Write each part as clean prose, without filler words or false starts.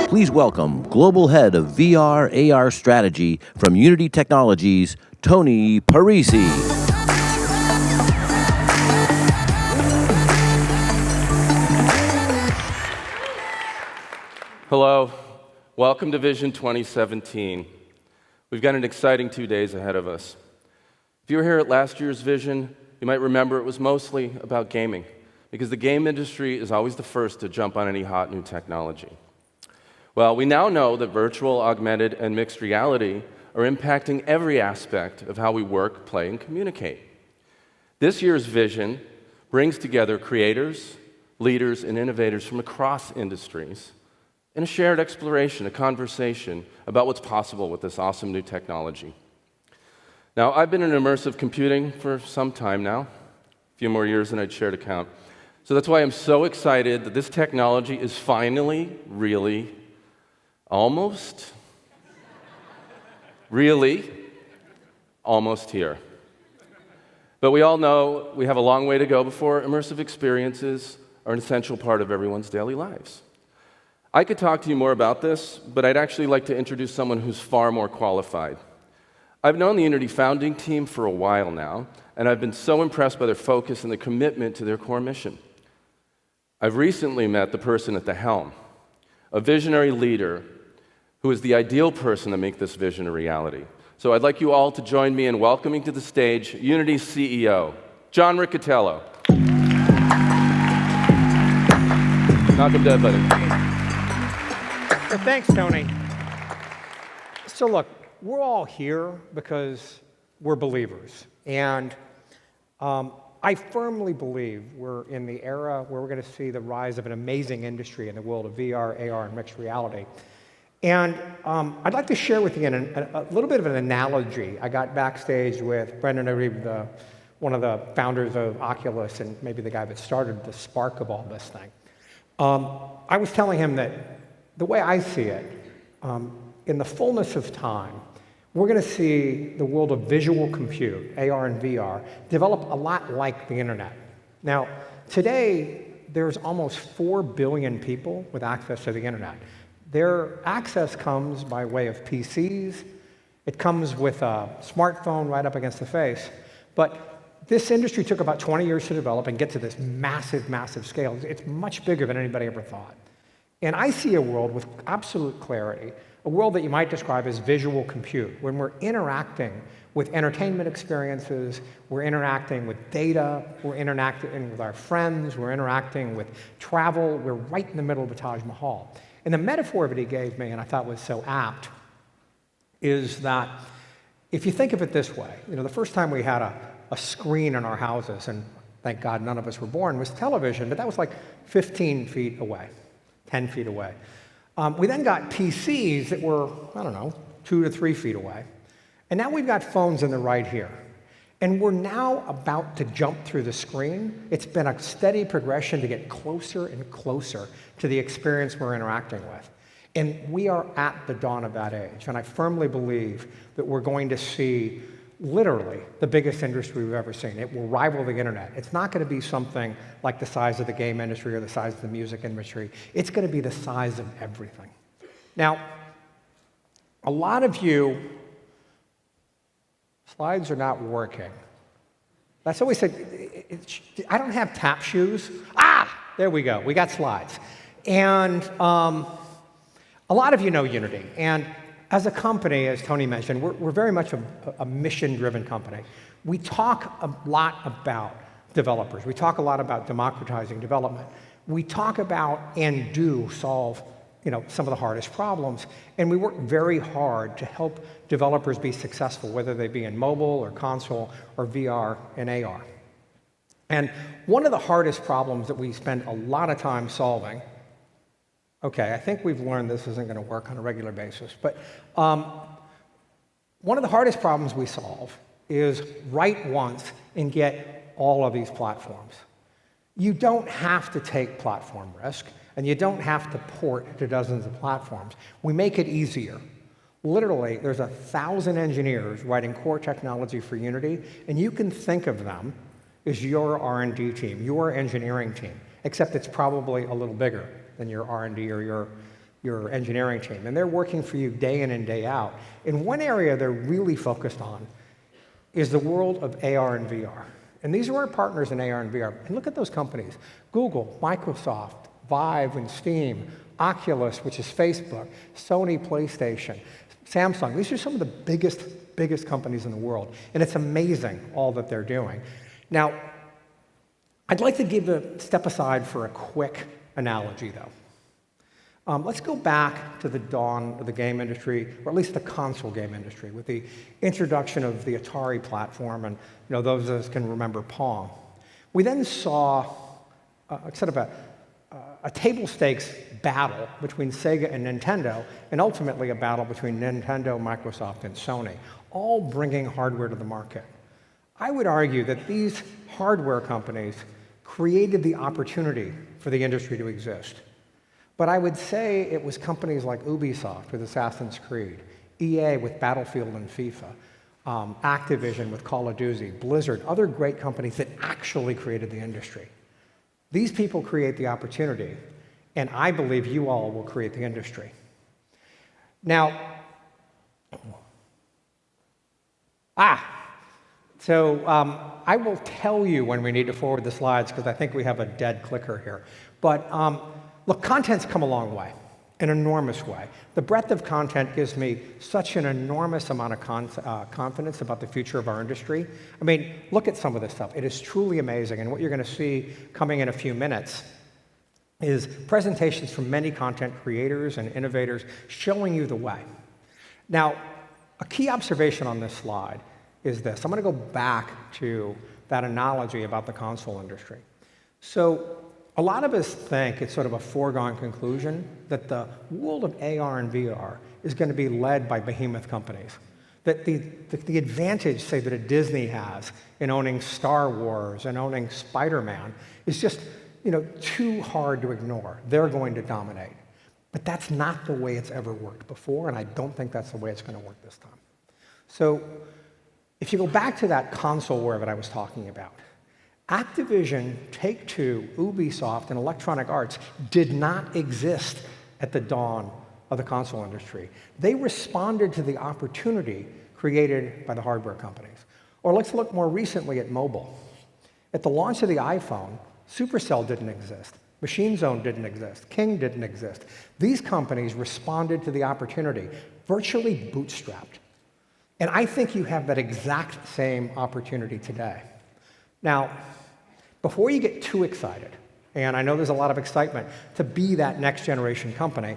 Please welcome Global Head of VR AR Strategy from Unity Technologies, Tony Parisi. Hello, welcome to Vision 2017. We've got an exciting 2 days ahead of us. If you were here at last year's Vision, you might remember it was mostly about gaming, because the game industry is always the first to jump on any hot new technology. Well, we now know that virtual, augmented, and mixed reality are impacting every aspect of how we work, play, and communicate. This year's Vision brings together creators, leaders, and innovators from across industries in a shared exploration, a conversation about what's possible with this awesome new technology. Now, I've been in immersive computing for some time now, a few more years than I'd shared to count. So that's why I'm so excited that this technology is finally really almost here. But we all know we have a long way to go before immersive experiences are an essential part of everyone's daily lives. I could talk to you more about this, but I'd actually like to introduce someone who's far more qualified. I've known the Unity founding team for a while now, and I've been so impressed by their focus and the commitment to their core mission. I've recently met the person at the helm, a visionary leader who is the ideal person to make this vision a reality. So I'd like you all to join me in welcoming to the stage Unity's CEO, John Riccitiello. Knock him dead, buddy. Well, thanks, Tony. So look, we're all here because we're believers. And I firmly believe we're in the era where we're going to see the rise of an amazing industry in the world of VR, AR, and mixed reality. And I'd like to share with you a little bit of an analogy. I got backstage with Brendan O'Reilly, one of the founders of Oculus, and maybe the guy that started the spark of all this thing. I was telling him that the way I see it, in the fullness of time, we're going to see the world of visual compute, AR and VR, develop a lot like the internet. Now, today, there's almost 4 billion people with access to the internet. Their access comes by way of PCs. It comes with a smartphone right up against the face. But this industry took about 20 years to develop and get to this massive, massive scale. It's much bigger than anybody ever thought. And I see a world with absolute clarity, a world that you might describe as visual compute, when we're interacting with entertainment experiences, we're interacting with data, we're interacting with our friends, we're interacting with travel, we're right in the middle of the Taj Mahal. And the metaphor that he gave me, and I thought was so apt, is that if you think of it this way, the first time we had a screen in our houses, and thank God none of us were born, was television, but that was like 15 feet away, 10 feet away. We then got PCs that were, I don't know, 2 to 3 feet away. And now we've got phones in the right here. And we're now about to jump through the screen. It's been a steady progression to get closer and closer to the experience we're interacting with. And we are at the dawn of that age. And I firmly believe that we're going to see literally the biggest industry we've ever seen. It will rival the internet. It's not going to be something like the size of the game industry or the size of the music industry. It's going to be the size of everything. Now, a lot of you, slides are not working. That's always said, I don't have tap shoes. There we go. We got slides. And a lot of you know Unity. And as a company, as Tony mentioned, we're very much a mission-driven company. We talk a lot about developers. We talk a lot about democratizing development. We talk about and do solve some of the hardest problems. And we work very hard to help developers be successful, whether they be in mobile or console or VR and AR. And one of the hardest problems that we spend a lot of time solving, okay, I think we've learned this isn't going to work on a regular basis, but one of the hardest problems we solve is write once and get all of these platforms. You don't have to take platform risk, and you don't have to port to dozens of platforms. We make it easier. Literally, there's 1,000 engineers writing core technology for Unity, and you can think of them as your R&D team, your engineering team, except it's probably a little bigger than your R&D or your engineering team. And they're working for you day in and day out. And one area they're really focused on is the world of AR and VR. And these are our partners in AR and VR. And look at those companies: Google, Microsoft, Vive and Steam, Oculus, which is Facebook, Sony PlayStation, Samsung. These are some of the biggest companies in the world. And it's amazing all that they're doing. Now, I'd like to give a step aside for a quick analogy, though. Let's go back to the dawn of the game industry, or at least the console game industry, with the introduction of the Atari platform, and those of us can remember Pong. We then saw sort of a table stakes battle between Sega and Nintendo, and ultimately a battle between Nintendo, Microsoft, and Sony, all bringing hardware to the market. I would argue that these hardware companies created the opportunity for the industry to exist. But I would say it was companies like Ubisoft with Assassin's Creed, EA with Battlefield and FIFA, Activision with Call of Duty, Blizzard, other great companies that actually created the industry. These people create the opportunity, and I believe you all will create the industry. Now, so I will tell you when we need to forward the slides, because I think we have a dead clicker here. But look, content's come a long way, an enormous way. The breadth of content gives me such an enormous amount of confidence about the future of our industry. I mean, look at some of this stuff. It is truly amazing. And what you're going to see coming in a few minutes is presentations from many content creators and innovators showing you the way. Now, a key observation on this slide is this. I'm going to go back to that analogy about the console industry. So a lot of us think it's sort of a foregone conclusion that the world of AR and VR is going to be led by behemoth companies. That the advantage, say, that a Disney has in owning Star Wars and owning Spider-Man is just, too hard to ignore. They're going to dominate. But that's not the way it's ever worked before, and I don't think that's the way it's going to work this time. So if you go back to that console war that I was talking about, Activision, Take-Two, Ubisoft, and Electronic Arts did not exist at the dawn of the console industry. They responded to the opportunity created by the hardware companies. Or let's look more recently at mobile. At the launch of the iPhone, Supercell didn't exist. Machine Zone didn't exist. King didn't exist. These companies responded to the opportunity, virtually bootstrapped. And I think you have that exact same opportunity today. Now, before you get too excited, and I know there's a lot of excitement to be that next generation company,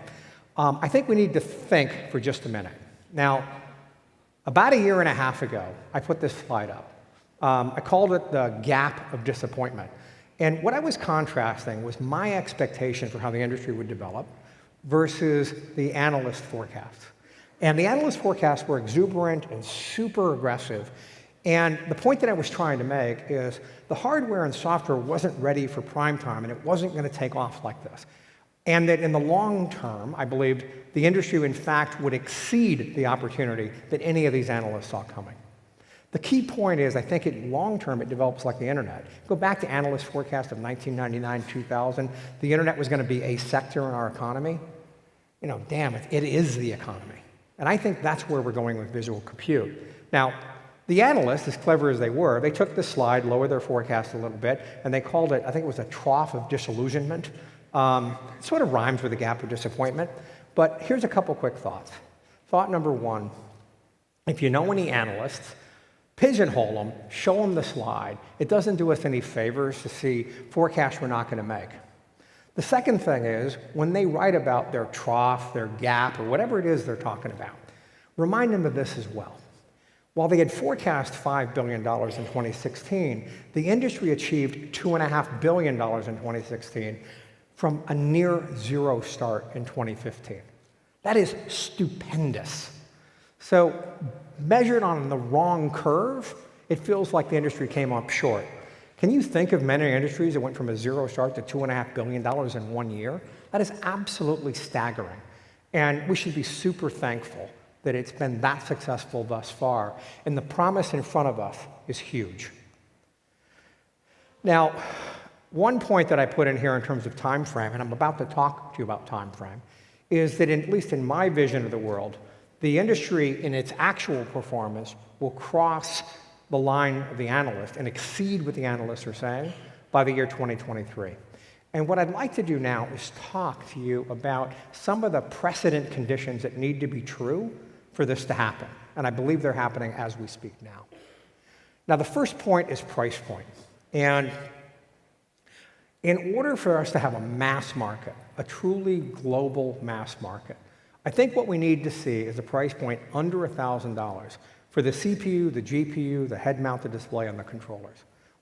I think we need to think for just a minute. Now, about a year and a half ago, I put this slide up. I called it the gap of disappointment. And what I was contrasting was my expectation for how the industry would develop versus the analyst forecasts. And the analyst forecasts were exuberant and super aggressive. And the point that I was trying to make is the hardware and software wasn't ready for prime time, and it wasn't going to take off like this. And that in the long term, I believed the industry, in fact, would exceed the opportunity that any of these analysts saw coming. The key point is, I think in long term, it develops like the internet. Go back to analyst forecast of 1999, 2000. The internet was going to be a sector in our economy. You know, damn it, it is the economy. And I think that's where we're going with visual compute. Now, the analysts, as clever as they were, they took this slide, lowered their forecast a little bit, and they called it, I think it was a trough of disillusionment. It sort of rhymes with a gap of disappointment. But here's a couple quick thoughts. Thought number one, if you know any analysts, pigeonhole them, show them the slide. It doesn't do us any favors to see forecasts we're not going to make. The second thing is, when they write about their trough, their gap, or whatever it is they're talking about, remind them of this as well. While they had forecast $5 billion in 2016, the industry achieved $2.5 billion in 2016 from a near zero start in 2015. That is stupendous. So measured on the wrong curve, it feels like the industry came up short. Can you think of many industries that went from a zero start to $2.5 billion in 1 year? That is absolutely staggering. And we should be super thankful that it's been that successful thus far. And the promise in front of us is huge. Now, one point that I put in here in terms of time frame, and I'm about to talk to you about time frame, is that at least in my vision of the world, the industry in its actual performance will cross the line of the analyst and exceed what the analysts are saying by the year 2023. And what I'd like to do now is talk to you about some of the precedent conditions that need to be true for this to happen. And I believe they're happening as we speak now. Now, the first point is price point. And in order for us to have a mass market, a truly global mass market, I think what we need to see is a price point under $1,000 for the CPU, the GPU, the head-mounted display, and the controllers.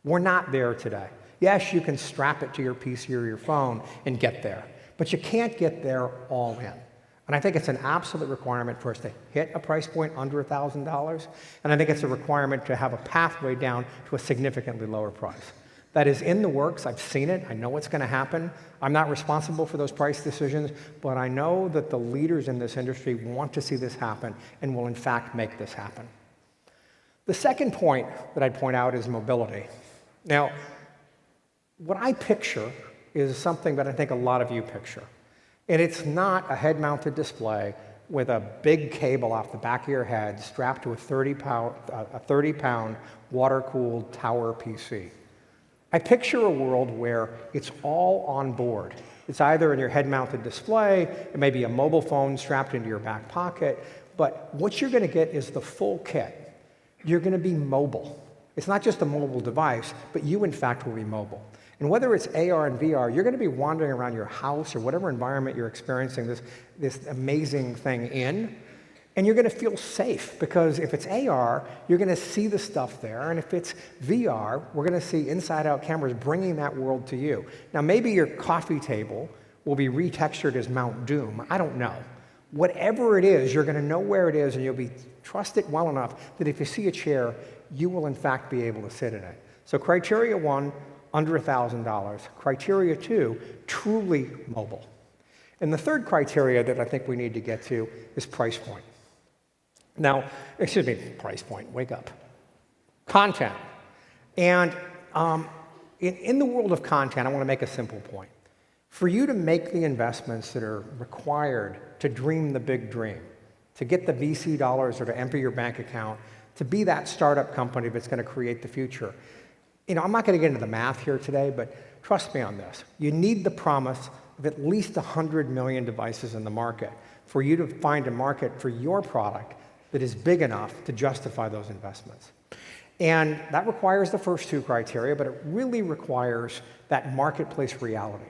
We're not there today. Yes, you can strap it to your PC or your phone and get there, but you can't get there all in. And I think it's an absolute requirement for us to hit a price point under $1,000, and I think it's a requirement to have a pathway down to a significantly lower price. That is in the works. I've seen it. I know what's going to happen. I'm not responsible for those price decisions, but I know that the leaders in this industry want to see this happen and will, in fact, make this happen. The second point that I'd point out is mobility. Now, what I picture is something that I think a lot of you picture. And it's not a head-mounted display with a big cable off the back of your head strapped to a 30-pound water-cooled tower PC. I picture a world where it's all on board. It's either in your head-mounted display, it may be a mobile phone strapped into your back pocket, but what you're going to get is the full kit. You're going to be mobile. It's not just a mobile device, but you, in fact, will be mobile. And whether it's AR and VR, you're going to be wandering around your house or whatever environment you're experiencing this amazing thing in, and you're going to feel safe, because if it's AR, you're going to see the stuff there, and if it's VR, we're going to see inside-out cameras bringing that world to you. Now, maybe your coffee table will be retextured as Mount Doom. I don't know. Whatever it is, you're going to know where it is, and you'll be trusted well enough that if you see a chair, you will, in fact, be able to sit in it. So criteria one, under $1,000. Criteria two, truly mobile. And the third criteria that I think we need to get to is price point. Now, excuse me, price point, wake up. Content. And in the world of content, I want to make a simple point. For you to make the investments that are required to dream the big dream, to get the VC dollars or to empty your bank account, to be that startup company that's going to create the future. You know, I'm not going to get into the math here today, but trust me on this. You need the promise of at least 100 million devices in the market for you to find a market for your product that is big enough to justify those investments. And that requires the first two criteria, but it really requires that marketplace reality.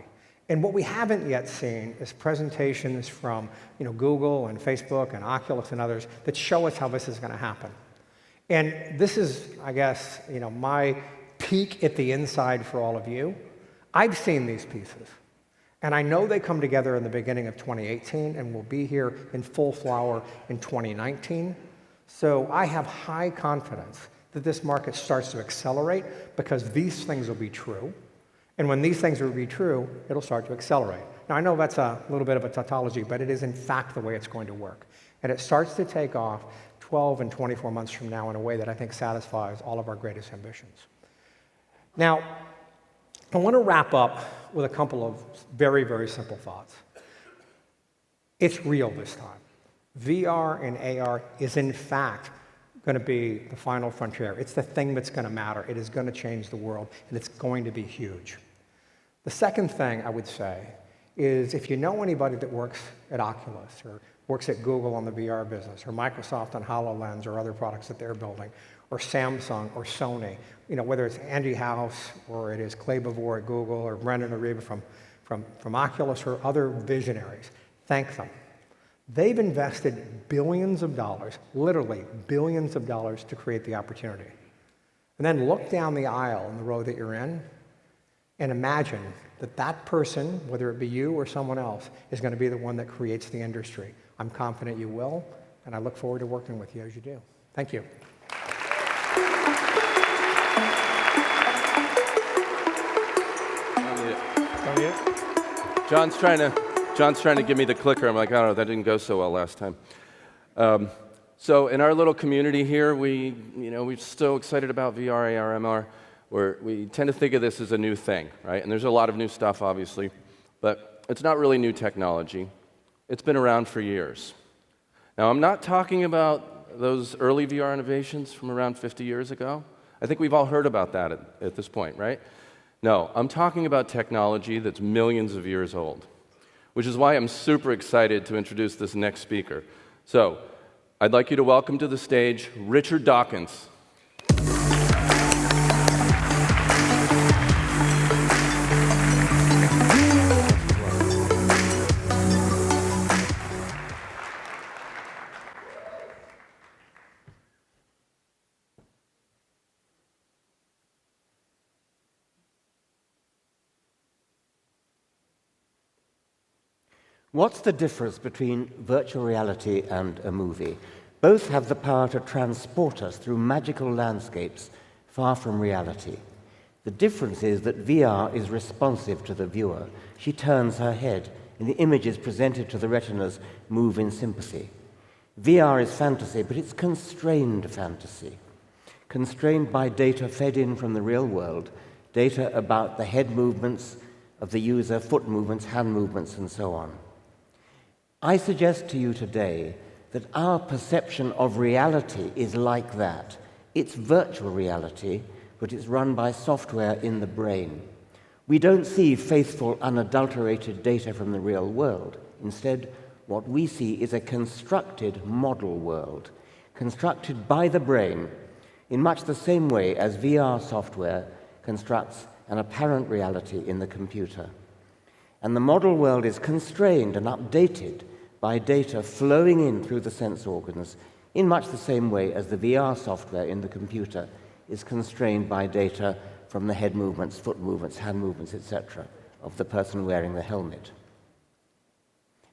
And what we haven't yet seen is presentations from Google and Facebook and Oculus and others that show us how this is going to happen. And this is, I guess, my peek at the inside for all of you. I've seen these pieces. And I know they come together in the beginning of 2018 and will be here in full flower in 2019. So I have high confidence that this market starts to accelerate because these things will be true. And when these things will be true, it'll start to accelerate. Now, I know that's a little bit of a tautology, but it is in fact the way it's going to work. And it starts to take off 12 and 24 months from now in a way that I think satisfies all of our greatest ambitions. Now, I want to wrap up with a couple of very, very simple thoughts. It's real this time. VR and AR is in fact going to be the final frontier. It's the thing that's going to matter. It is going to change the world, and it's going to be huge. The second thing I would say is if you know anybody that works at Oculus or works at Google on the VR business or Microsoft on HoloLens or other products that they're building, or Samsung or Sony, whether it's Andy House or it is Clay Bavor at Google or Brendan Ariba from Oculus or other visionaries, thank them. They've invested billions of dollars, literally billions of dollars, to create the opportunity. And then look down the aisle in the row that you're in and imagine that that person, whether it be you or someone else, is going to be the one that creates the industry. I'm confident you will, and I look forward to working with you as you do. Thank you. John's trying to give me the clicker. I'm like, I don't know, that didn't go so well last time. So in our little community here, we're still excited about VR, AR, MR. We tend to think of this as a new thing, right? And there's a lot of new stuff, obviously, but it's not really new technology. It's been around for years. Now, I'm not talking about those early VR innovations from around 50 years ago. I think we've all heard about that at this point, right? No, I'm talking about technology that's millions of years old, which is why I'm super excited to introduce this next speaker. So, I'd like you to welcome to the stage Richard Dawkins. What's the difference between virtual reality and a movie? Both have the power to transport us through magical landscapes far from reality. The difference is that VR is responsive to the viewer. She turns her head, and the images presented to the retinas move in sympathy. VR is fantasy, but it's constrained fantasy. Constrained by data fed in from the real world, data about the head movements of the user, foot movements, hand movements, and so on. I suggest to you today that our perception of reality is like that. It's virtual reality, but it's run by software in the brain. We don't see faithful, unadulterated data from the real world. Instead, what we see is a constructed model world, constructed by the brain in much the same way as VR software constructs an apparent reality in the computer. And the model world is constrained and updated by data flowing in through the sense organs in much the same way as the VR software in the computer is constrained by data from the head movements, foot movements, hand movements, etc., of the person wearing the helmet.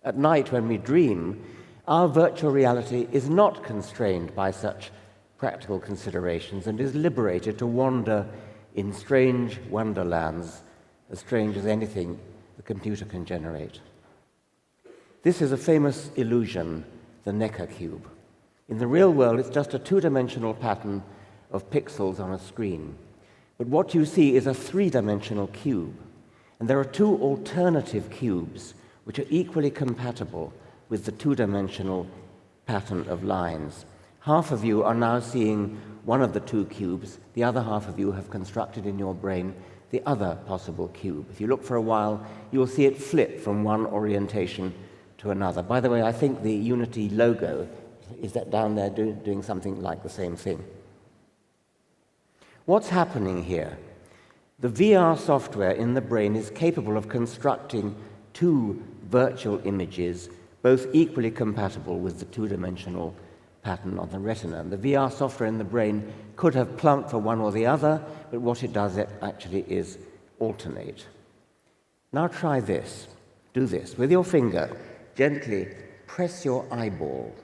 At night, when we dream, our virtual reality is not constrained by such practical considerations and is liberated to wander in strange wonderlands, as strange as anything the computer can generate. This is a famous illusion, the Necker cube. In the real world, it's just a two-dimensional pattern of pixels on a screen. But what you see is a three-dimensional cube. And there are two alternative cubes which are equally compatible with the two-dimensional pattern of lines. Half of you are now seeing one of the two cubes. The other half of you have constructed in your brain the other possible cube. If you look for a while, you'll see it flip from one orientation to another. By the way, I think the Unity logo, is that down there doing something like the same thing? What's happening here? The VR software in the brain is capable of constructing two virtual images, both equally compatible with the two-dimensional pattern on the retina. And the VR software in the brain could have plunked for one or the other, but what it does actually is alternate. Now try this. do this. With your finger, gently press your eyeball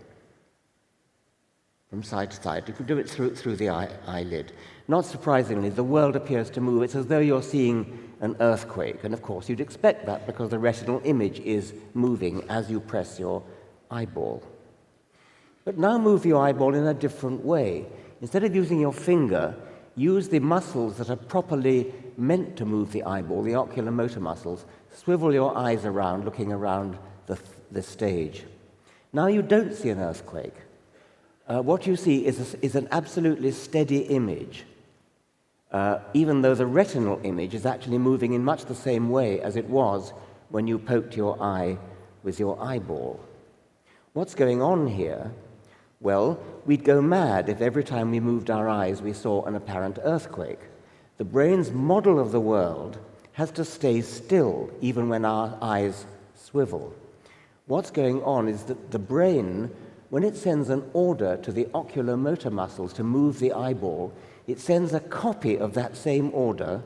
from side to side. You can do it through the eyelid. Not surprisingly, the world appears to move. It's as though you're seeing an earthquake. And of course, you'd expect that because the retinal image is moving as you press your eyeball. But now move your eyeball in a different way. Instead of using your finger, use the muscles that are properly meant to move the eyeball, the oculomotor muscles. Swivel your eyes around, looking around the stage. Now you don't see an earthquake. What you see is an absolutely steady image, even though the retinal image is actually moving in much the same way as it was when you poked your eye with your eyeball. What's going on here? Well, we'd go mad if every time we moved our eyes we saw an apparent earthquake. The brain's model of the world has to stay still even when our eyes swivel. What's going on is that the brain, when it sends an order to the oculomotor muscles to move the eyeball, it sends a copy of that same order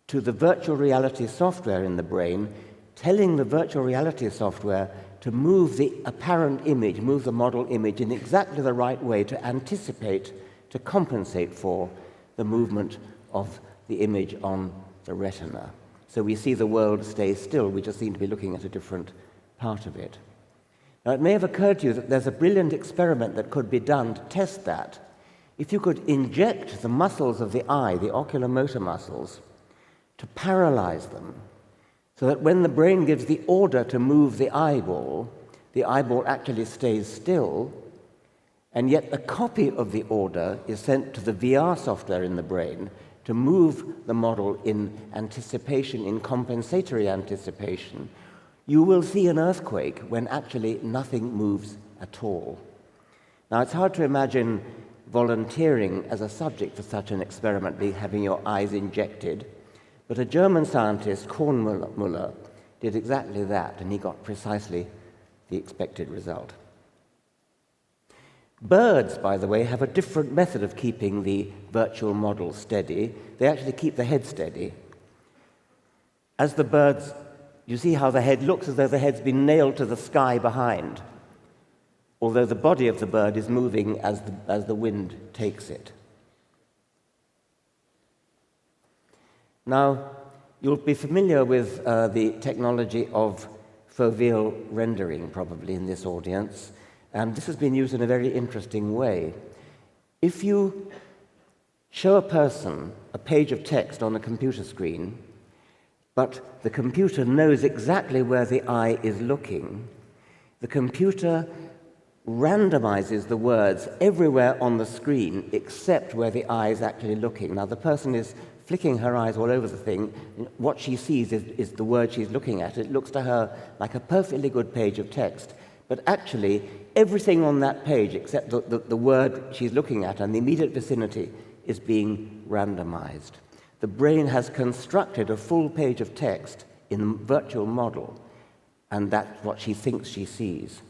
to the virtual reality software in the brain, telling the virtual reality software to move the apparent image, move the model image in exactly the right way to anticipate, to compensate for the movement of the image on the retina. So we see the world stay still, we just seem to be looking at a different part of it. Now, it may have occurred to you that there's a brilliant experiment that could be done to test that. If you could inject the muscles of the eye, the oculomotor muscles, to paralyze them, so that when the brain gives the order to move the eyeball actually stays still, and yet a copy of the order is sent to the VR software in the brain to move the model in anticipation, in compensatory anticipation, you will see an earthquake when actually nothing moves at all. Now, it's hard to imagine volunteering as a subject for such an experiment, having your eyes injected, but a German scientist, Kornmüller, did exactly that, and he got precisely the expected result. Birds, by the way, have a different method of keeping the virtual model steady. They actually keep the head steady. As the birds, you see how the head looks as though the head's been nailed to the sky behind, although the body of the bird is moving as the wind takes it. Now, you'll be familiar with the technology of foveal rendering, probably, in this audience. And this has been used in a very interesting way. If you show a person a page of text on a computer screen, but the computer knows exactly where the eye is looking, the computer randomizes the words everywhere on the screen except where the eye is actually looking. Now, the person is flicking her eyes all over the thing. What she sees is the word she's looking at. It looks to her like a perfectly good page of text. But actually, everything on that page except the word she's looking at and the immediate vicinity is being randomized. The brain has constructed a full page of text in the virtual model, and that's what she thinks she sees.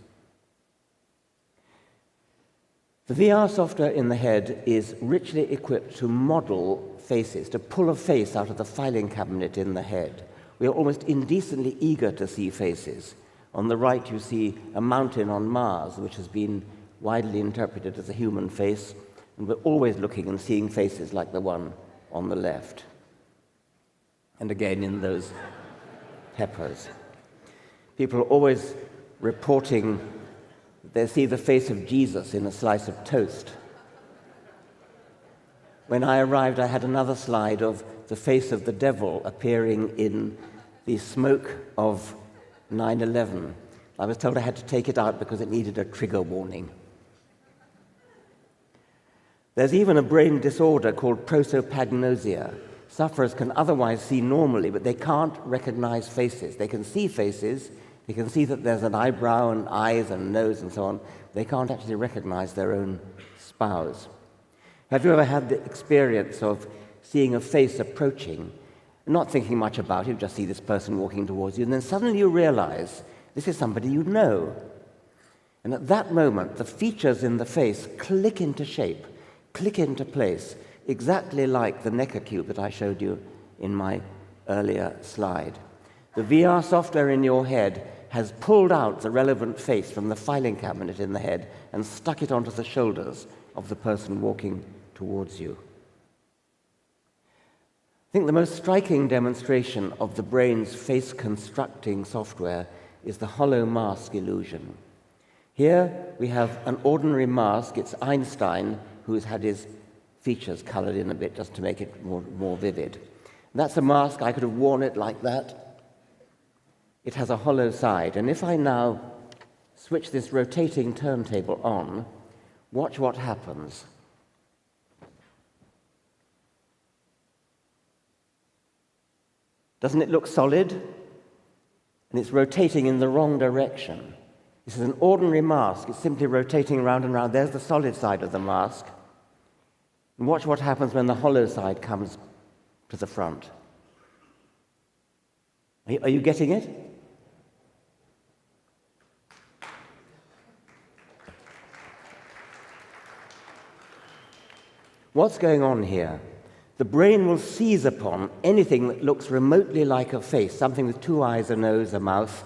The VR software in the head is richly equipped to model faces, to pull a face out of the filing cabinet in the head. We are almost indecently eager to see faces. On the right, you see a mountain on Mars, which has been widely interpreted as a human face, and we're always looking and seeing faces like the one on the left. And again, in those peppers. People are always reporting they see the face of Jesus in a slice of toast. When I arrived, I had another slide of the face of the devil appearing in the smoke of 9/11. I was told I had to take it out because it needed a trigger warning. There's even a brain disorder called prosopagnosia. Sufferers can otherwise see normally, but they can't recognize faces. They can see faces, they can see that there's an eyebrow and eyes and nose and so on. They can't actually recognize their own spouse. Have you ever had the experience of seeing a face approaching, not thinking much about it, you just see this person walking towards you, and then suddenly you realize this is somebody you know. And at that moment, the features in the face click into shape, click into place, exactly like the Necker cube that I showed you in my earlier slide. The VR software in your head has pulled out the relevant face from the filing cabinet in the head and stuck it onto the shoulders of the person walking towards you. I think the most striking demonstration of the brain's face-constructing software is the hollow mask illusion. Here we have an ordinary mask. It's Einstein who's had his features colored in a bit just to make it more vivid. And that's a mask. I could have worn it like that. It has a hollow side. And if I now switch this rotating turntable on, watch what happens. Doesn't it look solid? And it's rotating in the wrong direction. This is an ordinary mask. It's simply rotating round and round. There's the solid side of the mask. And watch what happens when the hollow side comes to the front. Are you getting it? What's going on here? The brain will seize upon anything that looks remotely like a face, something with two eyes, a nose, a mouth,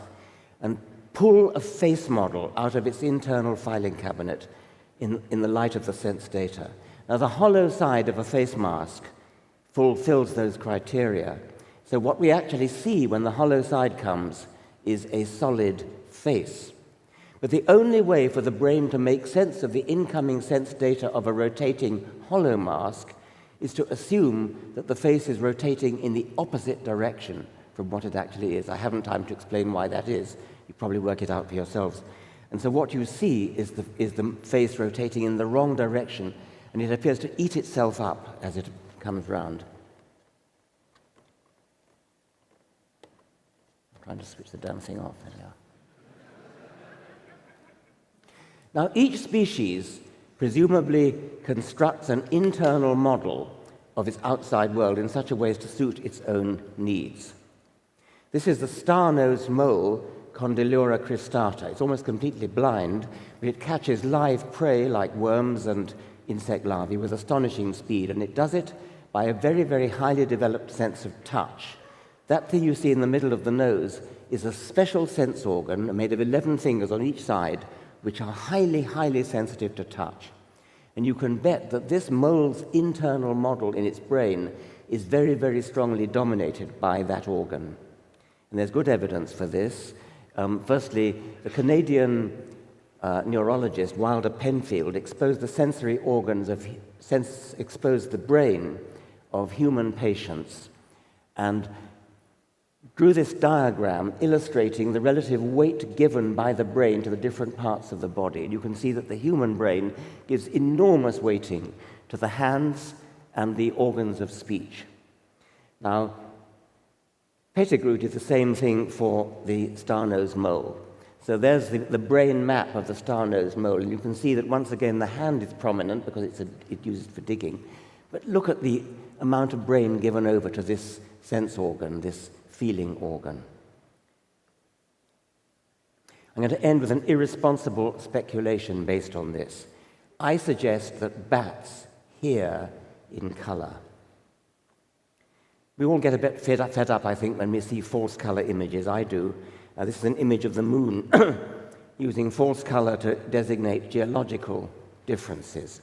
and pull a face model out of its internal filing cabinet in the light of the sense data. Now, the hollow side of a face mask fulfills those criteria. So what we actually see when the hollow side comes is a solid face. But the only way for the brain to make sense of the incoming sense data of a rotating hollow mask is to assume that the face is rotating in the opposite direction from what it actually is. I haven't time to explain why that is. You probably work it out for yourselves. And so what you see is the face rotating in the wrong direction, and it appears to eat itself up as it comes round. I'm trying to switch the damn thing off. There we are. Now, each species presumably constructs an internal model of its outside world in such a way as to suit its own needs. This is the star-nosed mole, Condylura cristata. It's almost completely blind, but it catches live prey like worms and insect larvae with astonishing speed, and it does it by a very, very highly developed sense of touch. That thing you see in the middle of the nose is a special sense organ made of 11 fingers on each side, which are highly, highly sensitive to touch. And you can bet that this mole's internal model in its brain is very, very strongly dominated by that organ. And there's good evidence for this. Firstly, the Canadian neurologist Wilder Penfield exposed the sensory organs exposed the brain of human patients and drew this diagram illustrating the relative weight given by the brain to the different parts of the body. And you can see that the human brain gives enormous weighting to the hands and the organs of speech. Now, Pettigrew did the same thing for the star-nosed mole. So there's the brain map of the star-nosed mole, and you can see that once again the hand is prominent because it uses it for digging. But look at the amount of brain given over to this sense organ, this feeling organ. I'm going to end with an irresponsible speculation based on this. I suggest that bats hear in color. We all get a bit fed up, I think, when we see false color images. I do. This is an image of the moon using false color to designate geological differences.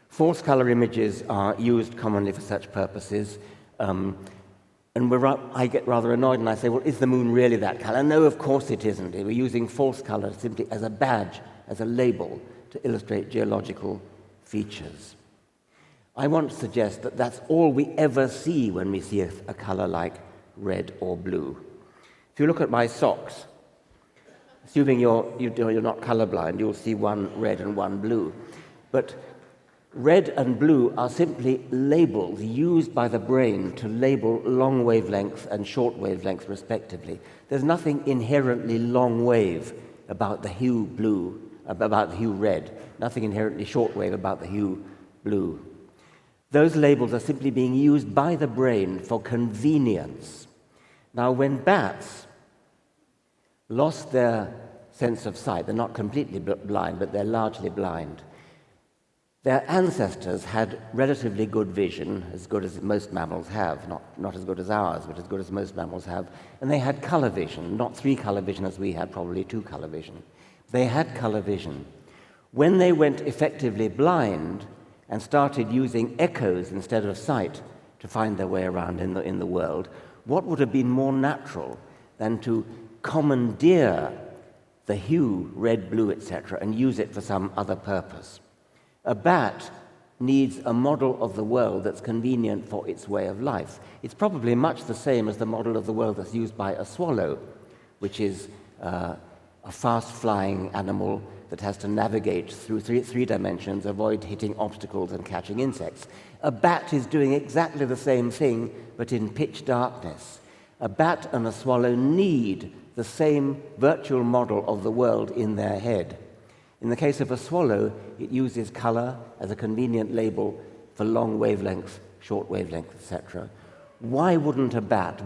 False color images are used commonly for such purposes. And I get rather annoyed and I say, well, is the moon really that color? No, of course it isn't. We're using false color simply as a badge, as a label, to illustrate geological features. I want to suggest that that's all we ever see when we see a color like red or blue. If you look at my socks, assuming you're not colorblind, you'll see one red and one blue. But red and blue are simply labels used by the brain to label long wavelength and short wavelength, respectively. There's nothing inherently long wave about the hue blue, about the hue red, nothing inherently short wave about the hue blue. Those labels are simply being used by the brain for convenience. Now, when bats lost their sense of sight, they're not completely blind, but they're largely blind, Their ancestors had relatively good vision, as good as most mammals have, not as good as ours, but as good as most mammals have. And they had color vision, not three-color vision as we had, probably two-color vision. They had color vision. When they went effectively blind and started using echoes instead of sight to find their way around in the world, what would have been more natural than to commandeer the hue, red, blue, etc., and use it for some other purpose? A bat needs a model of the world that's convenient for its way of life. It's probably much the same as the model of the world that's used by a swallow, which is a fast-flying animal that has to navigate through three dimensions, avoid hitting obstacles and catching insects. A bat is doing exactly the same thing, but in pitch darkness. A bat and a swallow need the same virtual model of the world in their head. In the case of a swallow, it uses color as a convenient label for long wavelength, short wavelength, etc. Why wouldn't a bat?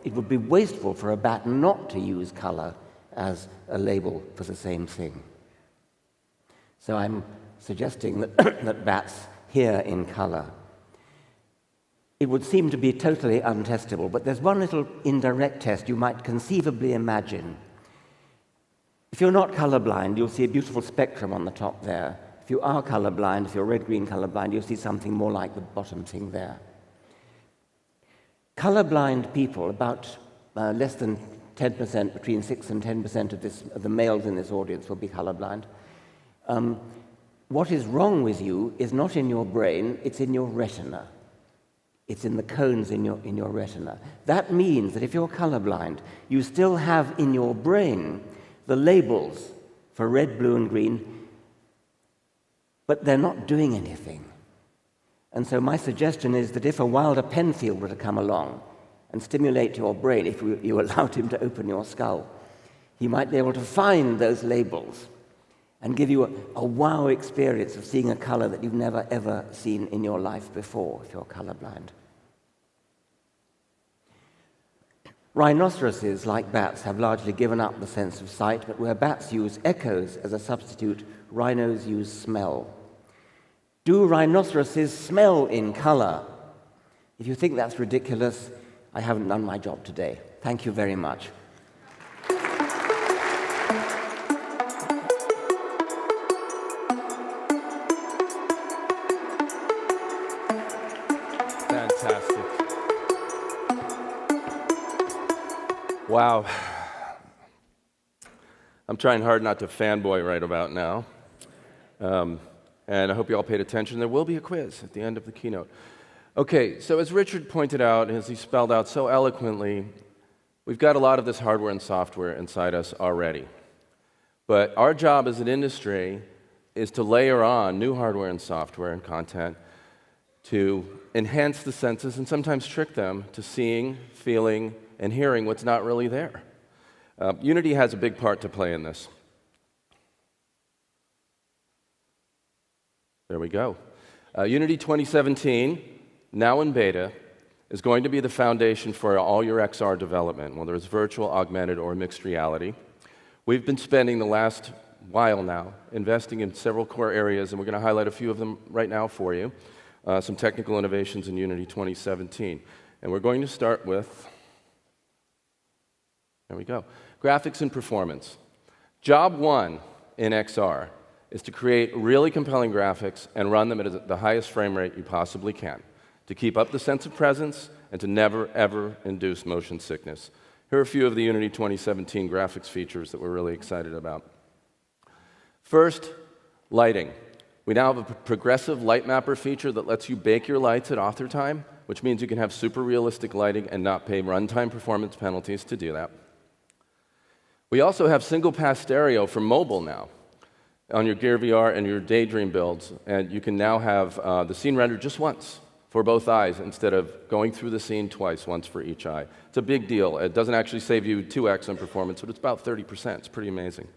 It would be wasteful for a bat not to use color as a label for the same thing. So I'm suggesting that, that bats hear in color. It would seem to be totally untestable, but there's one little indirect test you might conceivably imagine. If you're not colorblind, you'll see a beautiful spectrum on the top there. If you are colorblind, if you're red-green colorblind, you'll see something more like the bottom thing there. Colorblind people, about less than 10%, between 6 and 10% of the males in this audience will be colorblind. What is wrong with you is not in your brain, it's in your retina. It's in the cones in your retina. That means that if you're colorblind, you still have in your brain the labels for red, blue, and green, but they're not doing anything. And so my suggestion is that if a wilder Penfield were to come along and stimulate your brain, if you allowed him to open your skull, he might be able to find those labels and give you a wow experience of seeing a color that you've never, ever seen in your life before, if you're colorblind. Rhinoceroses, like bats, have largely given up the sense of sight, but where bats use echoes as a substitute, rhinos use smell. Do rhinoceroses smell in color? If you think that's ridiculous, I haven't done my job today. Thank you very much. Fantastic. Wow. I'm trying hard not to fanboy right about now. And I hope you all paid attention. There will be a quiz at the end of the keynote. Okay, so as Richard pointed out, as he spelled out so eloquently, we've got a lot of this hardware and software inside us already. But our job as an industry is to layer on new hardware and software and content to enhance the senses and sometimes trick them to seeing, feeling, and hearing what's not really there. Unity has a big part to play in this. There we go. Unity 2017, now in beta, is going to be the foundation for all your XR development, whether it's virtual, augmented, or mixed reality. We've been spending the last while now investing in several core areas, and we're going to highlight a few of them right now for you. Some technical innovations in Unity 2017. And we're going to start with, there we go, graphics and performance. Job one in XR is to create really compelling graphics and run them at the highest frame rate you possibly can, to keep up the sense of presence and to never, ever induce motion sickness. Here are a few of the Unity 2017 graphics features that we're really excited about. First, lighting. We now have a progressive light mapper feature that lets you bake your lights at author time, which means you can have super realistic lighting and not pay runtime performance penalties to do that. We also have single pass stereo for mobile now on your Gear VR and your Daydream builds, and you can now have the scene rendered just once for both eyes instead of going through the scene twice, once for each eye. It's a big deal. It doesn't actually save you 2x in performance, but it's about 30%. It's pretty amazing.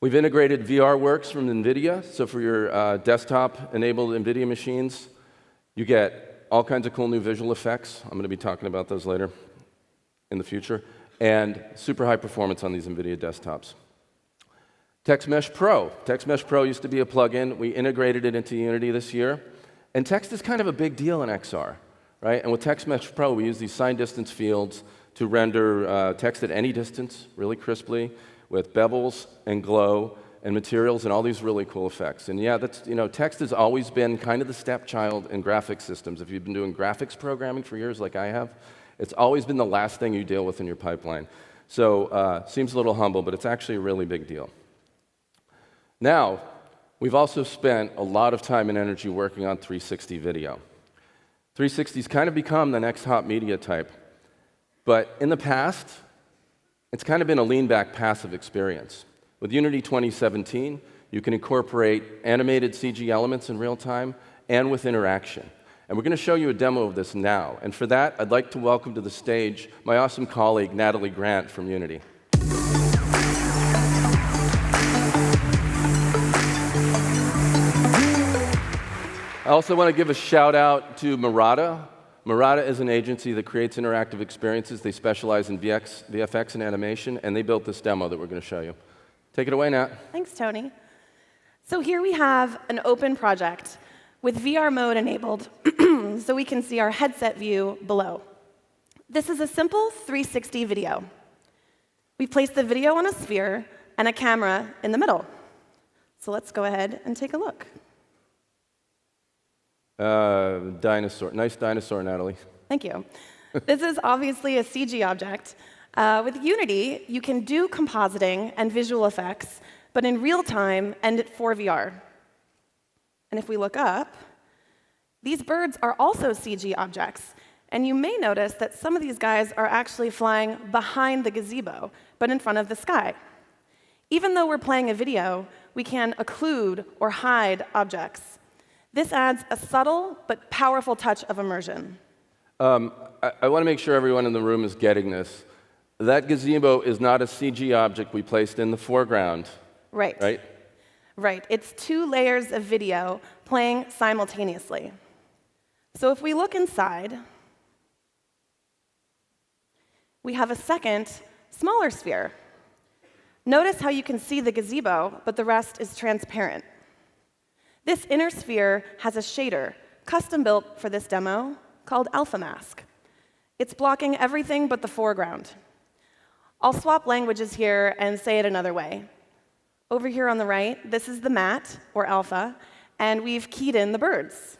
We've integrated VRWorks from NVIDIA, so for your desktop-enabled NVIDIA machines, you get all kinds of cool new visual effects. I'm going to be talking about those later in the future, and super high performance on these NVIDIA desktops. TextMesh Pro. TextMesh Pro used to be a plugin. We integrated it into Unity this year. And text is kind of a big deal in XR, right? And with TextMesh Pro, we use these sign distance fields to render text at any distance really crisply with bevels and glow and materials and all these really cool effects. And yeah, text has always been kind of the stepchild in graphics systems. If you've been doing graphics programming for years like I have, it's always been the last thing you deal with in your pipeline. So seems a little humble, but it's actually a really big deal. Now, we've also spent a lot of time and energy working on 360 video. 360's kind of become the next hot media type. But in the past, it's kind of been a lean-back passive experience. With Unity 2017, you can incorporate animated CG elements in real time and with interaction. And we're going to show you a demo of this now. And for that, I'd like to welcome to the stage my awesome colleague, Natalie Grant from Unity. I also want to give a shout out to Murata. Murata is an agency that creates interactive experiences. They specialize in VFX and animation, and they built this demo that we're going to show you. Take it away, Nat. Thanks, Tony. So here we have an open project with VR mode enabled so we can see our headset view below. This is a simple 360 video. We place the video on a sphere and a camera in the middle. So let's go ahead and take a look. Dinosaur. Nice dinosaur, Natalie. Thank you. This is obviously a CG object. With Unity, you can do compositing and visual effects, but in real time and for VR. And if we look up, these birds are also CG objects. And you may notice that some of these guys are actually flying behind the gazebo, but in front of the sky. Even though we're playing a video, we can occlude or hide objects. This adds a subtle but powerful touch of immersion. I want to make sure everyone in the room is getting this. That gazebo is not a CG object we placed in the foreground. Right. Right? Right. It's 2 layers of video playing simultaneously. So if we look inside, we have a second, smaller sphere. Notice how you can see the gazebo, but the rest is transparent. This inner sphere has a shader, custom built for this demo, called Alpha Mask. It's blocking everything but the foreground. I'll swap languages here and say it another way. Over here on the right, this is the mat, or alpha, and we've keyed in the birds.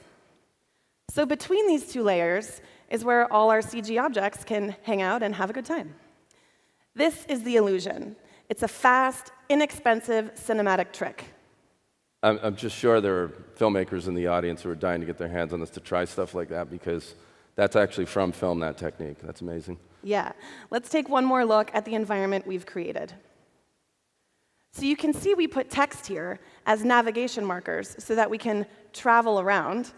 So between these 2 layers is where all our CG objects can hang out and have a good time. This is the illusion. It's a fast, inexpensive cinematic trick. I'm just sure there are filmmakers in the audience who are dying to get their hands on this to try stuff like that, because that's actually from film, that technique. That's amazing. Yeah. Let's take one more look at the environment we've created. So you can see we put text here as navigation markers so that we can travel around.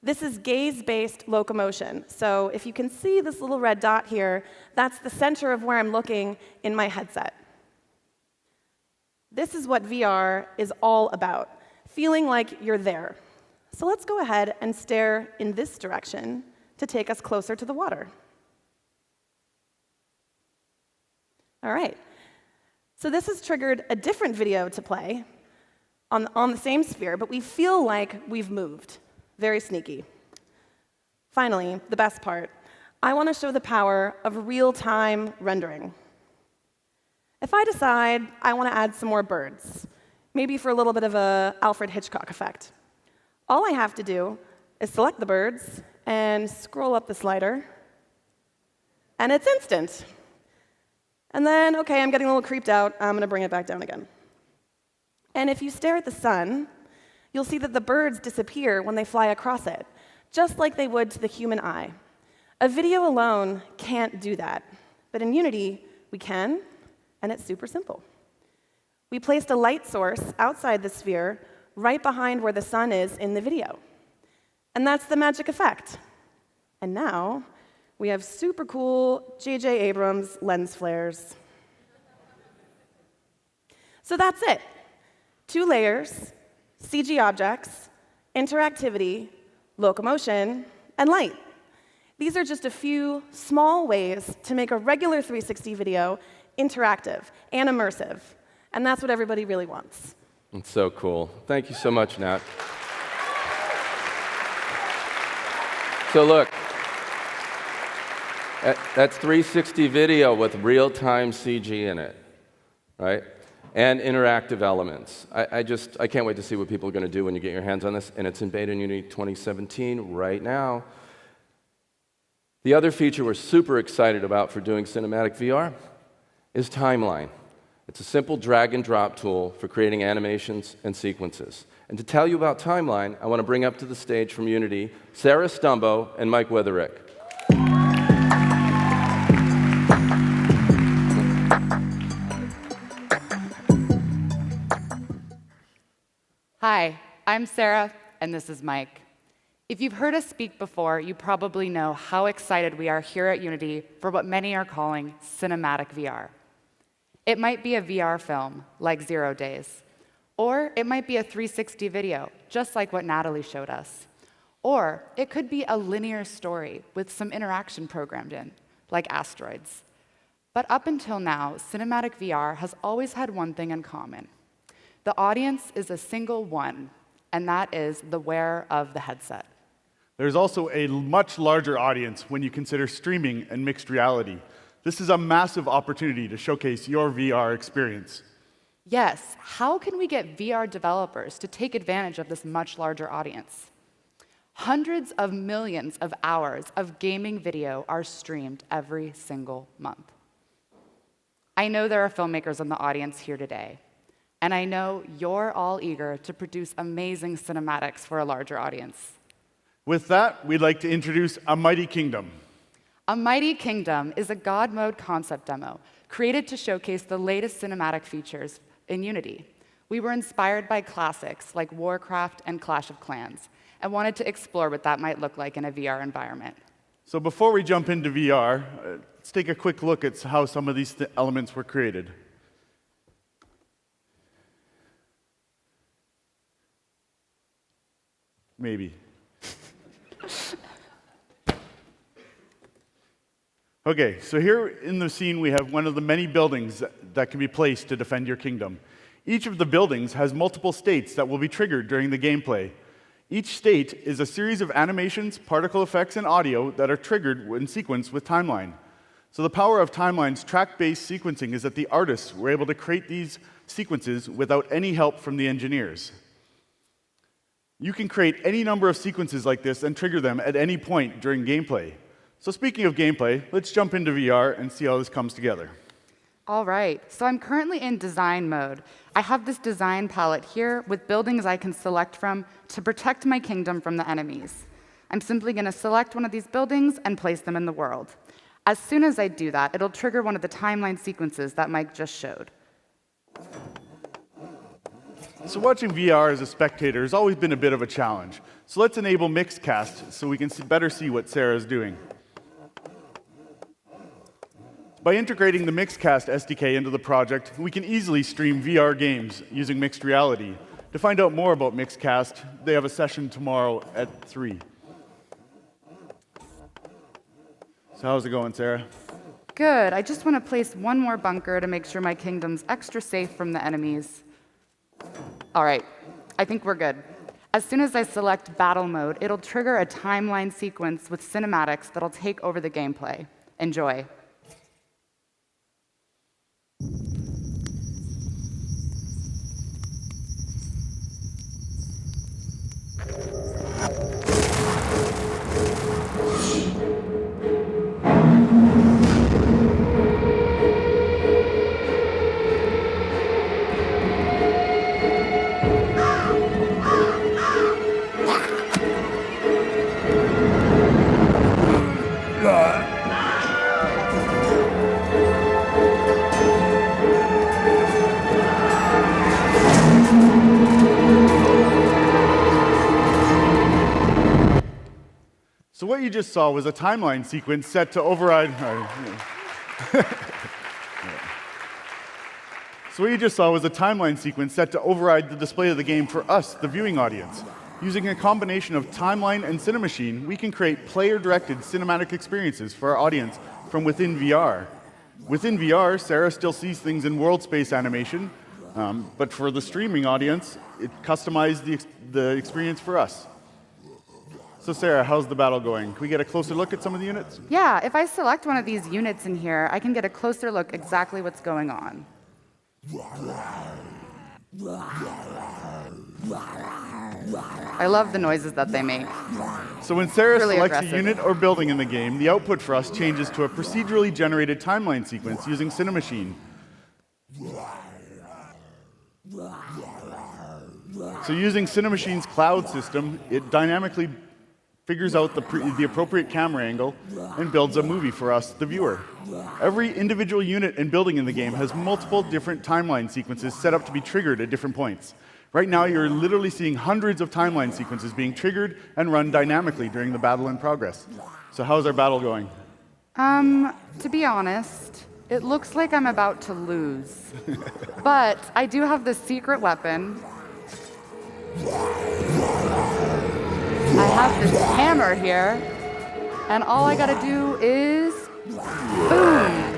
This is gaze-based locomotion. So if you can see this little red dot here, that's the center of where I'm looking in my headset. This is what VR is all about, feeling like you're there. So let's go ahead and stare in this direction to take us closer to the water. All right. So this has triggered a different video to play on the same sphere, but we feel like we've moved. Very sneaky. Finally, the best part. I want to show the power of real-time rendering. If I decide I want to add some more birds, maybe for a little bit of a Alfred Hitchcock effect, all I have to do is select the birds and scroll up the slider, and it's instant. And then, OK, I'm getting a little creeped out. I'm going to bring it back down again. And if you stare at the sun, you'll see that the birds disappear when they fly across it, just like they would to the human eye. A video alone can't do that. But in Unity, we can, and it's super simple. We placed a light source outside the sphere, right behind where the sun is in the video. And that's the magic effect. And now, we have super cool J.J. Abrams lens flares. So that's it. 2 layers, CG objects, interactivity, locomotion, and light. These are just a few small ways to make a regular 360 video interactive and immersive. And that's what everybody really wants. It's so cool. Thank you so much, Nat. So look, that's 360 video with real-time CG in it, right? And interactive elements. I can't wait to see what people are going to do when you get your hands on this, and it's in beta in Unity 2017 right now. The other feature we're super excited about for doing cinematic VR is Timeline. It's a simple drag-and-drop tool for creating animations and sequences. And to tell you about Timeline, I want to bring up to the stage from Unity Sarah Stumbo and Mike Wetherick. Hi, I'm Sarah, and this is Mike. If you've heard us speak before, you probably know how excited we are here at Unity for what many are calling cinematic VR. It might be a VR film, like 0 Days, or it might be a 360 video, just like what Natalie showed us. Or it could be a linear story with some interaction programmed in, like asteroids. But up until now, cinematic VR has always had one thing in common. The audience is a single one, and that is the wearer of the headset. There's also a much larger audience when you consider streaming and mixed reality. This is a massive opportunity to showcase your VR experience. Yes, how can we get VR developers to take advantage of this much larger audience? Hundreds of millions of hours of gaming video are streamed every single month. I know there are filmmakers in the audience here today, and I know you're all eager to produce amazing cinematics for a larger audience. With that, we'd like to introduce A Mighty Kingdom. A Mighty Kingdom is a God mode concept demo created to showcase the latest cinematic features in Unity. We were inspired by classics like Warcraft and Clash of Clans and wanted to explore what that might look like in a VR environment. So before we jump into VR, let's take a quick look at how some of these elements were created. Maybe. Okay, so here in the scene we have one of the many buildings that can be placed to defend your kingdom. Each of the buildings has multiple states that will be triggered during the gameplay. Each state is a series of animations, particle effects, and audio that are triggered in sequence with Timeline. So the power of Timeline's track-based sequencing is that the artists were able to create these sequences without any help from the engineers. You can create any number of sequences like this and trigger them at any point during gameplay. So speaking of gameplay, let's jump into VR and see how this comes together. All right, so I'm currently in design mode. I have this design palette here with buildings I can select from to protect my kingdom from the enemies. I'm simply going to select one of these buildings and place them in the world. As soon as I do that, it'll trigger one of the timeline sequences that Mike just showed. So watching VR as a spectator has always been a bit of a challenge. So let's enable mixed cast so we can better see what Sarah is doing. By integrating the Mixedcast SDK into the project, we can easily stream VR games using mixed reality. To find out more about Mixedcast, they have a session tomorrow at 3. So how's it going, Sarah? Good. I just want to place one more bunker to make sure my kingdom's extra safe from the enemies. All right, I think we're good. As soon as I select battle mode, it'll trigger a timeline sequence with cinematics that'll take over the gameplay. Enjoy. So what you just saw was a timeline sequence set to override. So what you just saw was a timeline sequence set to override the display of the game for us, the viewing audience. Using a combination of timeline and Cinemachine, we can create player-directed cinematic experiences for our audience from within VR. Within VR, Sarah still sees things in world space animation, But for the streaming audience, it customized the experience for us. So Sarah, how's the battle going? Can we get a closer look at some of the units? Yeah, if I select one of these units in here, I can get a closer look exactly what's going on. I love the noises that they make. So when Sarah Really selects aggressive. a unit or building in the game, the output for us changes to a procedurally generated timeline sequence using Cinemachine. So using Cinemachine's cloud system, it dynamically figures out the appropriate camera angle and builds a movie for us, the viewer. Every individual unit and building in the game has multiple different timeline sequences set up to be triggered at different points. Right now, you're literally seeing hundreds of timeline sequences being triggered and run dynamically during the battle in progress. So how's our battle going? To be honest, it looks like I'm about to lose. But I do have this secret weapon. I have this hammer here, and all I gotta do is boom.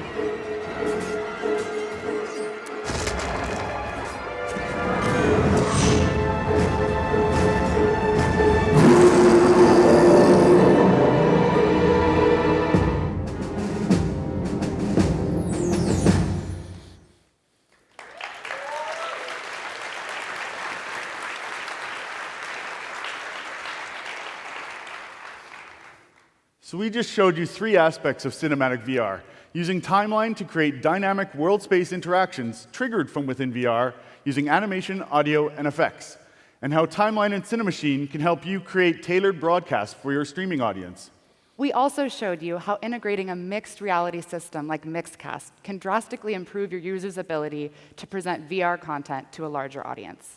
So we just showed you three aspects of cinematic VR, using timeline to create dynamic world space interactions triggered from within VR using animation, audio, and effects, and how timeline and Cinemachine can help you create tailored broadcasts for your streaming audience. We also showed you how integrating a mixed reality system like Mixcast can drastically improve your users' ability to present VR content to a larger audience.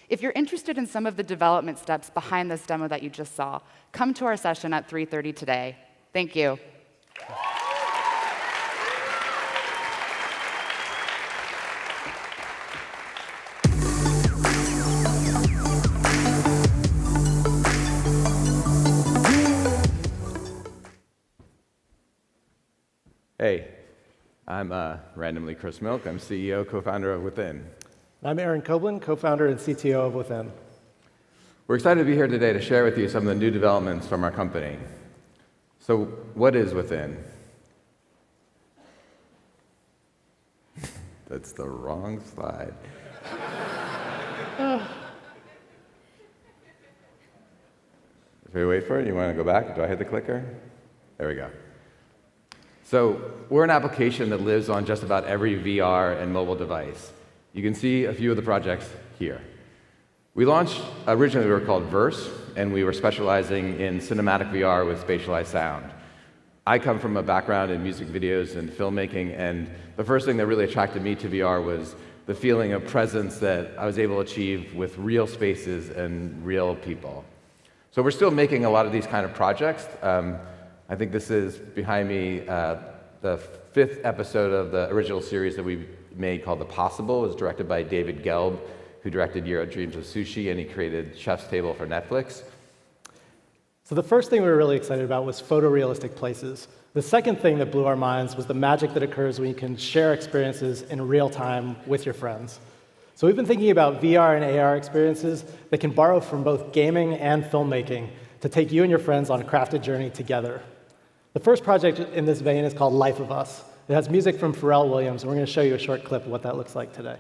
If you're interested in some of the development steps behind this demo that you just saw, come to our session at 3:30 today. Thank you. Hey, I'm randomly Chris Milk. I'm CEO, co-founder of Within. I'm Aaron Koblin, co-founder and CTO of Within. We're excited to be here today to share with you some of the new developments from our company. So what is Within? That's the wrong slide. Should we wait for it? You want to go back? Do I hit the clicker? There we go. So we're an application that lives on just about every VR and mobile device. You can see a few of the projects here. We launched, originally we were called Verse, and we were specializing in cinematic VR with spatialized sound. I come from a background in music videos and filmmaking, and the first thing that really attracted me to VR was the feeling of presence that I was able to achieve with real spaces and real people. So we're still making a lot of these kind of projects. I think this is behind me, the 5th episode of the original series that we made called The Possible. It was directed by David Gelb, who directed Euro Dreams of Sushi, and he created Chef's Table for Netflix. So the first thing we were really excited about was photorealistic places. The second thing that blew our minds was the magic that occurs when you can share experiences in real time with your friends. So we've been thinking about VR and AR experiences that can borrow from both gaming and filmmaking to take you and your friends on a crafted journey together. The first project in this vein is called Life of Us. It has music from Pharrell Williams, and we're going to show you a short clip of what that looks like today.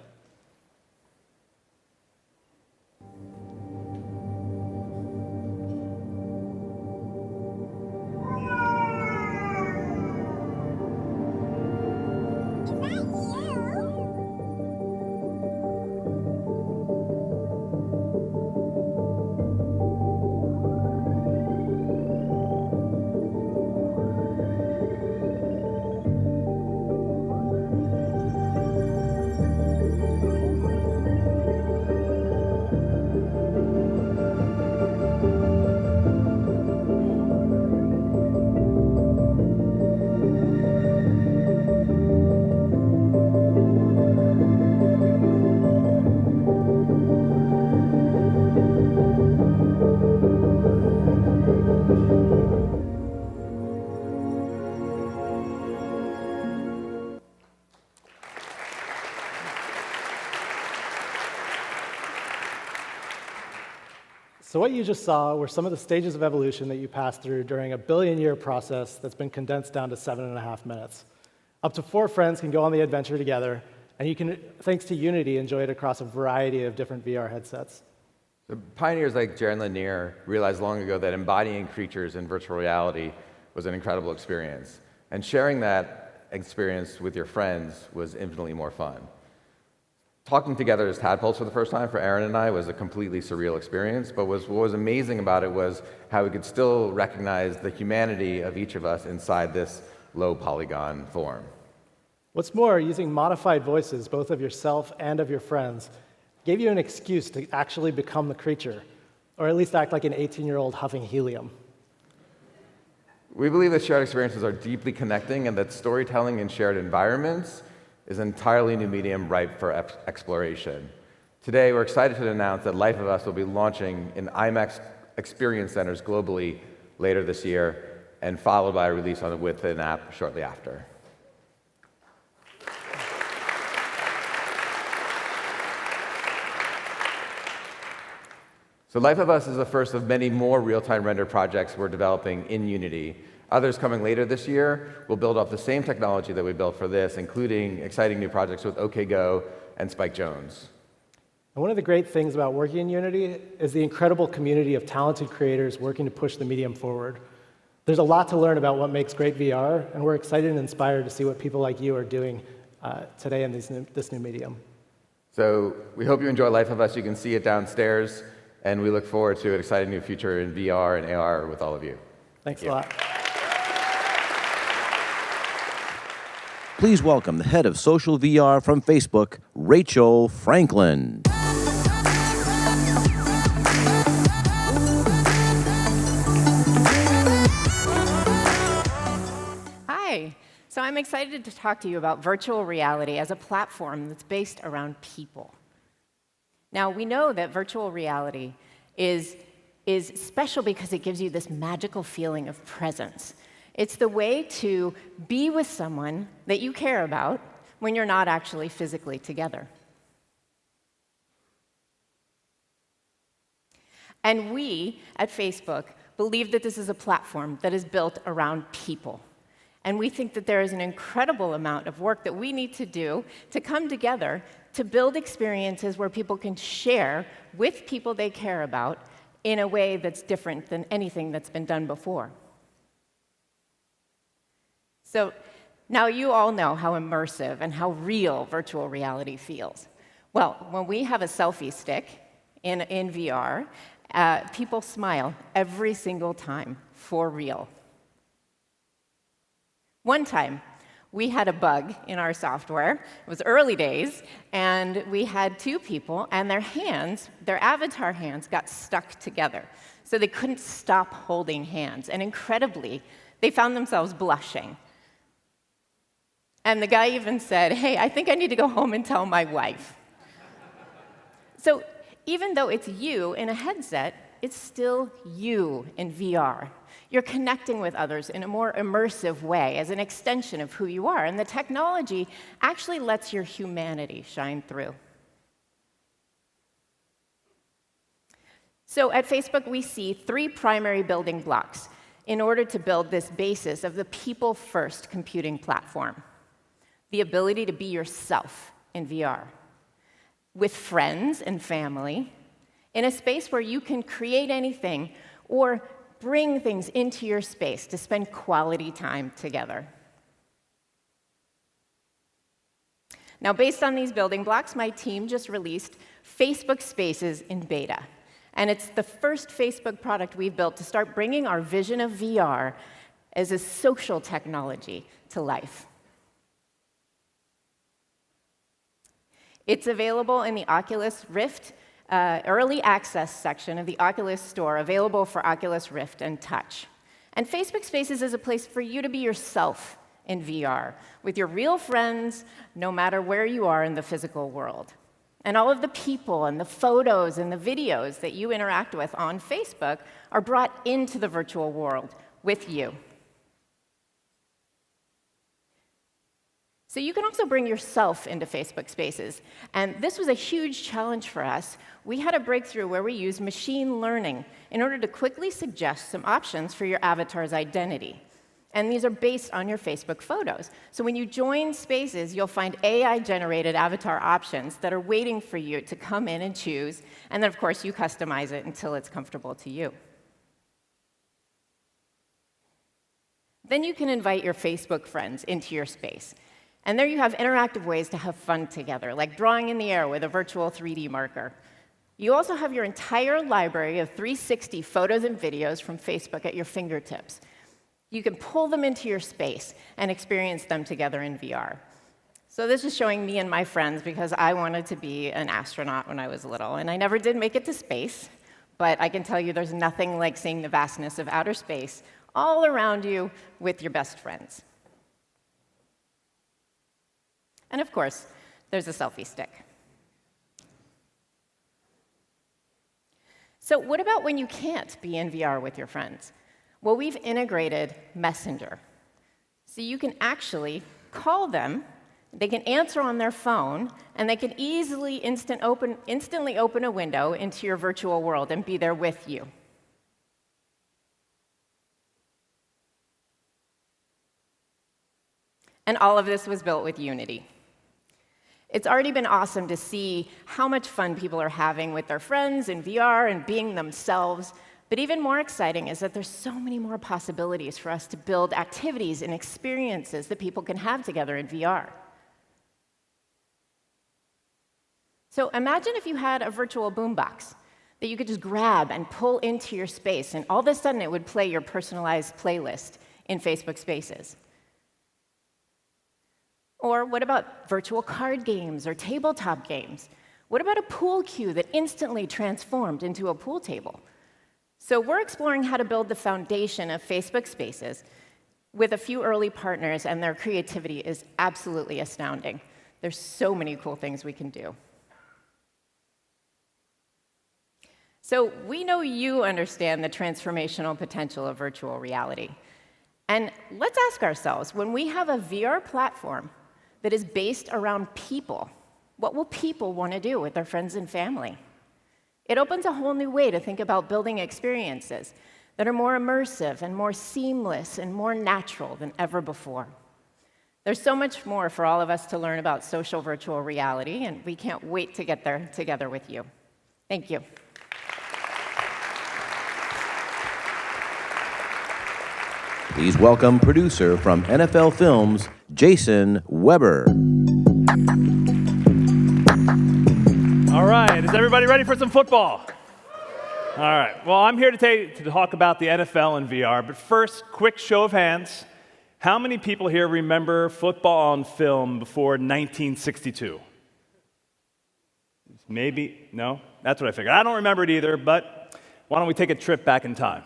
So what you just saw were some of the stages of evolution that you passed through during a billion-year process that's been condensed down to 7.5 minutes. Up to 4 friends can go on the adventure together, and you can, thanks to Unity, enjoy it across a variety of different VR headsets. The pioneers like Jaron Lanier realized long ago that embodying creatures in virtual reality was an incredible experience. And sharing that experience with your friends was infinitely more fun. Talking together as tadpoles for the first time for Aaron and I was a completely surreal experience, but what was amazing about it was how we could still recognize the humanity of each of us inside this low polygon form. What's more, using modified voices, both of yourself and of your friends, gave you an excuse to actually become the creature, or at least act like an 18-year-old huffing helium. We believe that shared experiences are deeply connecting and that storytelling in shared environments is an entirely new medium ripe for exploration. Today, we're excited to announce that Life of Us will be launching in IMAX experience centers globally later this year, and followed by a release with an app shortly after. So Life of Us is the first of many more real-time render projects we're developing in Unity. Others coming later this year will build off the same technology that we built for this, including exciting new projects with OK Go and Spike Jones. And one of the great things about working in Unity is the incredible community of talented creators working to push the medium forward. There's a lot to learn about what makes great VR, and we're excited and inspired to see what people like you are doing today in this new medium. So we hope you enjoy Life of Us. You can see it downstairs, and we look forward to an exciting new future in VR and AR with all of you. Thanks a lot. Please welcome the head of social VR from Facebook, Rachel Franklin. Hi. So I'm excited to talk to you about virtual reality as a platform that's based around people. Now, we know that virtual reality is special because it gives you this magical feeling of presence. It's the way to be with someone that you care about when you're not actually physically together. And we at Facebook believe that this is a platform that is built around people. And we think that there is an incredible amount of work that we need to do to come together to build experiences where people can share with people they care about in a way that's different than anything that's been done before. So now you all know how immersive and how real virtual reality feels. Well, when we have a selfie stick in VR, people smile every single time, for real. One time, we had a bug in our software. It was early days, and we had 2 people, and their avatar hands got stuck together. So they couldn't stop holding hands. And incredibly, they found themselves blushing. And the guy even said, "Hey, I think I need to go home and tell my wife." So even though it's you in a headset, it's still you in VR. You're connecting with others in a more immersive way as an extension of who you are. And the technology actually lets your humanity shine through. So at Facebook, we see 3 primary building blocks in order to build this basis of the people-first computing platform. The ability to be yourself in VR, with friends and family, in a space where you can create anything or bring things into your space to spend quality time together. Now, based on these building blocks, my team just released Facebook Spaces in beta. And it's the first Facebook product we've built to start bringing our vision of VR as a social technology to life. It's available in the Oculus Rift early access section of the Oculus Store, available for Oculus Rift and Touch. And Facebook Spaces is a place for you to be yourself in VR, with your real friends, no matter where you are in the physical world. And all of the people and the photos and the videos that you interact with on Facebook are brought into the virtual world with you. So you can also bring yourself into Facebook Spaces. And this was a huge challenge for us. We had a breakthrough where we used machine learning in order to quickly suggest some options for your avatar's identity. And these are based on your Facebook photos. So when you join Spaces, you'll find AI-generated avatar options that are waiting for you to come in and choose. And then, of course, you customize it until it's comfortable to you. Then you can invite your Facebook friends into your space. And there you have interactive ways to have fun together, like drawing in the air with a virtual 3D marker. You also have your entire library of 360 photos and videos from Facebook at your fingertips. You can pull them into your space and experience them together in VR. So this is showing me and my friends because I wanted to be an astronaut when I was little, and I never did make it to space, but I can tell you there's nothing like seeing the vastness of outer space all around you with your best friends. And of course, there's a selfie stick. So what about when you can't be in VR with your friends? Well, we've integrated Messenger. So you can actually call them, they can answer on their phone, and they can easily instantly open a window into your virtual world and be there with you. And all of this was built with Unity. It's already been awesome to see how much fun people are having with their friends in VR and being themselves. But even more exciting is that there's so many more possibilities for us to build activities and experiences that people can have together in VR. So imagine if you had a virtual boombox that you could just grab and pull into your space, and all of a sudden it would play your personalized playlist in Facebook Spaces. Or what about virtual card games or tabletop games? What about a pool cue that instantly transformed into a pool table? So we're exploring how to build the foundation of Facebook Spaces with a few early partners, and their creativity is absolutely astounding. There's so many cool things we can do. So we know you understand the transformational potential of virtual reality. And let's ask ourselves, when we have a VR platform that is based around people, what will people want to do with their friends and family? It opens a whole new way to think about building experiences that are more immersive and more seamless and more natural than ever before. There's so much more for all of us to learn about social virtual reality, and we can't wait to get there together with you. Thank you. Please welcome producer from NFL Films, Jason Weber. All right, is everybody ready for some football? All right, well, I'm here to talk about the NFL and VR, but first, quick show of hands. How many people here remember football on film before 1962? Maybe, no? That's what I figured. I don't remember it either, but why don't we take a trip back in time?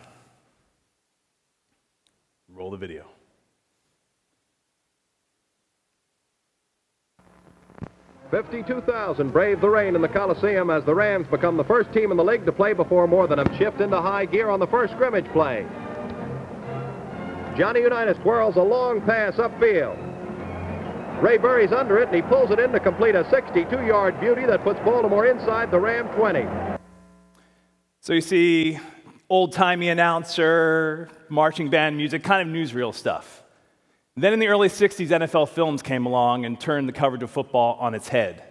Roll the video. $52,000 brave the rain in the Coliseum as the Rams become the first team in the league to play before more than them shift into high gear on the first scrimmage play. Johnny Unitas twirls a long pass upfield. Ray Burry's under it, and he pulls it in to complete a 62-yard beauty that puts Baltimore inside the Ram 20. So you see old-timey announcer, marching band music, kind of newsreel stuff. Then in the early 60s, NFL Films came along and turned the coverage of football on its head.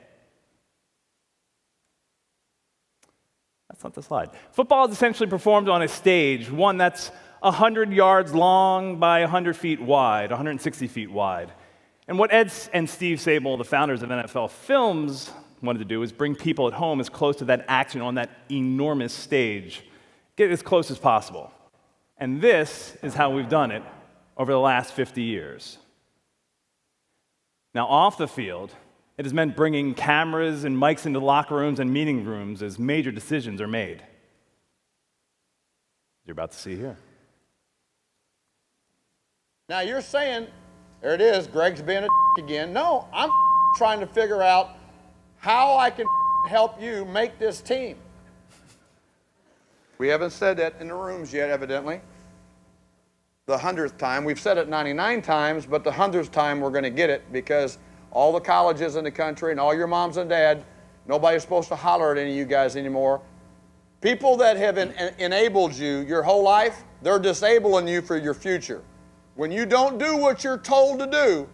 That's not the slide. Football is essentially performed on a stage, one that's 100 yards long by 100 feet wide, 160 feet wide. And what Ed and Steve Sable, the founders of NFL Films, wanted to do is bring people at home as close to that action on that enormous stage, get as close as possible. And this is how we've done it over the last 50 years. Now, off the field, it has meant bringing cameras and mics into locker rooms and meeting rooms as major decisions are made. You're about to see here. Now, you're saying, there it is, Greg's being a again. No, I'm trying to figure out how I can help you make this team. We haven't said that in the rooms yet, evidently. The 100th time. We've said it 99 times, but the 100th time we're going to get it because all the colleges in the country and all your moms and dad. Nobody's supposed to holler at any of you guys anymore. People that have enabled you your whole life, they're disabling you for your future. When you don't do what you're told to do,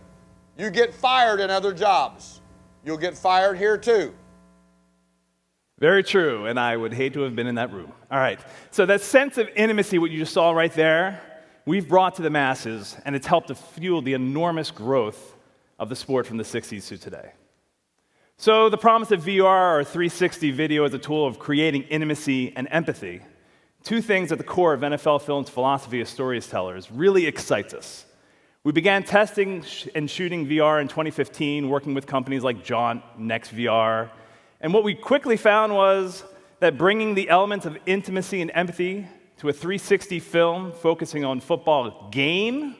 you get fired in other jobs. You'll get fired here too. Very true, and I would hate to have been in that room. All right, so that sense of intimacy, what you just saw right there, we've brought to the masses, and it's helped to fuel the enormous growth of the sport from the 60s to today. So the promise of VR or 360 video as a tool of creating intimacy and empathy, two things at the core of NFL Film's philosophy as storytellers, really excites us. We began testing and shooting VR in 2015, working with companies like Jaunt, NextVR, and what we quickly found was that bringing the elements of intimacy and empathy to a 360 film focusing on football game,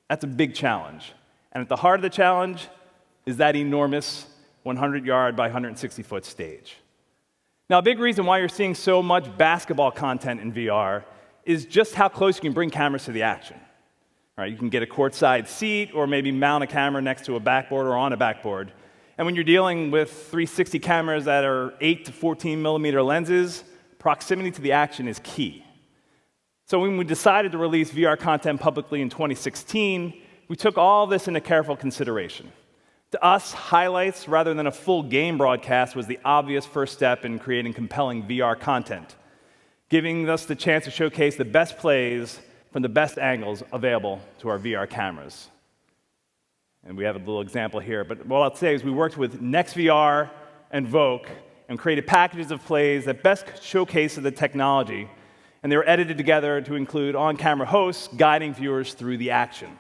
that's a big challenge. And at the heart of the challenge is that enormous 100-yard by 160-foot stage. Now, a big reason why you're seeing so much basketball content in VR is just how close you can bring cameras to the action. All right, you can get a courtside seat or maybe mount a camera next to a backboard or on a backboard. And when you're dealing with 360 cameras that are 8 to 14 millimeter lenses, proximity to the action is key. So when we decided to release VR content publicly in 2016, we took all this into careful consideration. To us, highlights rather than a full game broadcast was the obvious first step in creating compelling VR content, giving us the chance to showcase the best plays from the best angles available to our VR cameras. And we have a little example here, but what I'll say is we worked with NextVR and Voke and created packages of plays that best showcase the technology, and they were edited together to include on-camera hosts guiding viewers through the action.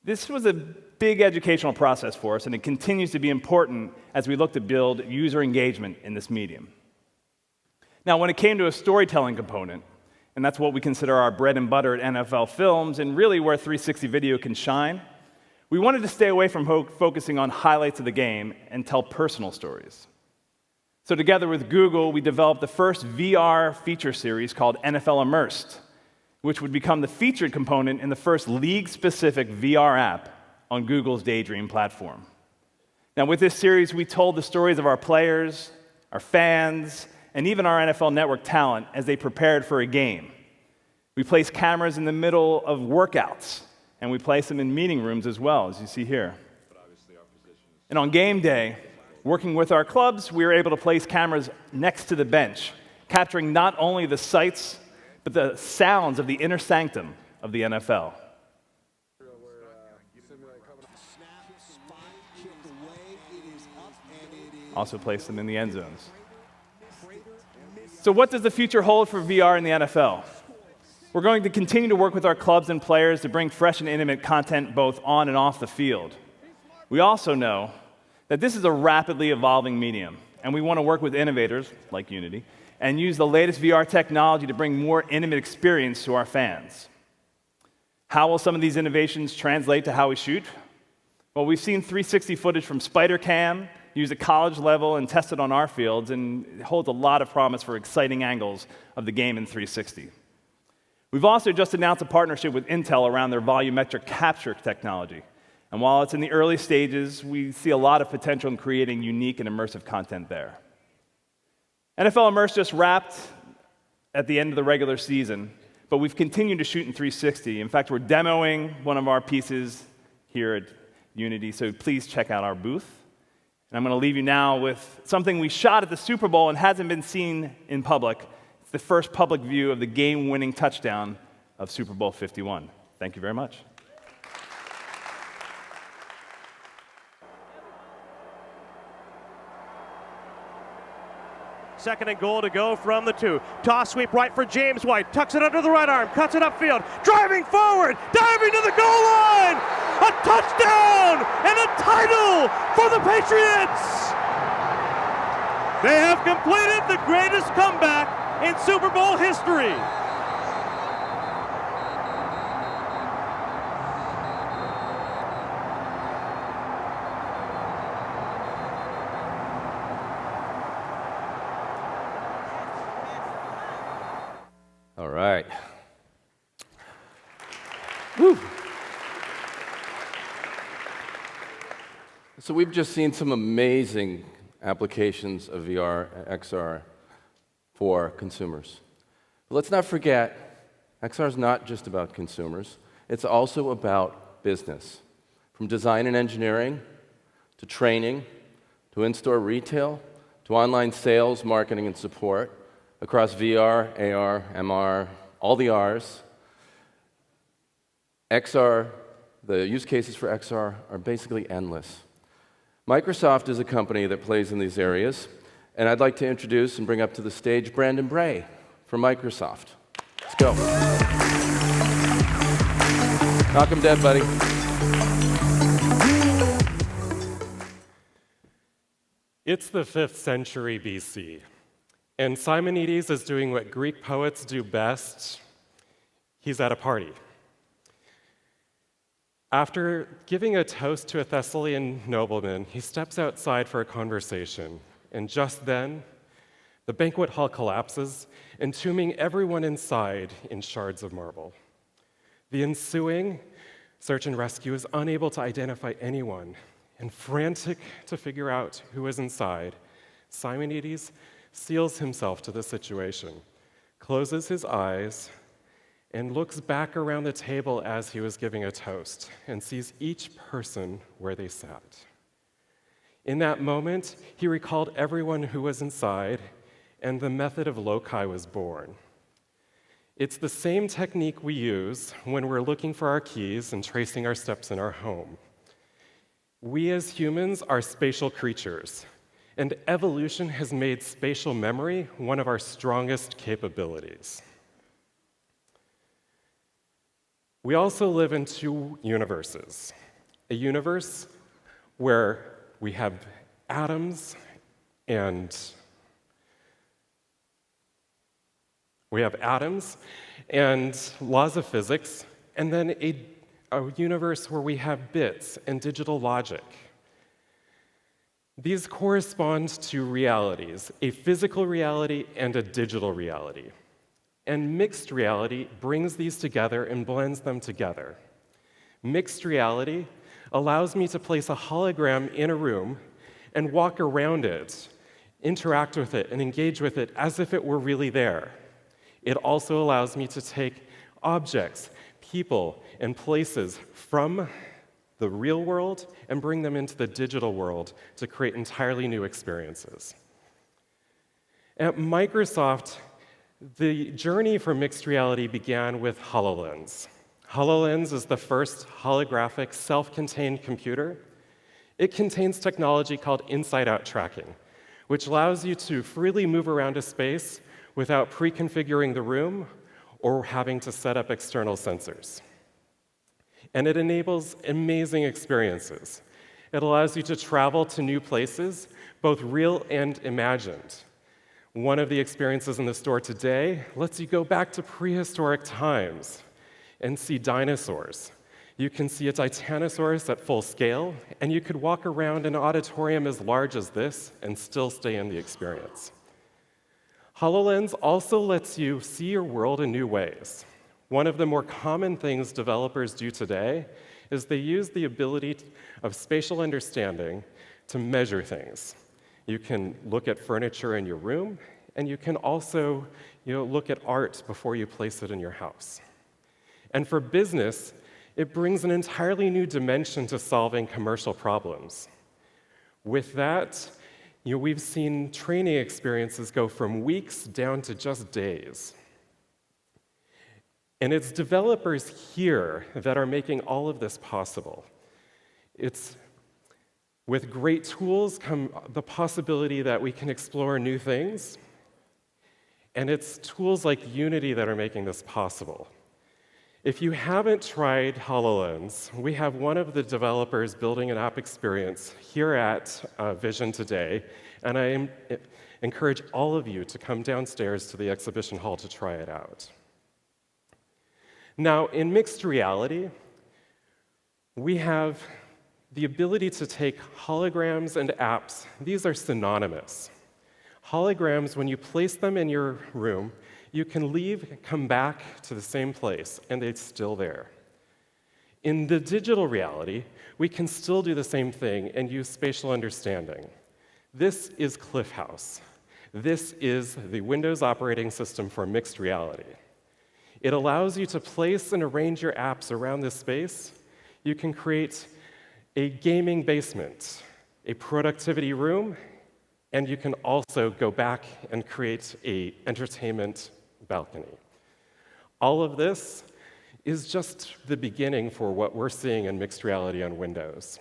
This was a big educational process for us, and it continues to be important as we look to build user engagement in this medium. Now, when it came to a storytelling component, and that's what we consider our bread and butter at NFL Films, and really where 360 video can shine, we wanted to stay away from focusing on highlights of the game and tell personal stories. So together with Google, we developed the first VR feature series called NFL Immersed, which would become the featured component in the first league-specific VR app on Google's Daydream platform. Now, with this series, we told the stories of our players, our fans, and even our NFL Network talent as they prepared for a game. We placed cameras in the middle of workouts, and we placed them in meeting rooms as well, as you see here. And on game day, working with our clubs, we were able to place cameras next to the bench, capturing not only the sights, but the sounds of the inner sanctum of the NFL. Also place them in the end zones. So what does the future hold for VR in the NFL? We're going to continue to work with our clubs and players to bring fresh and intimate content both on and off the field. We also know that this is a rapidly evolving medium, and we want to work with innovators, like Unity, and use the latest VR technology to bring more intimate experience to our fans. How will some of these innovations translate to how we shoot? Well, we've seen 360 footage from SpiderCam used at college level and tested on our fields, and it holds a lot of promise for exciting angles of the game in 360. We've also just announced a partnership with Intel around their volumetric capture technology. And while it's in the early stages, we see a lot of potential in creating unique and immersive content there. NFL Immerse just wrapped at the end of the regular season, but we've continued to shoot in 360. In fact, we're demoing one of our pieces here at Unity, so please check out our booth. And I'm going to leave you now with something we shot at the Super Bowl and hasn't been seen in public. It's the first public view of the game-winning touchdown of Super Bowl 51. Thank you very much. Second and goal to go from the 2. Toss sweep right for James White. Tucks it under the right arm. Cuts it upfield. Driving forward. Diving to the goal line. A touchdown and a title for the Patriots. They have completed the greatest comeback in Super Bowl history. All right. Woo. So we've just seen some amazing applications of VR and XR for consumers. But let's not forget, XR is not just about consumers. It's also about business. From design and engineering, to training, to in-store retail, to online sales, marketing, and support, across VR, AR, MR, all the Rs. XR, the use cases for XR are basically endless. Microsoft is a company that plays in these areas, and I'd like to introduce and bring up to the stage Brandon Bray from Microsoft. Let's go. Knock 'em dead, buddy. It's the 5th century BC, and Simonides is doing what Greek poets do best. He's at a party. After giving a toast to a Thessalian nobleman, he steps outside for a conversation, and just then, the banquet hall collapses, entombing everyone inside in shards of marble. The ensuing search and rescue is unable to identify anyone, and frantic to figure out who is inside, Simonides seals himself to the situation, closes his eyes, and looks back around the table as he was giving a toast and sees each person where they sat. In that moment, he recalled everyone who was inside, and the method of loci was born. It's the same technique we use when we're looking for our keys and tracing our steps in our home. We as humans are spatial creatures, and evolution has made spatial memory one of our strongest capabilities. We also live in two universes. A universe where we have atoms and laws of physics, and then a universe where we have bits and digital logic. These correspond to realities, a physical reality and a digital reality. And mixed reality brings these together and blends them together. Mixed reality allows me to place a hologram in a room and walk around it, interact with it, and engage with it as if it were really there. It also allows me to take objects, people, and places from the real world and bring them into the digital world to create entirely new experiences. At Microsoft, the journey for mixed reality began with HoloLens. HoloLens is the first holographic, self-contained computer. It contains technology called inside-out tracking, which allows you to freely move around a space without pre-configuring the room or having to set up external sensors. And it enables amazing experiences. It allows you to travel to new places, both real and imagined. One of the experiences in the store today lets you go back to prehistoric times and see dinosaurs. You can see a Titanosaurus at full scale, and you could walk around an auditorium as large as this and still stay in the experience. HoloLens also lets you see your world in new ways. One of the more common things developers do today is they use the ability of spatial understanding to measure things. You can look at furniture in your room, and you can also look at art before you place it in your house. And for business, it brings an entirely new dimension to solving commercial problems. With that, we've seen training experiences go from weeks down to just days. And it's developers here that are making all of this possible. With great tools come the possibility that we can explore new things, and it's tools like Unity that are making this possible. If you haven't tried HoloLens, we have one of the developers building an app experience here at Vision today, and I encourage all of you to come downstairs to the exhibition hall to try it out. Now, in mixed reality, we have the ability to take holograms and apps. These are synonymous. Holograms, when you place them in your room, you can leave, come back to the same place, and it's still there. In the digital reality, we can still do the same thing and use spatial understanding. This is Cliff House. This is the Windows operating system for mixed reality. It allows you to place and arrange your apps around this space. You can create a gaming basement, a productivity room, and you can also go back and create an entertainment balcony. All of this is just the beginning for what we're seeing in mixed reality on Windows.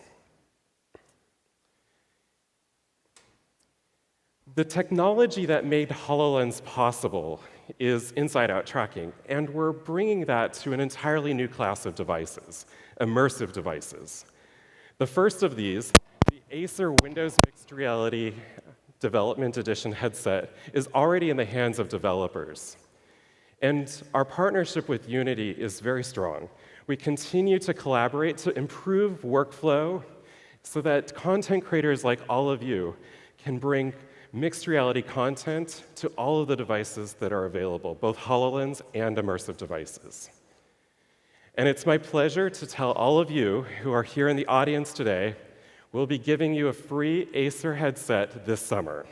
The technology that made HoloLens possible is inside-out tracking, and we're bringing that to an entirely new class of devices, immersive devices. The first of these, the Acer Windows Mixed Reality Development Edition headset, is already in the hands of developers. And our partnership with Unity is very strong. We continue to collaborate to improve workflow so that content creators like all of you can bring mixed reality content to all of the devices that are available, both HoloLens and immersive devices. And it's my pleasure to tell all of you who are here in the audience today, we'll be giving you a free Acer headset this summer.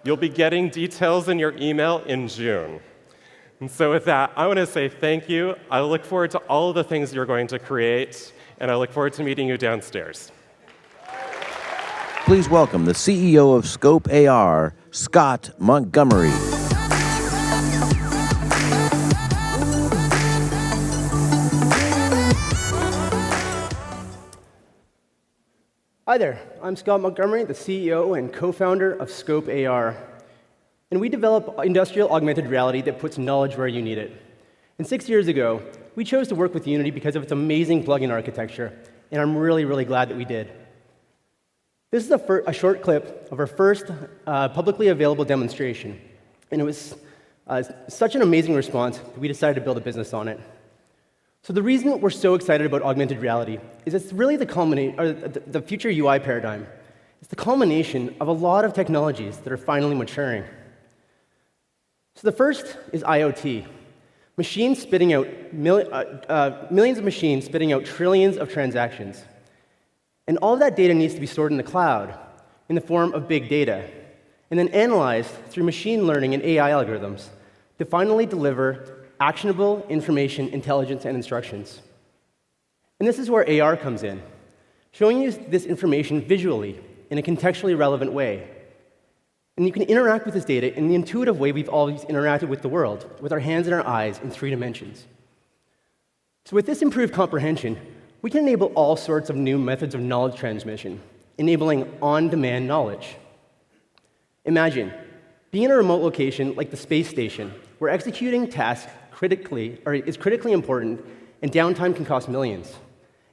You'll be getting details in your email in June. And so with that, I want to say thank you. I look forward to all of the things you're going to create, and I look forward to meeting you downstairs. Please welcome the CEO of Scope AR, Scott Montgomery. Hi there, I'm Scott Montgomery, the CEO and co-founder of Scope AR. And we develop industrial augmented reality that puts knowledge where you need it. And 6 years ago, we chose to work with Unity because of its amazing plugin architecture, and I'm really, really glad that we did. This is a short clip of our first publicly available demonstration, and it was such an amazing response that we decided to build a business on it. So the reason we're so excited about augmented reality is it's really the future UI paradigm. It's the culmination of a lot of technologies that are finally maturing. So the first is IoT. Machines spitting out millions of machines spitting out trillions of transactions. And all of that data needs to be stored in the cloud in the form of big data, and then analyzed through machine learning and AI algorithms to finally deliver actionable information, intelligence, and instructions. And this is where AR comes in, showing you this information visually in a contextually relevant way. And you can interact with this data in the intuitive way we've always interacted with the world, with our hands and our eyes in 3 dimensions. So with this improved comprehension, we can enable all sorts of new methods of knowledge transmission, enabling on-demand knowledge. Imagine being in a remote location like the space station, where executing tasks is critically important, and downtime can cost millions.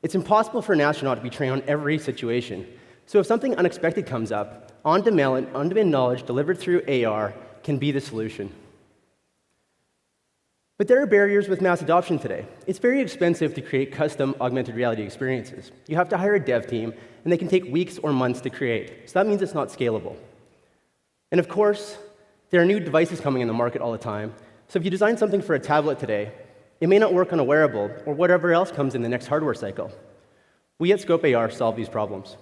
It's impossible for an astronaut to be trained on every situation. So if something unexpected comes up, on-demand knowledge delivered through AR can be the solution. But there are barriers with mass adoption today. It's very expensive to create custom augmented reality experiences. You have to hire a dev team, and they can take weeks or months to create. So that means it's not scalable. And of course, there are new devices coming in the market all the time. So if you design something for a tablet today, it may not work on a wearable or whatever else comes in the next hardware cycle. We at Scope AR solve these problems.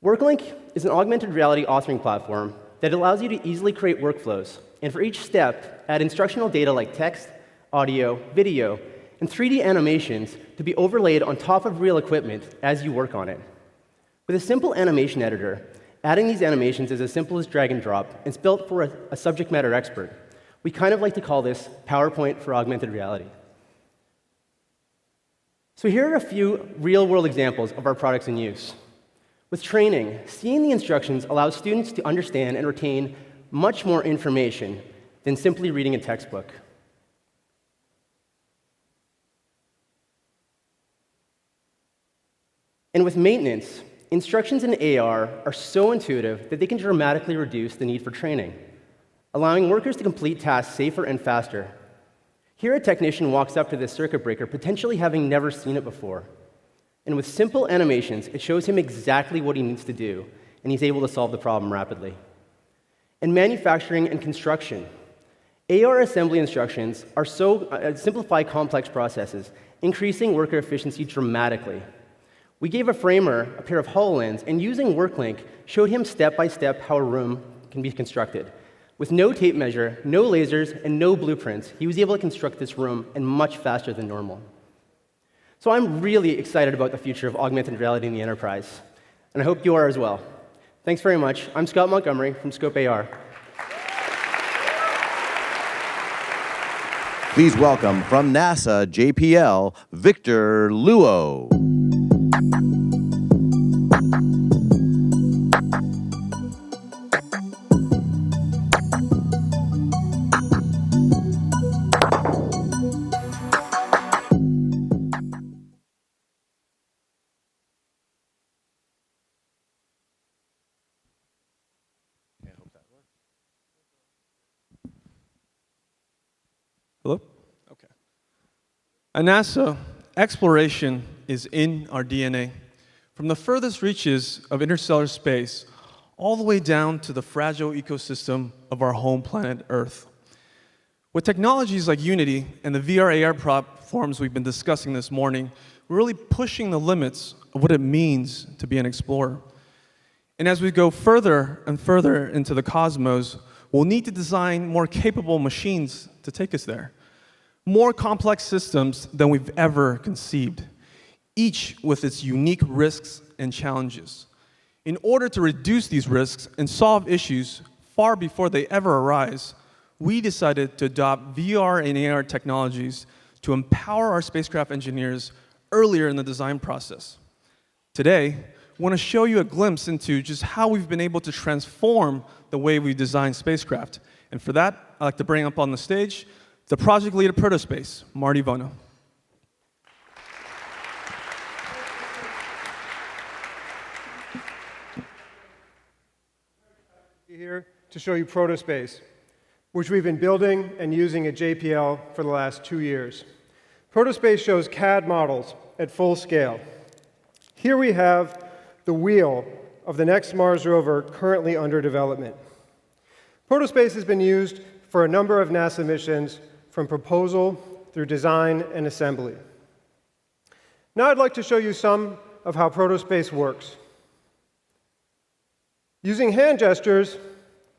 WorkLink is an augmented reality authoring platform that allows you to easily create workflows, and for each step, add instructional data like text, audio, video, and 3D animations to be overlaid on top of real equipment as you work on it. With a simple animation editor, adding these animations is as simple as drag and drop, and it's built for a subject matter expert. We kind of like to call this PowerPoint for augmented reality. So here are a few real-world examples of our products in use. With training, seeing the instructions allows students to understand and retain much more information than simply reading a textbook. And with maintenance, instructions in AR are so intuitive that they can dramatically reduce the need for training, allowing workers to complete tasks safer and faster. Here, a technician walks up to this circuit breaker, potentially having never seen it before. And with simple animations, it shows him exactly what he needs to do, and he's able to solve the problem rapidly. In manufacturing and construction, AR assembly instructions are simplify complex processes, increasing worker efficiency dramatically. We gave a framer a pair of HoloLens, and using WorkLink, showed him step-by-step how a room can be constructed. With no tape measure, no lasers, and no blueprints, he was able to construct this room and much faster than normal. So I'm really excited about the future of augmented reality in the enterprise, and I hope you are as well. Thanks very much. I'm Scott Montgomery from Scope AR. Please welcome from NASA JPL, Victor Luo. Hello? Okay. At NASA, exploration is in our DNA. From the furthest reaches of interstellar space, all the way down to the fragile ecosystem of our home planet Earth. With technologies like Unity and the VR/AR platforms we've been discussing this morning, we're really pushing the limits of what it means to be an explorer. And as we go further and further into the cosmos, we'll need to design more capable machines to take us there. More complex systems than we've ever conceived, each with its unique risks and challenges. In order to reduce these risks and solve issues far before they ever arise, we decided to adopt VR and AR technologies to empower our spacecraft engineers earlier in the design process. Today, I want to show you a glimpse into just how we've been able to transform the way we design spacecraft. And for that, I'd like to bring up on the stage the project lead at Protospace, Marty Vono. Here to show you Protospace, which we've been building and using at JPL for the last 2 years. Protospace shows CAD models at full scale. Here we have the wheel of the next Mars rover currently under development. Protospace has been used for a number of NASA missions, from proposal through design and assembly. Now I'd like to show you some of how Protospace works. Using hand gestures,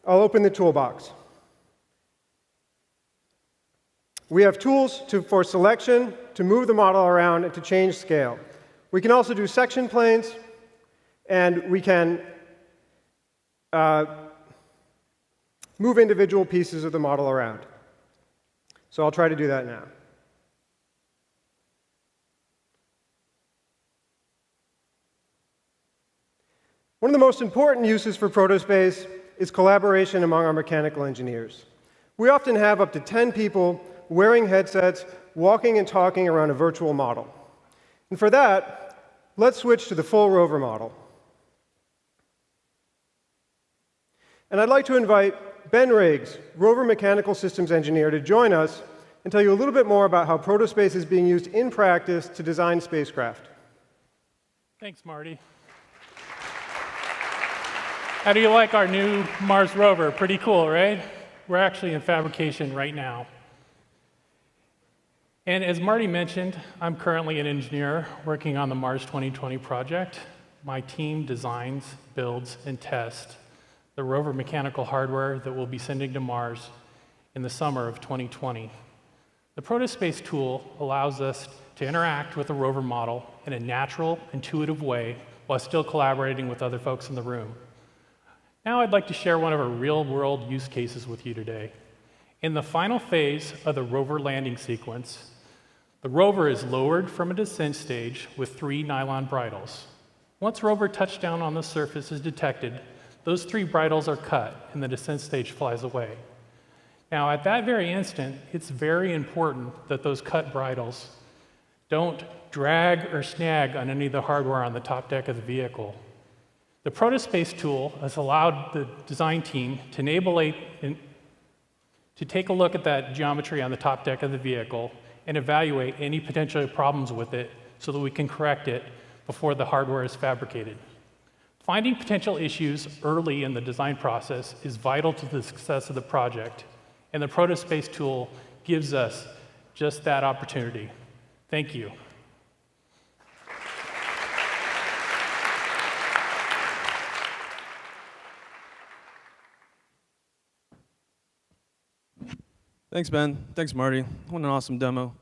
I'll open the toolbox. We have tools for selection, to move the model around, and to change scale. We can also do section planes, and we can move individual pieces of the model around. So I'll try to do that now. One of the most important uses for Protospace is collaboration among our mechanical engineers. We often have up to 10 people wearing headsets, walking and talking around a virtual model. And for that, let's switch to the full rover model. And I'd like to invite Ben Riggs, Rover Mechanical Systems Engineer, to join us and tell you a little bit more about how Protospace is being used in practice to design spacecraft. Thanks, Marty. How do you like our new Mars rover? Pretty cool, right? We're actually in fabrication right now. And as Marty mentioned, I'm currently an engineer working on the Mars 2020 project. My team designs, builds, and tests the rover mechanical hardware that we'll be sending to Mars in the summer of 2020. The Protospace tool allows us to interact with the rover model in a natural, intuitive way while still collaborating with other folks in the room. Now I'd like to share one of our real-world use cases with you today. In the final phase of the rover landing sequence, the rover is lowered from a descent stage with 3 nylon bridles. Once rover touchdown on the surface is detected, those 3 bridles are cut and the descent stage flies away. Now, at that very instant, it's very important that those cut bridles don't drag or snag on any of the hardware on the top deck of the vehicle. The Protospace tool has allowed the design team to to take a look at that geometry on the top deck of the vehicle and evaluate any potential problems with it so that we can correct it before the hardware is fabricated. Finding potential issues early in the design process is vital to the success of the project, and the Protospace tool gives us just that opportunity. Thank you. Thanks, Ben. Thanks, Marty. What an awesome demo.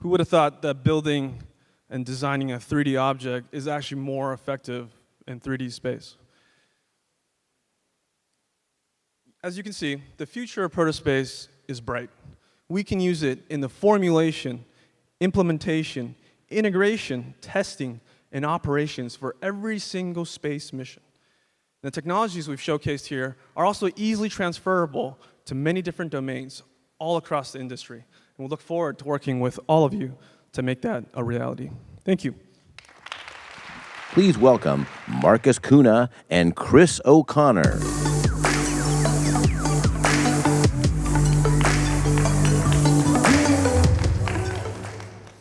Who would have thought that building and designing a 3D object is actually more effective in 3D space? As you can see, the future of Protospace is bright. We can use it in the formulation, implementation, integration, testing, and operations for every single space mission. The technologies we've showcased here are also easily transferable to many different domains all across the industry. And we'll look forward to working with all of you to make that a reality. Thank you. Please welcome Marcus Kuna and Chris O'Connor.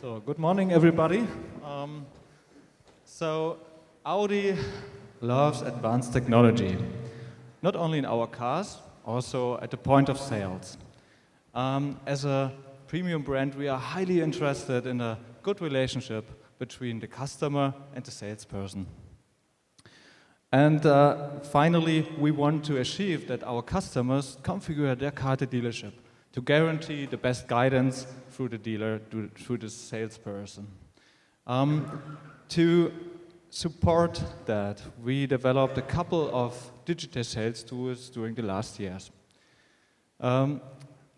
So, good morning, everybody. Audi loves advanced technology, not only in our cars, also at the point of sales. As a premium brand, we are highly interested in a good relationship between the customer and the salesperson. And finally, we want to achieve that our customers configure their car at the dealership to guarantee the best guidance through the dealer, through the salesperson. To support that, we developed a couple of digital sales tools during the last years.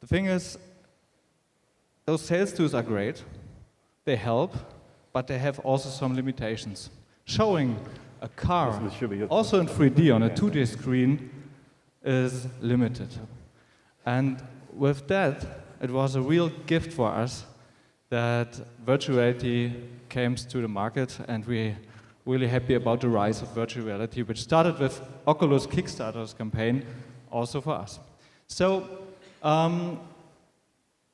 The thing is, those sales tools are great, they help, but they have also some limitations. Showing a car, also in 3D on a 2D screen, is limited. And with that, it was a real gift for us that virtual reality came to the market, and we're really happy about the rise of virtual reality, which started with Oculus Kickstarter's campaign, also for us. So,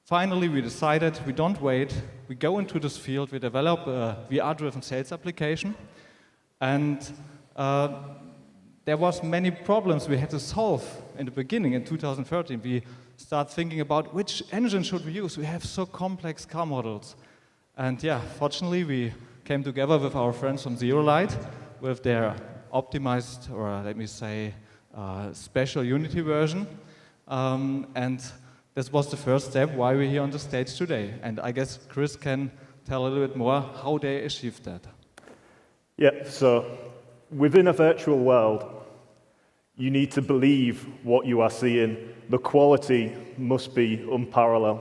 finally, we decided we don't wait, we go into this field, we develop a VR-driven sales application, and there was many problems we had to solve in the beginning, in 2013. We start thinking about which engine should we use. We have so complex car models. And yeah, fortunately, we came together with our friends from ZeroLight with their optimized, or let me say, special Unity version. And this was the first step why we're here on the stage today. And I guess Chris can tell a little bit more how they achieved that. Yeah, so within a virtual world, you need to believe what you are seeing. The quality must be unparalleled.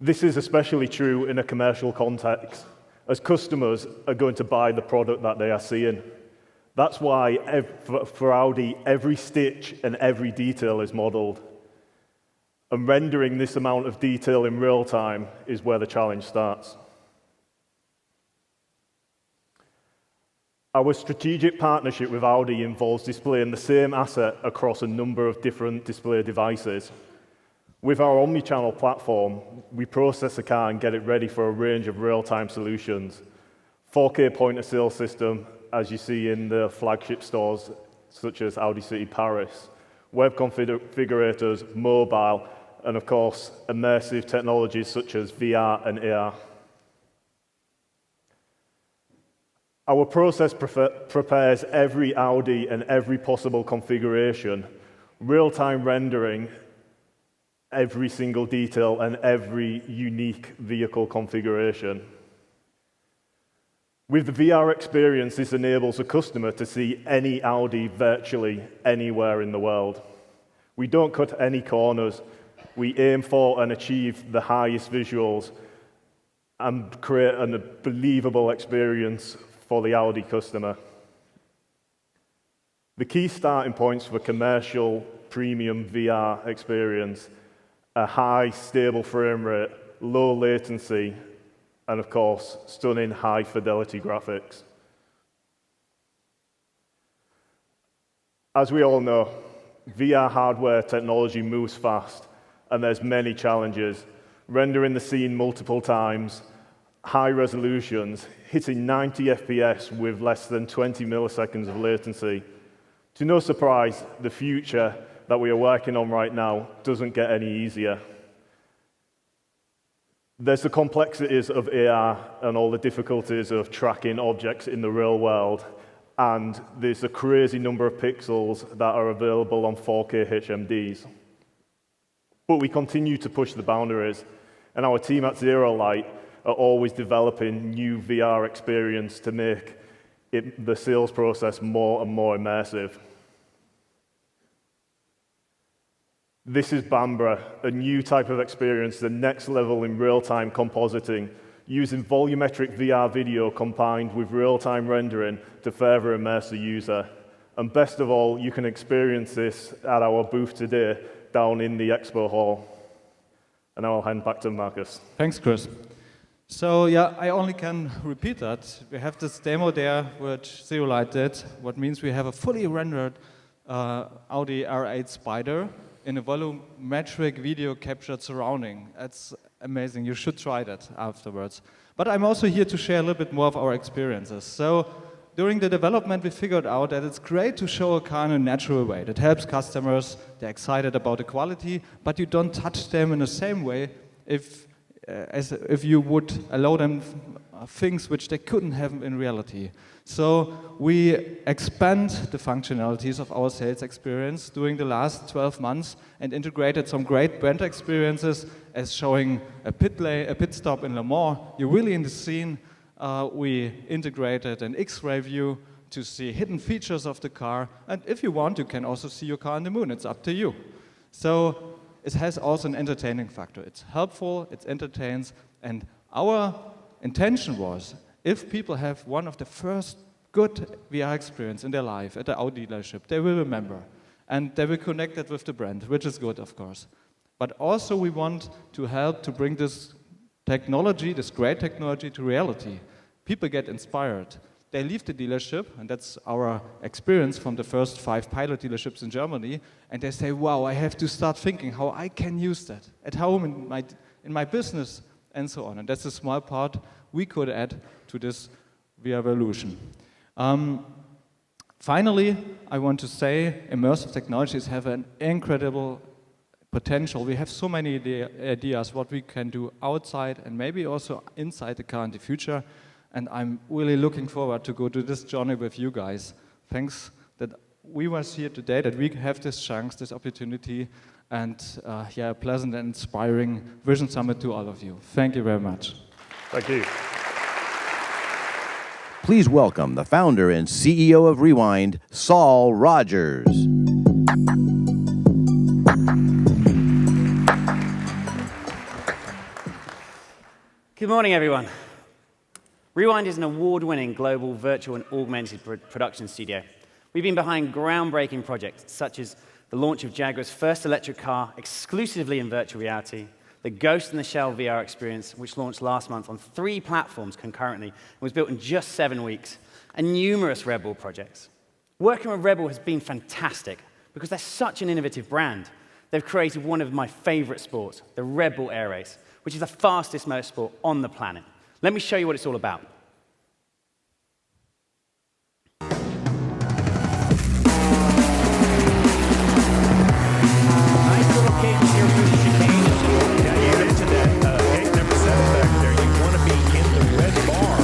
This is especially true in a commercial context, as customers are going to buy the product that they are seeing. That's why, for Audi, every stitch and every detail is modeled. And rendering this amount of detail in real time is where the challenge starts. Our strategic partnership with Audi involves displaying the same asset across a number of different display devices. With our omni-channel platform, we process a car and get it ready for a range of real-time solutions. 4K point-of-sale system, as you see in the flagship stores, such as Audi City Paris, web configurators, mobile, and of course, immersive technologies such as VR and AR. Our process prepares every Audi and every possible configuration, real-time rendering every single detail and every unique vehicle configuration. With the VR experience, this enables a customer to see any Audi virtually anywhere in the world. We don't cut any corners. We aim for and achieve the highest visuals and create a believable experience for the Audi customer. The key starting points for commercial premium VR experience are high, stable frame rate, low latency, and of course, stunning high-fidelity graphics. As we all know, VR hardware technology moves fast, and there's many challenges. Rendering the scene multiple times, high resolutions, hitting 90 FPS with less than 20 milliseconds of latency. To no surprise, the future that we are working on right now doesn't get any easier. There's the complexities of AR and all the difficulties of tracking objects in the real world, and there's a crazy number of pixels that are available on 4K HMDs. But we continue to push the boundaries, and our team at Zero Light are always developing new VR experience to make the sales process more and more immersive. This is Bambra, a new type of experience, the next level in real-time compositing, using volumetric VR video combined with real-time rendering to further immerse the user. And best of all, you can experience this at our booth today down in the expo hall. And now I'll hand back to Marcus. Thanks, Chris. So yeah, I only can repeat that. We have this demo there, which Zero Light did, what means we have a fully rendered Audi R8 Spider in a volumetric video captured surrounding. That's amazing. You should try that afterwards. But I'm also here to share a little bit more of our experiences. So during the development, we figured out that it's great to show a car in a natural way. That helps customers. They're excited about the quality, but you don't touch them in the same way as if you would allow them things which they couldn't have in reality. So we expand the functionalities of our sales experience during the last 12 months and integrated some great brand experiences as showing a pit stop in Le Mans. You're really in the scene. We integrated an X-ray view to see hidden features of the car. And if you want, you can also see your car on the moon. It's up to you. So it has also an entertaining factor. It's helpful, it entertains, and our intention was, if people have one of the first good VR experience in their life at the Audi dealership, they will remember, and they will connect that with the brand, which is good, of course. But also we want to help to bring this technology, this great technology, to reality. People get inspired. They leave the dealership, and that's our experience from the first 5 pilot dealerships in Germany, and they say, wow, I have to start thinking how I can use that at home, in my business, and so on. And that's a small part we could add to this VR revolution. Finally, I want to say immersive technologies have an incredible potential. We have so many ideas what we can do outside and maybe also inside the car in the future. And I'm really looking forward to go to this journey with you guys. Thanks that we were here today, that we have this chance, this opportunity, and a pleasant and inspiring Vision Summit to all of you. Thank you very much. Thank you. Please welcome the founder and CEO of Rewind, Saul Rogers. Good morning, everyone. Rewind is an award-winning global virtual and augmented production studio. We've been behind groundbreaking projects such as the launch of Jaguar's first electric car exclusively in virtual reality, the Ghost in the Shell VR experience, which launched last month on 3 platforms concurrently and was built in just 7 weeks, and numerous Red Bull projects. Working with Red Bull has been fantastic because they're such an innovative brand. They've created one of my favorite sports, the Red Bull Air Race, which is the fastest motorsport on the planet. Let me show you what it's all about. Nice little cadence here through the chicane. Yeah, you mentioned that. Gate number 7 back there. You want to be in the red bar.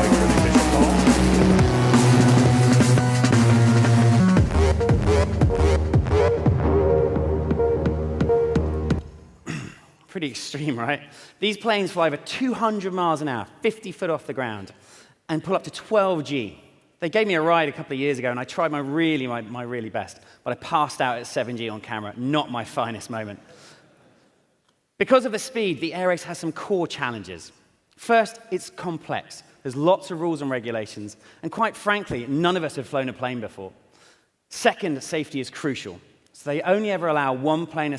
Wait for the official call. Pretty extreme, right? These planes fly over 200 miles an hour, 50 foot off the ground, and pull up to 12 G. They gave me a ride a couple of years ago, and I tried my really best, but I passed out at 7G on camera. Not my finest moment. Because of the speed, the air race has some core challenges. First, it's complex. There's lots of rules and regulations, and quite frankly, none of us have flown a plane before. Second, safety is crucial. So they only ever allow one plane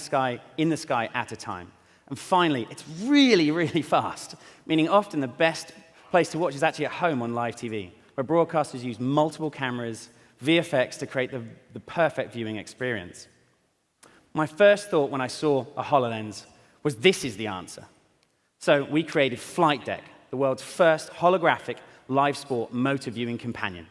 in the sky at a time. And finally, it's really, really fast, meaning often the best place to watch is actually at home on live TV, where broadcasters use multiple cameras, VFX to create the perfect viewing experience. My first thought when I saw a HoloLens was this is the answer. So we created Flight Deck, the world's first holographic live sport motor viewing companion.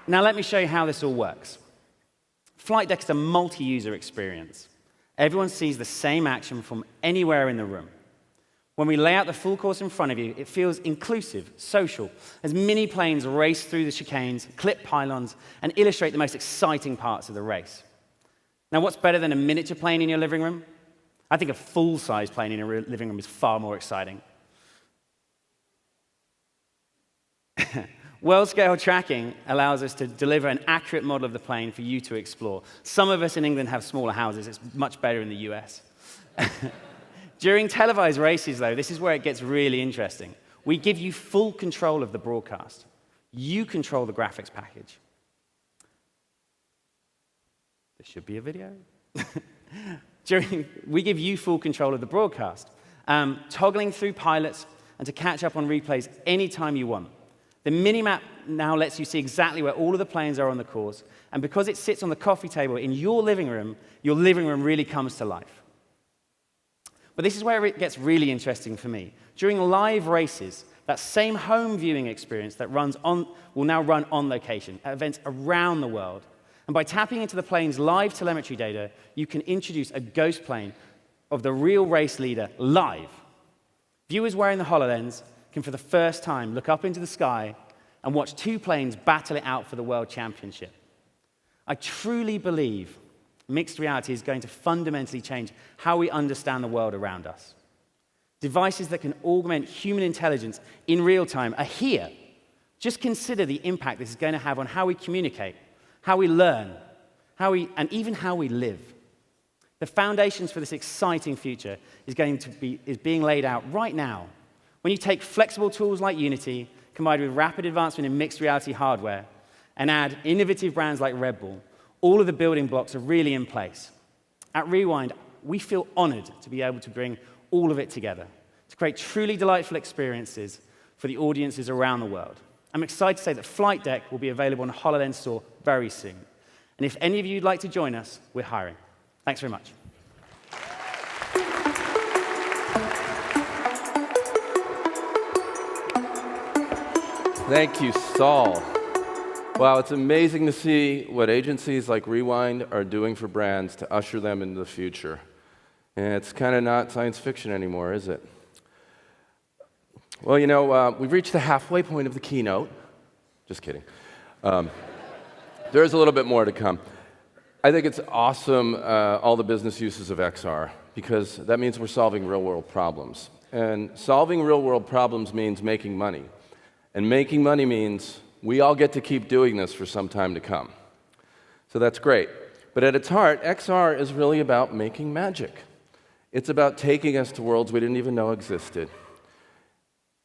Now let me show you how this all works. Flight Deck is a multi-user experience. Everyone sees the same action from anywhere in the room. When we lay out the full course in front of you, it feels inclusive, social, as mini planes race through the chicanes, clip pylons, and illustrate the most exciting parts of the race. Now, what's better than a miniature plane in your living room? I think a full-size plane in a living room is far more exciting. World-scale tracking allows us to deliver an accurate model of the plane for you to explore. Some of us in England have smaller houses. It's much better in the US. During televised races, though, this is where it gets really interesting. We give you full control of the broadcast. You control the graphics package. There should be a video. We give you full control of the broadcast, toggling through pilots and to catch up on replays anytime you want. The mini-map now lets you see exactly where all of the planes are on the course, and because it sits on the coffee table in your living room really comes to life. But this is where it gets really interesting for me. During live races, that same home viewing experience that will now run on location at events around the world. And by tapping into the plane's live telemetry data, you can introduce a ghost plane of the real race leader live. Viewers wearing the HoloLens can, for the first time, look up into the sky and watch two planes battle it out for the world championship. I truly believe mixed reality is going to fundamentally change how we understand the world around us. Devices that can augment human intelligence in real time are here. Just consider the impact this is going to have on how we communicate, how we learn, and even how we live. The foundations for this exciting future is being laid out right now. When you take flexible tools like Unity, combined with rapid advancement in mixed reality hardware, and add innovative brands like Red Bull, all of the building blocks are really in place. At Rewind, we feel honored to be able to bring all of it together, to create truly delightful experiences for the audiences around the world. I'm excited to say that Flight Deck will be available on the HoloLens store very soon. And if any of you would like to join us, we're hiring. Thanks very much. Thank you, Saul. Wow, it's amazing to see what agencies like Rewind are doing for brands to usher them into the future. And it's kind of not science fiction anymore, is it? Well, you know, we've reached the halfway point of the keynote. Just kidding. There's a little bit more to come. I think it's awesome, all the business uses of XR, because that means we're solving real-world problems. And solving real-world problems means making money. And making money means we all get to keep doing this for some time to come. So that's great. But at its heart, XR is really about making magic. It's about taking us to worlds we didn't even know existed.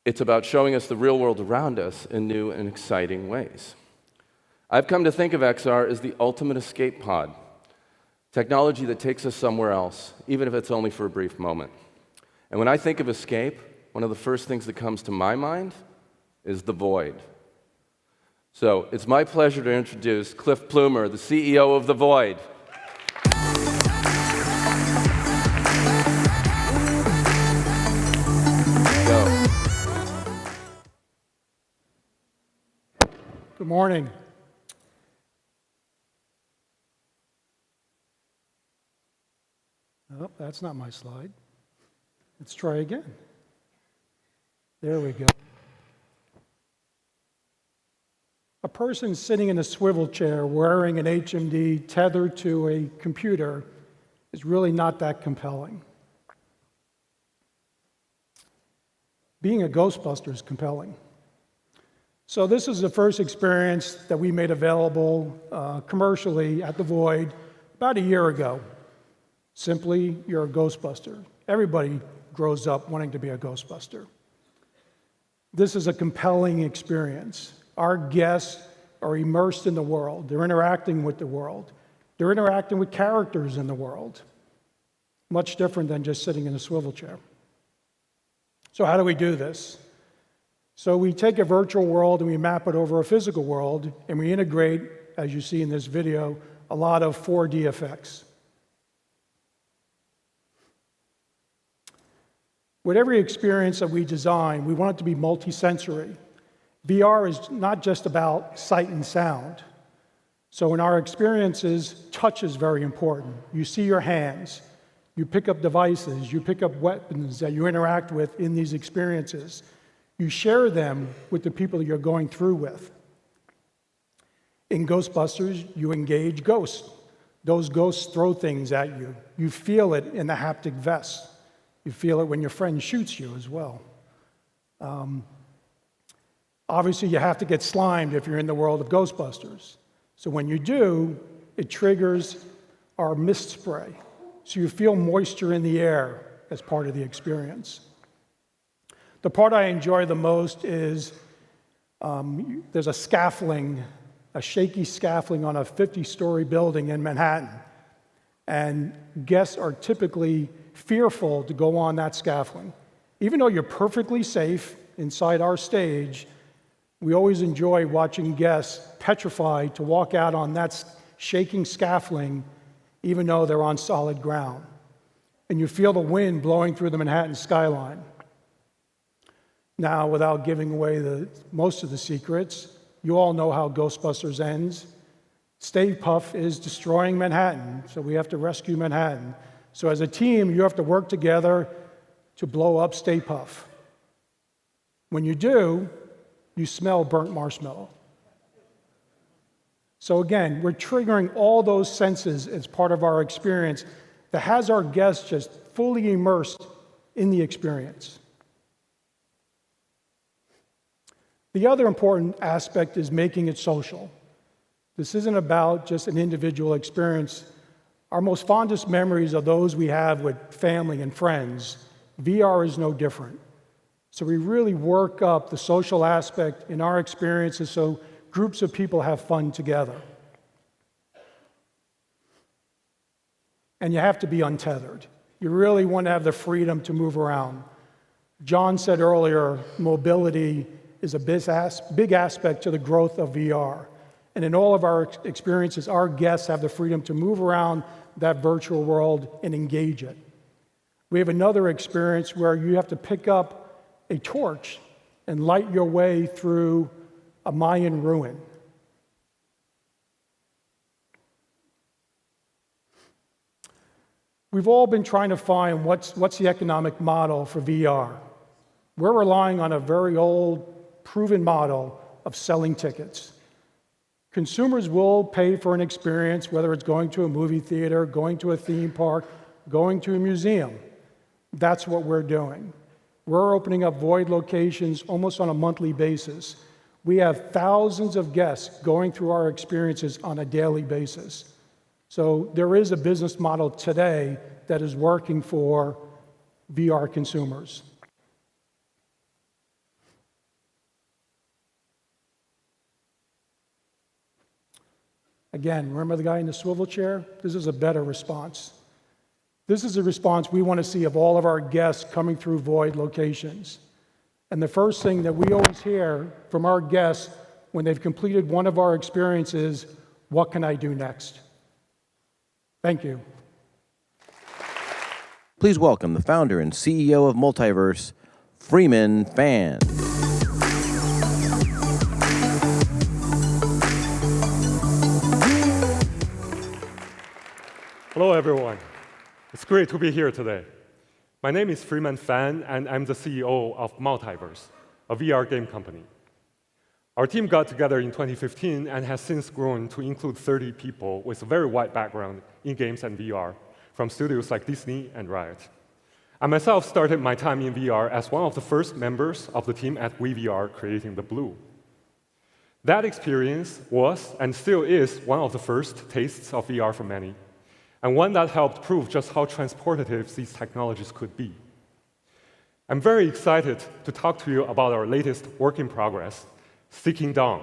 It's about showing us the real world around us in new and exciting ways. I've come to think of XR as the ultimate escape pod, technology that takes us somewhere else, even if it's only for a brief moment. And when I think of escape, one of the first things that comes to my mind is the void. So it's my pleasure to introduce Cliff Plumer, the CEO of The Void. Good morning. Oh, that's not my slide. Let's try again. There we go. A person sitting in a swivel chair wearing an HMD tethered to a computer is really not that compelling. being a Ghostbuster is compelling. So this is the first experience that we made available commercially at the Void about a year ago. Simply, you're a Ghostbuster. Everybody grows up wanting to be a Ghostbuster. This is a compelling experience. Our guests are immersed in the world. They're interacting with the world. They're interacting with characters in the world. Much different than just sitting in a swivel chair. So how do we do this? So we take a virtual world and we map it over a physical world, and we integrate, as you see in this video, a lot of 4D effects. With every experience that we design, we want it to be multisensory. VR is not just about sight and sound. So in our experiences, touch is very important. You see your hands, you pick up devices, you pick up weapons that you interact with in these experiences. You share them with the people you're going through with. In Ghostbusters, you engage ghosts. Those ghosts throw things at you. You feel it in the haptic vest. You feel it when your friend shoots you as well. Obviously, you have to get slimed if you're in the world of Ghostbusters. So when you do, it triggers our mist spray. So you feel moisture in the air as part of the experience. The part I enjoy the most is there's a scaffolding, a shaky scaffolding on a 50-story building in Manhattan. And guests are typically fearful to go on that scaffolding. Even though you're perfectly safe inside our stage, we always enjoy watching guests petrified to walk out on that shaking scaffolding, even though they're on solid ground. And you feel the wind blowing through the Manhattan skyline. Now, without giving away most of the secrets, you all know how Ghostbusters ends. Stay Puft is destroying Manhattan, so we have to rescue Manhattan. So as a team, you have to work together to blow up Stay Puft. When you do, you smell burnt marshmallow. So again, we're triggering all those senses as part of our experience that has our guests just fully immersed in the experience. The other important aspect is making it social. This isn't about just an individual experience. Our most fondest memories are those we have with family and friends. VR is no different. So we really work up the social aspect in our experiences so groups of people have fun together. And you have to be untethered. You really want to have the freedom to move around. John said earlier, mobility is a big aspect to the growth of VR. And in all of our experiences, our guests have the freedom to move around that virtual world and engage it. We have another experience where you have to pick up a torch and light your way through a Mayan ruin. We've all been trying to find what's the economic model for VR. We're relying on a very old, proven model of selling tickets. Consumers will pay for an experience, whether it's going to a movie theater, going to a theme park, going to a museum. That's what we're doing. We're opening up Void locations almost on a monthly basis. We have thousands of guests going through our experiences on a daily basis. So there is a business model today that is working for VR consumers. Again, remember the guy in the swivel chair? This is a better response. This is a response we want to see of all of our guests coming through Void locations. And the first thing that we always hear from our guests when they've completed one of our experiences, what can I do next? Thank you. Please welcome the founder and CEO of Multiverse, Freeman Fan. Hello, everyone. It's great to be here today. My name is Freeman Fan, and I'm the CEO of Multiverse, a VR game company. Our team got together in 2015 and has since grown to include 30 people with a very wide background in games and VR, from studios like Disney and Riot. I myself started my time in VR as one of the first members of the team at WeVR creating the Blue. That experience was, and still is, one of the first tastes of VR for many, and one that helped prove just how transportative these technologies could be. I'm very excited to talk to you about our latest work in progress, Seeking Dawn.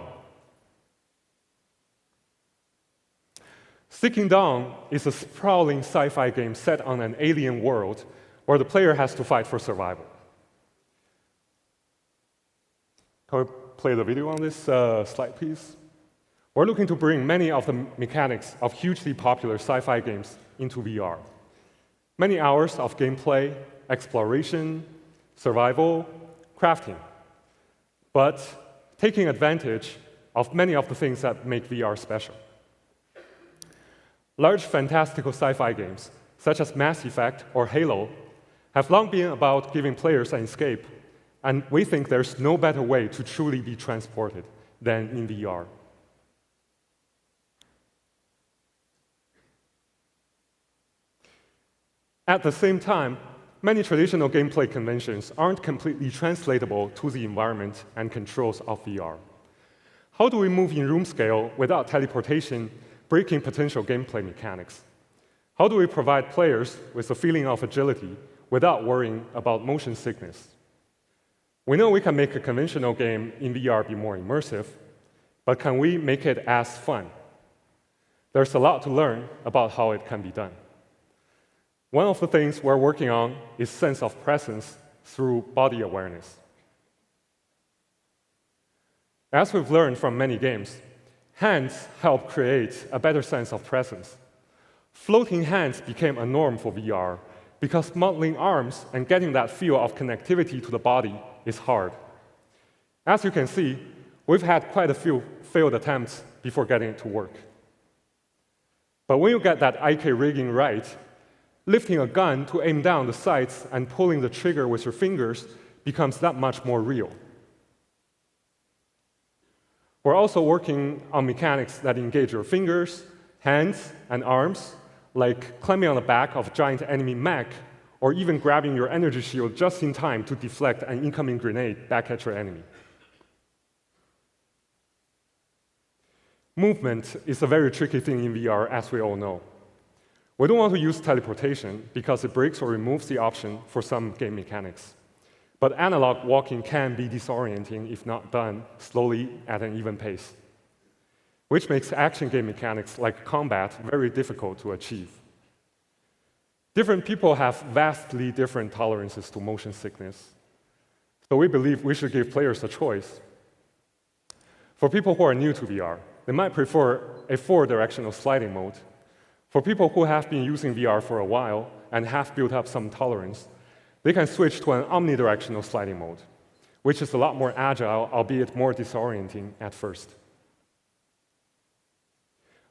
Seeking Dawn is a sprawling sci-fi game set on an alien world where the player has to fight for survival. Can we play the video on this slide, please? We're looking to bring many of the mechanics of hugely popular sci-fi games into VR. Many hours of gameplay, exploration, survival, crafting, but taking advantage of many of the things that make VR special. Large fantastical sci-fi games, such as Mass Effect or Halo, have long been about giving players an escape, and we think there's no better way to truly be transported than in VR. At the same time, many traditional gameplay conventions aren't completely translatable to the environment and controls of VR. How do we move in room scale without teleportation, breaking potential gameplay mechanics? How do we provide players with a feeling of agility without worrying about motion sickness? We know we can make a conventional game in VR be more immersive, but can we make it as fun? There's a lot to learn about how it can be done. One of the things we're working on is sense of presence through body awareness. As we've learned from many games, hands help create a better sense of presence. Floating hands became a norm for VR because modeling arms and getting that feel of connectivity to the body is hard. As you can see, we've had quite a few failed attempts before getting it to work. But when you get that IK rigging right, lifting a gun to aim down the sights and pulling the trigger with your fingers becomes that much more real. We're also working on mechanics that engage your fingers, hands, and arms, like climbing on the back of a giant enemy mech, or even grabbing your energy shield just in time to deflect an incoming grenade back at your enemy. Movement is a very tricky thing in VR, as we all know. We don't want to use teleportation because it breaks or removes the option for some game mechanics. But analog walking can be disorienting if not done slowly at an even pace, which makes action game mechanics like combat very difficult to achieve. Different people have vastly different tolerances to motion sickness, so we believe we should give players a choice. For people who are new to VR, they might prefer a 4-directional sliding mode. For people who have been using VR for a while and have built up some tolerance, they can switch to an omnidirectional sliding mode, which is a lot more agile, albeit more disorienting at first.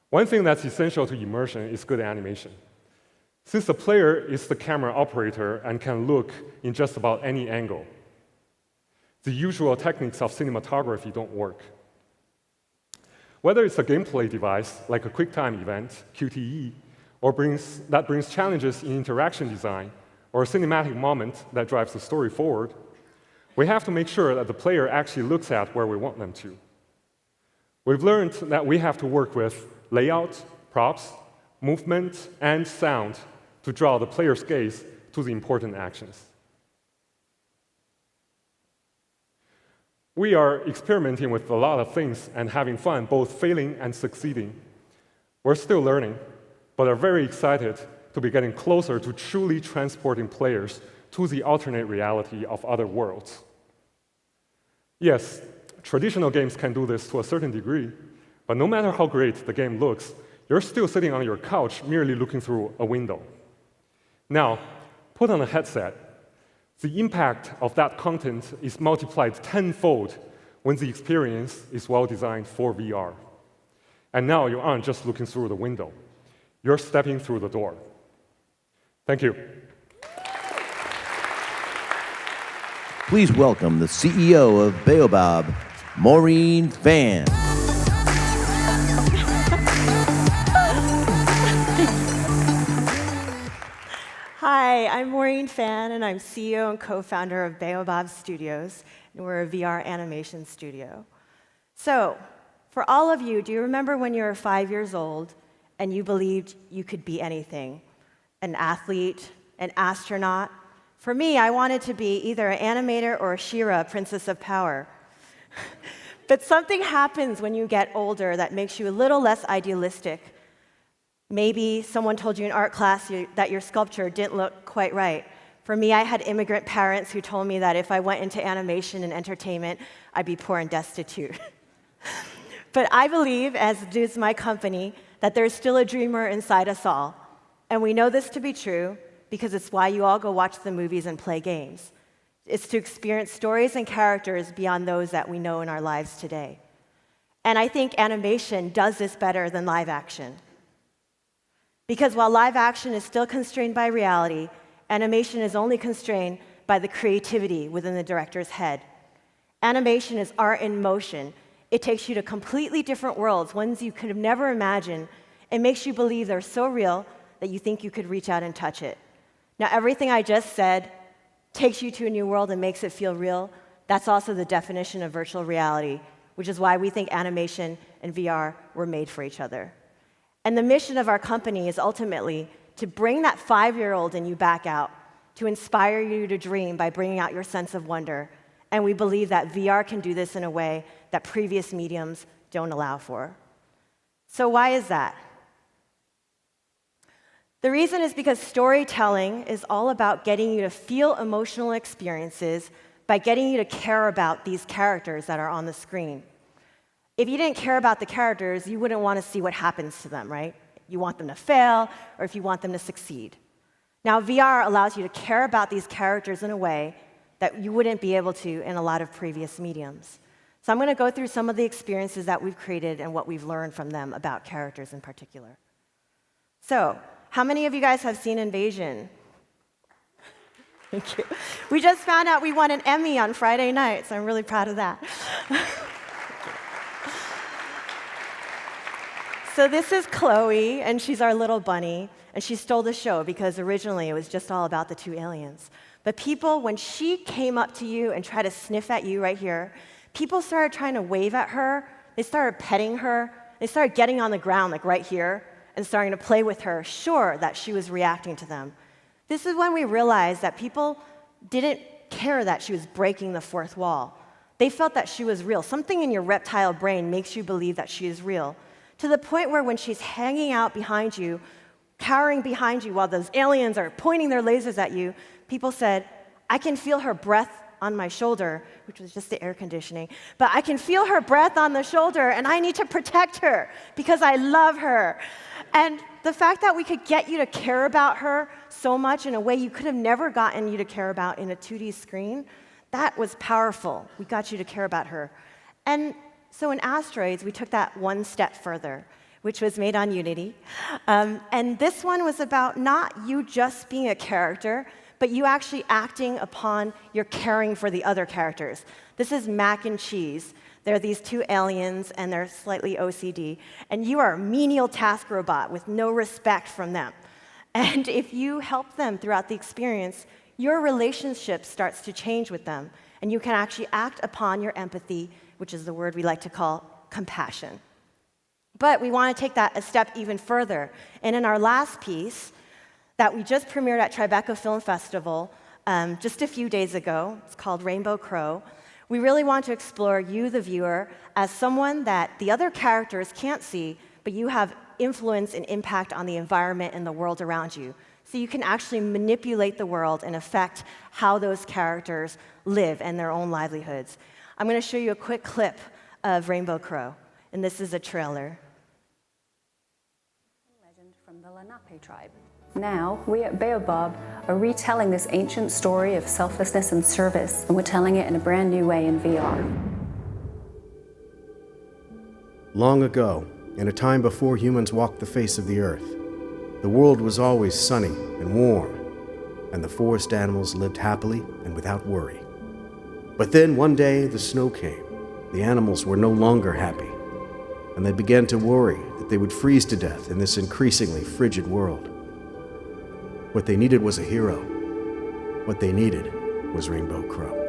One thing that's essential to immersion is good animation. Since the player is the camera operator and can look in just about any angle, the usual techniques of cinematography don't work. Whether it's a gameplay device, like a QuickTime event, QTE, or that brings challenges in interaction design, or a cinematic moment that drives the story forward, we have to make sure that the player actually looks at where we want them to. We've learned that we have to work with layout, props, movement, and sound to draw the player's gaze to the important actions. We are experimenting with a lot of things and having fun, both failing and succeeding. We're still learning, but are very excited to be getting closer to truly transporting players to the alternate reality of other worlds. Yes, traditional games can do this to a certain degree, but no matter how great the game looks, you're still sitting on your couch merely looking through a window. Now, put on a headset. The impact of that content is multiplied tenfold when the experience is well designed for VR. And now you aren't just looking through the window. You're stepping through the door. Thank you. Please welcome the CEO of Baobab, Maureen Fan. Hi, Hi, I'm Maureen Fan, and I'm CEO and co-founder of Baobab Studios, and we're a VR animation studio. So, for all of you, do you remember when you were 5 years old and you believed you could be anything? An athlete, an astronaut? For me, I wanted to be either an animator or a She-Ra, Princess of Power. But something happens when you get older that makes you a little less idealistic. Maybe someone told you in art class that your sculpture didn't look quite right. For me, I had immigrant parents who told me that if I went into animation and entertainment, I'd be poor and destitute. But I believe, as does my company, that there's still a dreamer inside us all. And we know this to be true because it's why you all go watch the movies and play games. It's to experience stories and characters beyond those that we know in our lives today. And I think animation does this better than live action. Because while live action is still constrained by reality, animation is only constrained by the creativity within the director's head. Animation is art in motion. It takes you to completely different worlds, ones you could have never imagined. It makes you believe they're so real that you think you could reach out and touch it. Now, everything I just said takes you to a new world and makes it feel real. That's also the definition of virtual reality, which is why we think animation and VR were made for each other. And the mission of our company is ultimately to bring that 5-year-old in you back out, to inspire you to dream by bringing out your sense of wonder. And we believe that VR can do this in a way that previous mediums don't allow for. So why is that? The reason is because storytelling is all about getting you to feel emotional experiences by getting you to care about these characters that are on the screen. If you didn't care about the characters, you wouldn't want to see what happens to them, right? You want them to fail, or if you want them to succeed. Now, VR allows you to care about these characters in a way that you wouldn't be able to in a lot of previous mediums. So I'm going to go through some of the experiences that we've created and what we've learned from them about characters in particular. So, how many of you guys have seen Invasion? Thank you. We just found out we won an Emmy on Friday night, so I'm really proud of that. So this is Chloe, and she's our little bunny, and she stole the show because originally it was just all about the two aliens. But people, when she came up to you and tried to sniff at you right here, people started trying to wave at her, they started petting her, they started getting on the ground like right here and starting to play with her, sure that she was reacting to them. This is when we realized that people didn't care that she was breaking the fourth wall. They felt that she was real. Something in your reptile brain makes you believe that she is real. To the point where when she's hanging out behind you, cowering behind you while those aliens are pointing their lasers at you, people said, I can feel her breath on my shoulder, which was just the air conditioning, but I can feel her breath on the shoulder, and I need to protect her because I love her. And the fact that we could get you to care about her so much in a way you could have never gotten you to care about in a 2D screen, that was powerful. We got you to care about her. And so in Asteroids, we took that one step further, which was made on Unity. And this one was about not you just being a character, but you actually acting upon your caring for the other characters. This is Mac and Cheese. They're these two aliens, and they're slightly OCD. And you are a menial task robot with no respect from them. And if you help them throughout the experience, your relationship starts to change with them, and you can actually act upon your empathy, which is the word we like to call compassion. But we want to take that a step even further. And in our last piece, that we just premiered at Tribeca Film Festival just a few days ago, it's called Rainbow Crow, we really want to explore you, the viewer, as someone that the other characters can't see, but you have influence and impact on the environment and the world around you. So you can actually manipulate the world and affect how those characters live and their own livelihoods. I'm going to show you a quick clip of Rainbow Crow, and this is a trailer. Legend from the Lenape tribe. Now, we at Baobab are retelling this ancient story of selflessness and service, and we're telling it in a brand new way in VR. Long ago, in a time before humans walked the face of the earth, the world was always sunny and warm, and the forest animals lived happily and without worry. But then one day the snow came. The animals were no longer happy, and they began to worry that they would freeze to death in this increasingly frigid world. What they needed was a hero. What they needed was Rainbow Crow.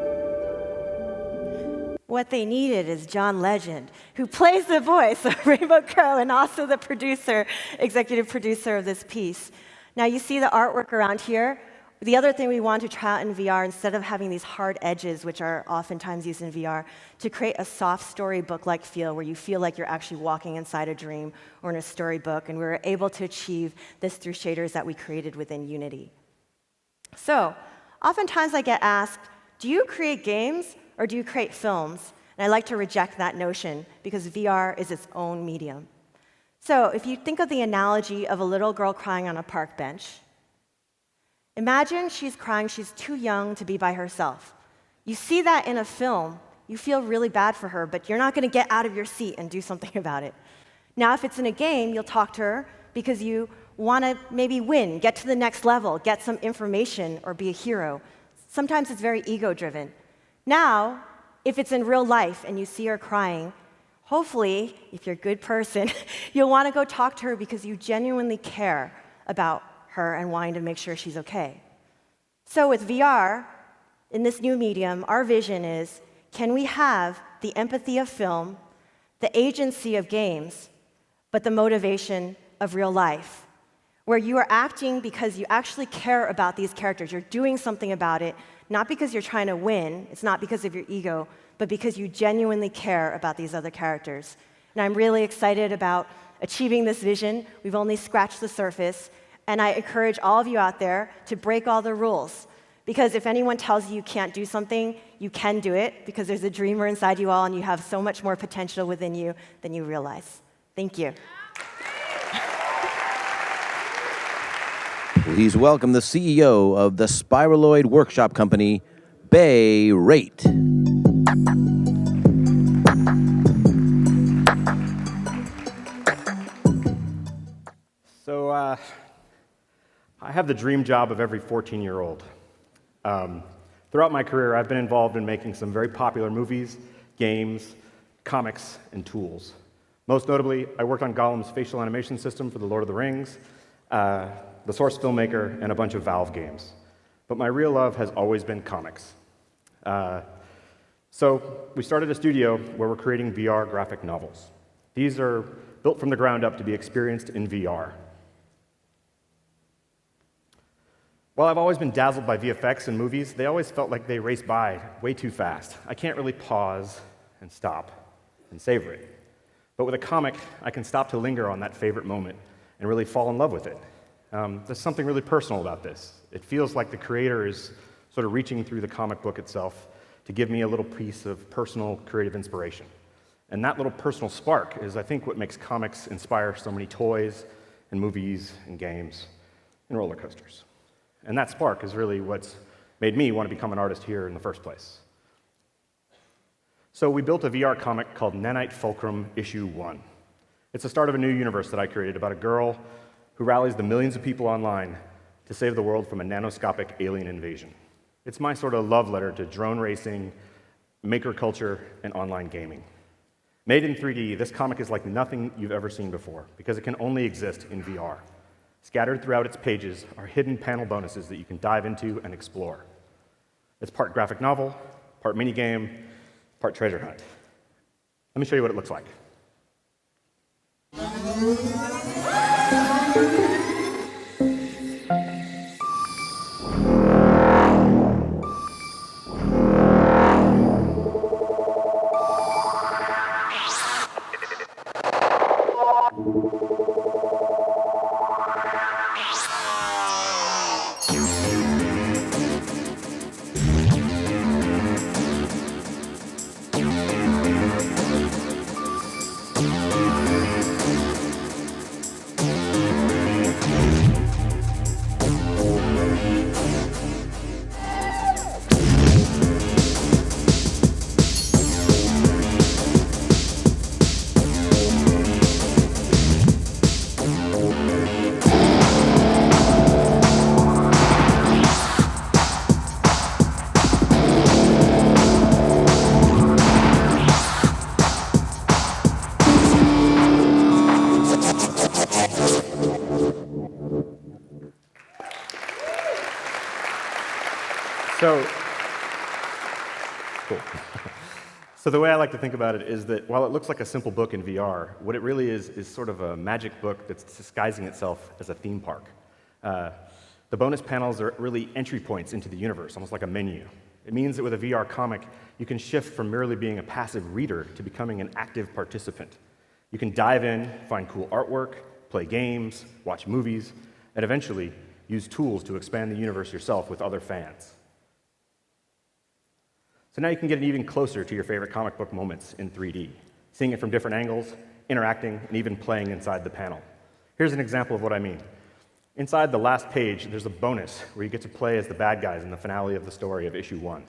What they needed is John Legend, who plays the voice of Rainbow Crow and also the producer, executive producer of this piece. Now you see the artwork around here. The other thing we want to try out in VR, instead of having these hard edges, which are oftentimes used in VR, to create a soft storybook-like feel where you feel like you're actually walking inside a dream or in a storybook, and we were able to achieve this through shaders that we created within Unity. So, oftentimes I get asked, do you create games or do you create films? And I like to reject that notion because VR is its own medium. So, if you think of the analogy of a little girl crying on a park bench, imagine she's crying, she's too young to be by herself. You see that in a film, you feel really bad for her, but you're not going to get out of your seat and do something about it. Now, if it's in a game, you'll talk to her because you want to maybe win, get to the next level, get some information, or be a hero. Sometimes it's very ego-driven. Now, if it's in real life and you see her crying, hopefully, if you're a good person, you'll want to go talk to her because you genuinely care about her and wanting to make sure she's okay. So with VR, in this new medium, our vision is, can we have the empathy of film, the agency of games, but the motivation of real life, where you are acting because you actually care about these characters. You're doing something about it, not because you're trying to win, it's not because of your ego, but because you genuinely care about these other characters. And I'm really excited about achieving this vision. We've only scratched the surface. And I encourage all of you out there to break all the rules. Because if anyone tells you you can't do something, you can do it, because there's a dreamer inside you all, and you have so much more potential within you than you realize. Thank you. Please welcome the CEO of the Spiraloid Workshop Company, Bay Rate. So, I have the dream job of every 14-year-old. Throughout my career, I've been involved in making some very popular movies, games, comics, and tools. Most notably, I worked on Gollum's facial animation system for The Lord of the Rings, the Source Filmmaker, and a bunch of Valve games. But my real love has always been comics. So we started a studio where we're creating VR graphic novels. These are built from the ground up to be experienced in VR. While I've always been dazzled by VFX and movies, they always felt like they raced by way too fast. I can't really pause and stop and savor it. But with a comic, I can stop to linger on that favorite moment and really fall in love with it. There's something really personal about this. It feels like the creator is sort of reaching through the comic book itself to give me a little piece of personal creative inspiration. And that little personal spark is, I think, what makes comics inspire so many toys and movies and games and roller coasters. And that spark is really what's made me want to become an artist here in the first place. So we built a VR comic called Nanite Fulcrum Issue 1. It's the start of a new universe that I created about a girl who rallies the millions of people online to save the world from a nanoscopic alien invasion. It's my sort of love letter to drone racing, maker culture, and online gaming. Made in 3D, this comic is like nothing you've ever seen before because it can only exist in VR. Scattered throughout its pages are hidden panel bonuses that you can dive into and explore. It's part graphic novel, part minigame, part treasure hunt. Let me show you what it looks like. So, cool. So the way I like to think about it is that while it looks like a simple book in VR, what it really is sort of a magic book that's disguising itself as a theme park. The bonus panels are really entry points into the universe, almost like a menu. It means that with a VR comic, you can shift from merely being a passive reader to becoming an active participant. You can dive in, find cool artwork, play games, watch movies, and eventually use tools to expand the universe yourself with other fans. So now you can get even closer to your favorite comic book moments in 3D, seeing it from different angles, interacting, and even playing inside the panel. Here's an example of what I mean. Inside the last page, there's a bonus where you get to play as the bad guys in the finale of the story of issue 1.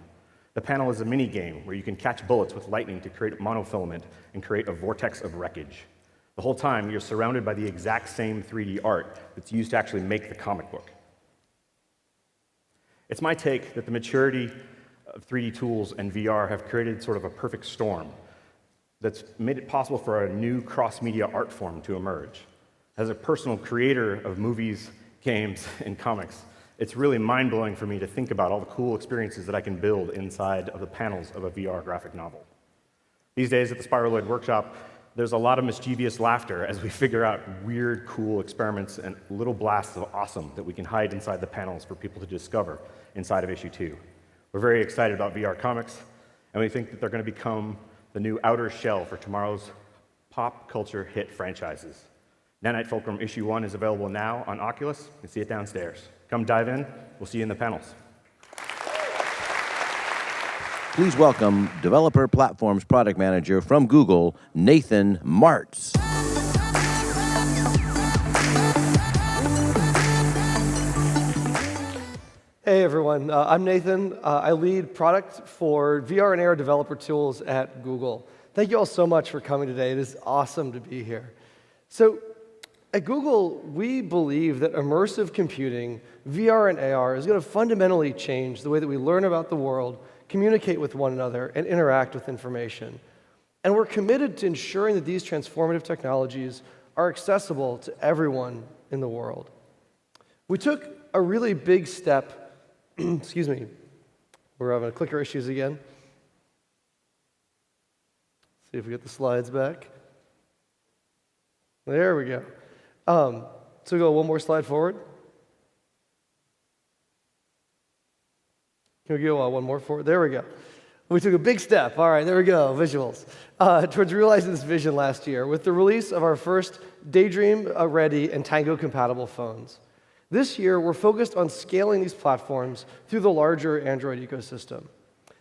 The panel is a mini game where you can catch bullets with lightning to create a monofilament and create a vortex of wreckage. The whole time, you're surrounded by the exact same 3D art that's used to actually make the comic book. It's my take that the maturity of 3D tools and VR have created sort of a perfect storm that's made it possible for a new cross-media art form to emerge. As a personal creator of movies, games, and comics, it's really mind-blowing for me to think about all the cool experiences that I can build inside of the panels of a VR graphic novel. These days at the Spiraloid Workshop, there's a lot of mischievous laughter as we figure out weird, cool experiments and little blasts of awesome that we can hide inside the panels for people to discover inside of issue 2. We're very excited about VR comics, and we think that they're going to become the new outer shell for tomorrow's pop culture hit franchises. Nanite Fulcrum issue 1 is available now on Oculus. You can see it downstairs. Come dive in. We'll see you in the panels. Please welcome Developer Platforms Product Manager from Google, Nathan Martz. Hey everyone, I'm Nathan. I lead product for VR and AR developer tools at Google. Thank you all so much for coming today. It is awesome to be here. So at Google, we believe that immersive computing, VR and AR, is going to fundamentally change the way that we learn about the world, communicate with one another, and interact with information. And we're committed to ensuring that these transformative technologies are accessible to everyone in the world. We took a really big step. Excuse me, we're having clicker issues again. See if we get the slides back. There we go. So go one more slide forward. Can we go one more forward? There we go. We took a big step. All right, there we go, visuals. Towards realizing this vision last year with the release of our first Daydream-ready and Tango-compatible phones. This year, we're focused on scaling these platforms through the larger Android ecosystem.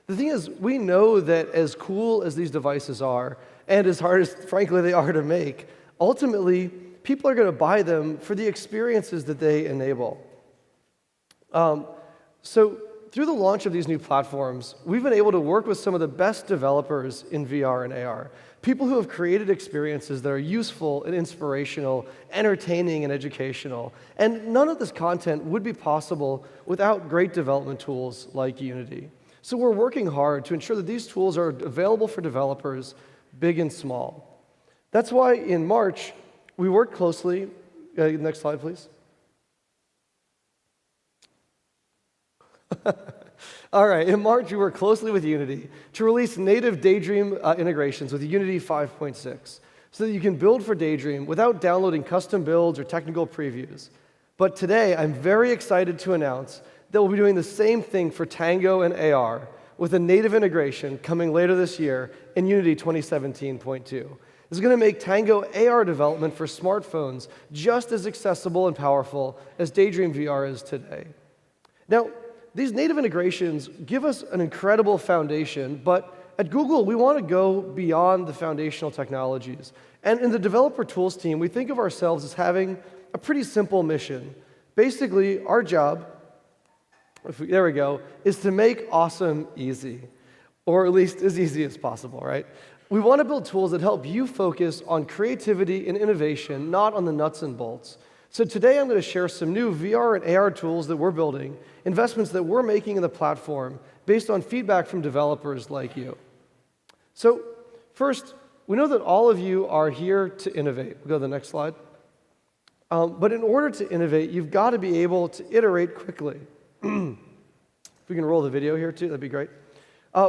The thing is, we know that as cool as these devices are, and as hard as, frankly, they are to make, ultimately, people are going to buy them for the experiences that they enable. So through the launch of these new platforms, we've been able to work with some of the best developers in VR and AR, people who have created experiences that are useful and inspirational, entertaining and educational. And none of this content would be possible without great development tools like Unity. So we're working hard to ensure that these tools are available for developers, big and small. That's why in March, we worked closely. Next slide, please. All right, in March, we worked closely with Unity to release native Daydream integrations with Unity 5.6 so that you can build for Daydream without downloading custom builds or technical previews. But today, I'm very excited to announce that we'll be doing the same thing for Tango and AR with a native integration coming later this year in Unity 2017.2. This is going to make Tango AR development for smartphones just as accessible and powerful as Daydream VR is today. Now, these native integrations give us an incredible foundation, but at Google, we want to go beyond the foundational technologies. And in the developer tools team, we think of ourselves as having a pretty simple mission. Basically, our job, there we go, is to make awesome easy, or at least as easy as possible, right? We want to build tools that help you focus on creativity and innovation, not on the nuts and bolts. So today I'm going to share some new VR and AR tools that we're building, investments that we're making in the platform based on feedback from developers like you. So first, we know that all of you are here to innovate. We'll go to the next slide. But in order to innovate, you've got to be able to iterate quickly. If we can roll the video here too, that'd be great.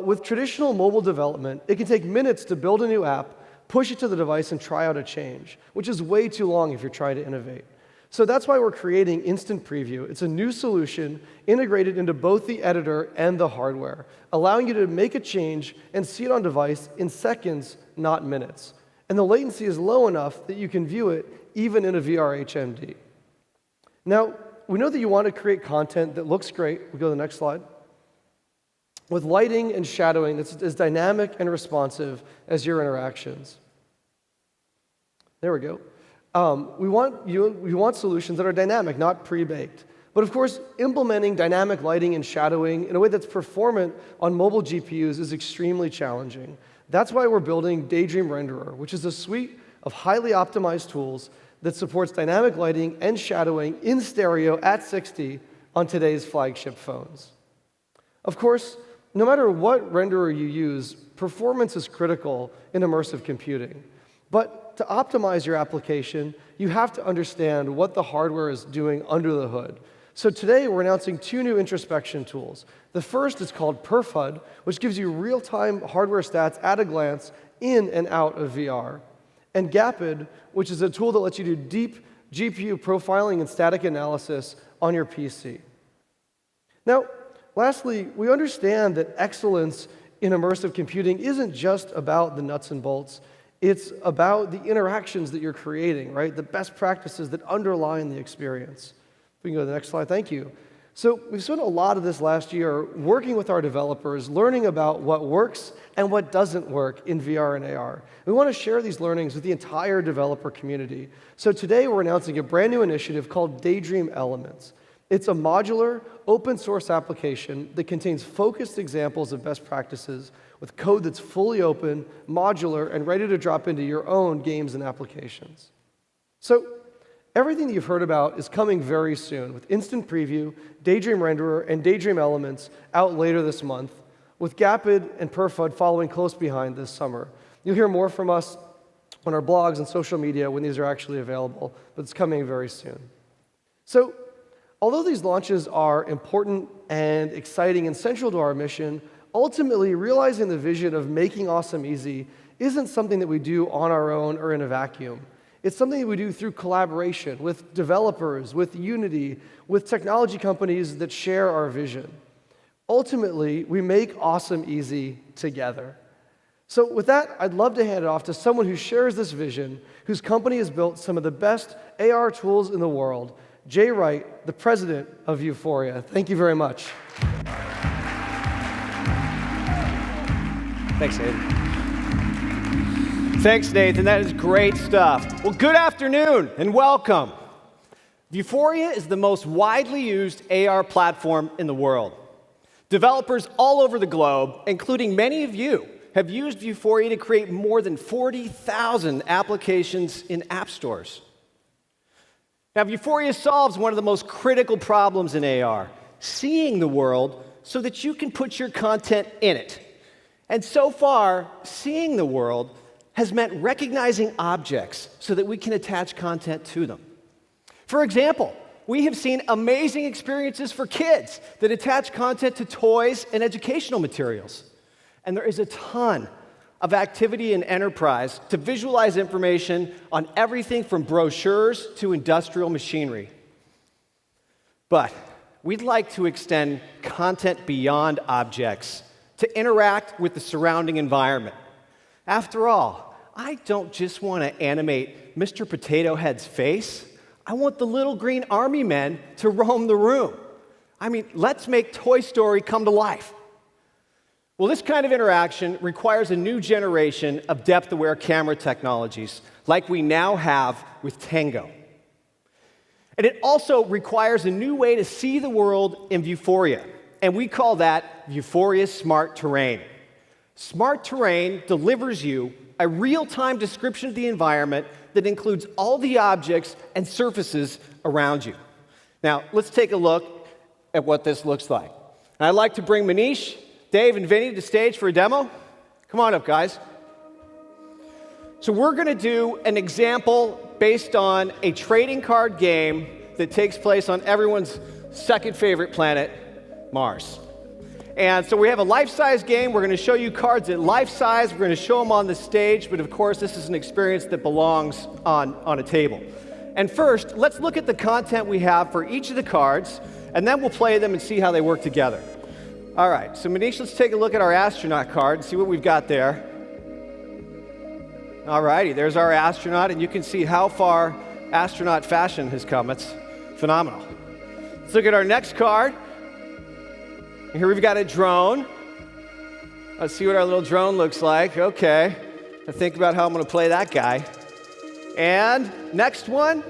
With traditional mobile development, it can take minutes to build a new app, push it to the device, and try out a change, which is way too long if you're trying to innovate. So that's why we're creating Instant Preview. It's a new solution integrated into both the editor and the hardware, allowing you to make a change and see it on device in seconds, not minutes. And the latency is low enough that you can view it even in a VR HMD. Now, we know that you want to create content that looks great. We'll go to the next slide. With lighting and shadowing that's as dynamic and responsive as your interactions. There we go. We want solutions that are dynamic, not pre-baked. But of course, implementing dynamic lighting and shadowing in a way that's performant on mobile GPUs is extremely challenging. That's why we're building Daydream Renderer, which is a suite of highly optimized tools that supports dynamic lighting and shadowing in stereo at 60 on today's flagship phones. Of course, no matter what renderer you use, performance is critical in immersive computing. But to optimize your application, you have to understand what the hardware is doing under the hood. So today, we're announcing 2 new introspection tools. The first is called PerfHUD, which gives you real-time hardware stats at a glance in and out of VR. And Gapid, which is a tool that lets you do deep GPU profiling and static analysis on your PC. Now, lastly, we understand that excellence in immersive computing isn't just about the nuts and bolts. It's about the interactions that you're creating, right? The best practices that underline the experience. We can go to the next slide. Thank you. So we've spent a lot of this last year working with our developers, learning about what works and what doesn't work in VR and AR. We want to share these learnings with the entire developer community. So today we're announcing a brand new initiative called Daydream Elements. It's a modular, open source application that contains focused examples of best practices with code that's fully open, modular, and ready to drop into your own games and applications. So everything that you've heard about is coming very soon with Instant Preview, Daydream Renderer, and Daydream Elements out later this month, with Gapid and PerfHUD following close behind this summer. You'll hear more from us on our blogs and social media when these are actually available, but it's coming very soon. So, although these launches are important and exciting and central to our mission, ultimately realizing the vision of making awesome easy isn't something that we do on our own or in a vacuum. It's something that we do through collaboration with developers, with Unity, with technology companies that share our vision. Ultimately, we make awesome easy together. So with that, I'd love to hand it off to someone who shares this vision, whose company has built some of the best AR tools in the world, Jay Wright, the president of Vuforia. Thank you very much. Thanks, Nathan. Thanks, Nathan. That is great stuff. Well, good afternoon and welcome. Vuforia is the most widely used AR platform in the world. Developers all over the globe, including many of you, have used Vuforia to create more than 40,000 applications in app stores. Now, Vuforia solves one of the most critical problems in AR, seeing the world so that you can put your content in it. And so far, seeing the world has meant recognizing objects so that we can attach content to them. For example, we have seen amazing experiences for kids that attach content to toys and educational materials. And there is a ton of activity in enterprise to visualize information on everything from brochures to industrial machinery. But we'd like to extend content beyond objects to interact with the surrounding environment. After all, I don't just want to animate Mr. Potato Head's face. I want the little green army men to roam the room. I mean, let's make Toy Story come to life. Well, this kind of interaction requires a new generation of depth-aware camera technologies, like we now have with Tango. And it also requires a new way to see the world in Vuforia, and we call that Vuforia Smart Terrain. Smart Terrain delivers you a real-time description of the environment that includes all the objects and surfaces around you. Now, let's take a look at what this looks like. And I'd like to bring Manish, Dave, and Vinny to the stage for a demo. Come on up, guys. So we're going to do an example based on a trading card game that takes place on everyone's second favorite planet, Mars. And so we have a life-size game. We're going to show you cards at life size. We're going to show them on the stage. But of course, this is an experience that belongs on a table. And first, let's look at the content we have for each of the cards, and then we'll play them and see how they work together. All right, so Manish, let's take a look at our astronaut card and see what we've got there. All righty, there's our astronaut, and you can see how far astronaut fashion has come. It's phenomenal. Let's look at our next card. Here we've got a drone. Let's see what our little drone looks like. Okay, I think about how I'm going to play that guy. And next one,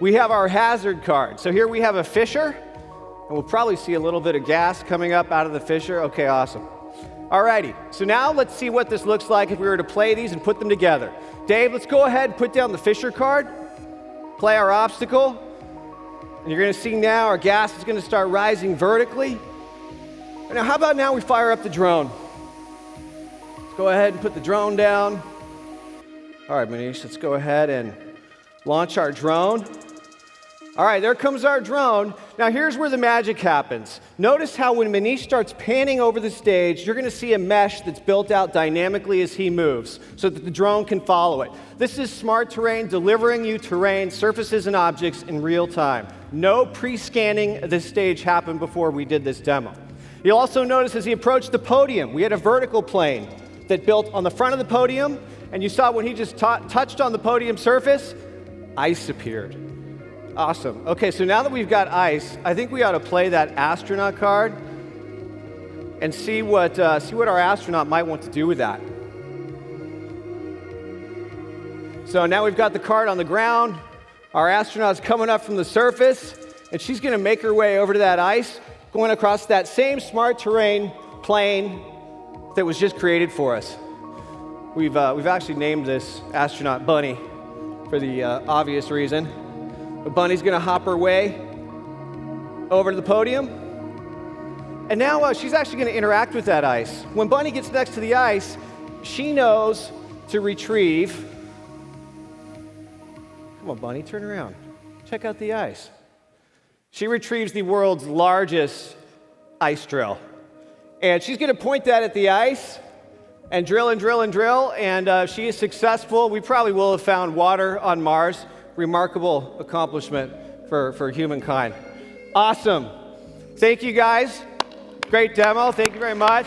we have our hazard card. So here we have a fissure, and we'll probably see a little bit of gas coming up out of the fissure. Okay, awesome. Alrighty, so now let's see what this looks like if we were to play these and put them together. Dave, let's go ahead and put down the fissure card, play our obstacle, and you're going to see now our gas is going to start rising vertically. Now, how about now we fire up the drone? Let's go ahead and put the drone down. All right, Manish, let's go ahead and launch our drone. All right, there comes our drone. Now, here's where the magic happens. Notice how when Manish starts panning over the stage, you're going to see a mesh that's built out dynamically as he moves so that the drone can follow it. This is smart terrain delivering you terrain, surfaces, and objects in real time. No pre-scanning of this stage happened before we did this demo. You'll also notice as he approached the podium, we had a vertical plane that built on the front of the podium, and you saw when he just touched on the podium surface, ice appeared. Awesome. Okay, so now that we've got ice, I think we ought to play that astronaut card and see what our astronaut might want to do with that. So now we've got the card on the ground. Our astronaut's coming up from the surface, and she's going to make her way over to that ice, going across that same smart terrain plane that was just created for us. We've actually named this astronaut Bunny for the obvious reason. But Bunny's going to hop her way over to the podium. And now she's actually going to interact with that ice. When Bunny gets next to the ice, she knows to retrieve. Come on, Bunny, turn around. Check out the ice. She retrieves the world's largest ice drill. And she's going to point that at the ice and drill and drill and drill. And she is successful. We probably will have found water on Mars. Remarkable accomplishment for humankind. Awesome. Thank you, guys. Great demo. Thank you very much.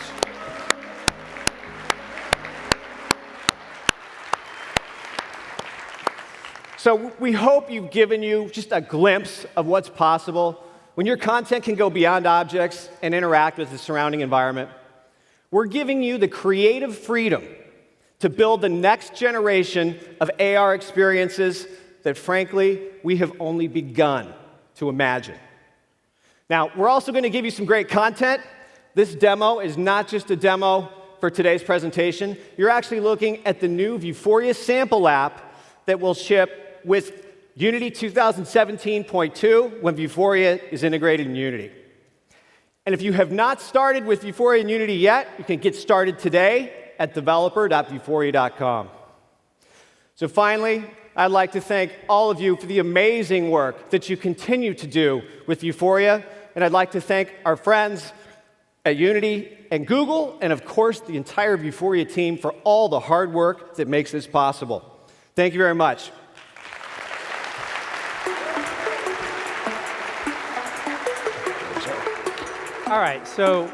So we hope you've given you just a glimpse of what's possible when your content can go beyond objects and interact with the surrounding environment. We're giving you the creative freedom to build the next generation of AR experiences that, frankly, we have only begun to imagine. Now, we're also going to give you some great content. This demo is not just a demo for today's presentation. You're actually looking at the new Vuforia sample app that will ship with Unity 2017.2 when Vuforia is integrated in Unity. And if you have not started with Vuforia and Unity yet, you can get started today at developer.vuforia.com. So finally, I'd like to thank all of you for the amazing work that you continue to do with Vuforia, and I'd like to thank our friends at Unity and Google, and of course the entire Vuforia team for all the hard work that makes this possible. Thank you very much. All right, so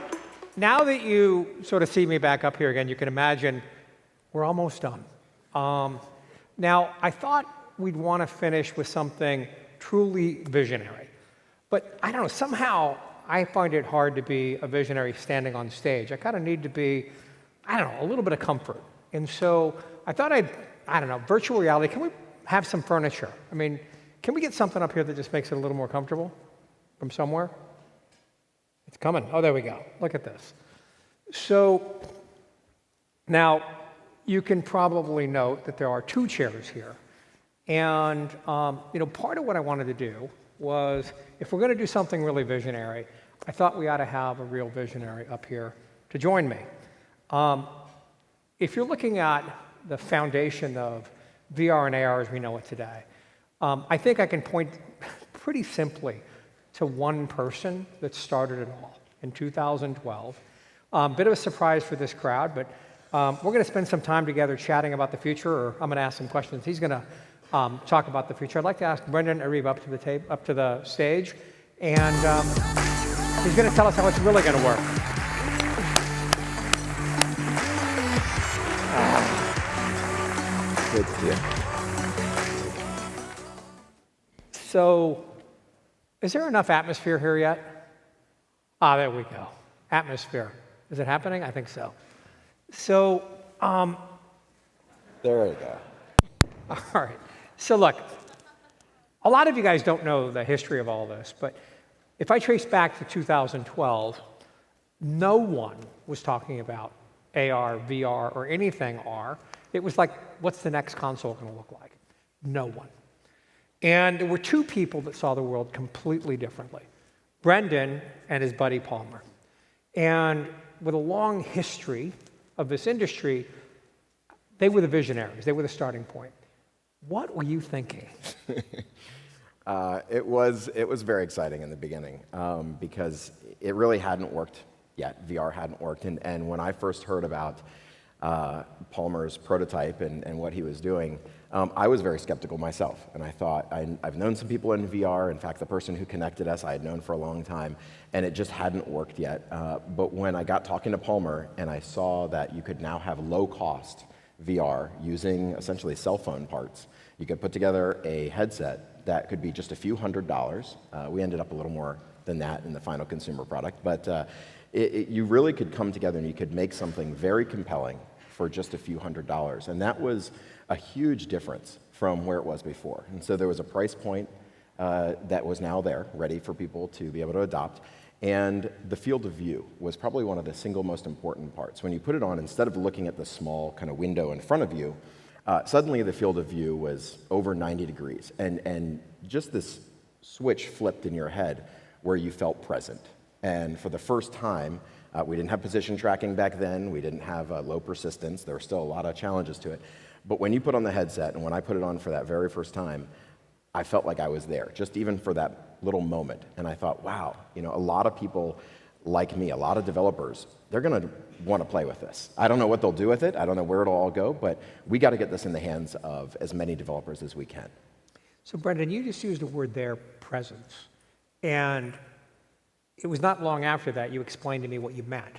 now that you sort of see me back up here again, you can imagine we're almost done. Now, I thought we'd want to finish with something truly visionary. But I don't know, somehow I find it hard to be a visionary standing on stage. I kind of need to be, I don't know, a little bit of comfort. And so I thought I don't know, virtual reality, can we have some furniture? I mean, can we get something up here that just makes it a little more comfortable from somewhere? It's coming. Oh, there we go. Look at this. So now you can probably note that there are two chairs here. And part of what I wanted to do was, if we're going to do something really visionary, I thought we ought to have a real visionary up here to join me. If you're looking at the foundation of VR and AR as we know it today, I think I can point pretty simply to one person that started it all in 2012. Bit of a surprise for this crowd, but we're going to spend some time together chatting about the future, or I'm going to ask some questions. He's going to talk about the future. I'd like to ask Brendan Arib up to the stage, and he's going to tell us how it's really going to work. Good to see you. So, is there enough atmosphere here yet? There we go. Atmosphere. Is it happening? I think so. So, there we go. All right. So look, a lot of you guys don't know the history of all this, but if I trace back to 2012, no one was talking about AR, VR, or anything R. It was like, what's the next console going to look like? No one. And there were two people that saw the world completely differently, Brendan and his buddy Palmer. And with a long history of this industry, they were the visionaries. They were the starting point. What were you thinking? It was very exciting in the beginning because it really hadn't worked yet. VR hadn't worked. And when I first heard about Palmer's prototype and what he was doing, I was very skeptical myself. And I thought, I've known some people in VR. In fact, the person who connected us, I had known for a long time, and it just hadn't worked yet. But when I got talking to Palmer and I saw that you could now have low-cost VR using essentially cell phone parts, you could put together a headset that could be just a few $100s. We ended up a little more than that in the final consumer product, but you really could come together and you could make something very compelling for just a few $100s. And that was a huge difference from where it was before. And so there was a price point that was now there, ready for people to be able to adopt. And the field of view was probably one of the single most important parts. When you put it on, instead of looking at the small kind of window in front of you, suddenly the field of view was over 90 degrees. And just this switch flipped in your head where you felt present. And for the first time, we didn't have position tracking back then. We didn't have low persistence. There were still a lot of challenges to it. But when you put on the headset, and when I put it on for that very first time, I felt like I was there, just even for that little moment. And I thought, wow, a lot of people like me, a lot of developers, they're going to want to play with this. I don't know what they'll do with it. I don't know where it'll all go, but we got to get this in the hands of as many developers as we can. So Brendan, you just used the word there, presence. And it was not long after that you explained to me what you meant.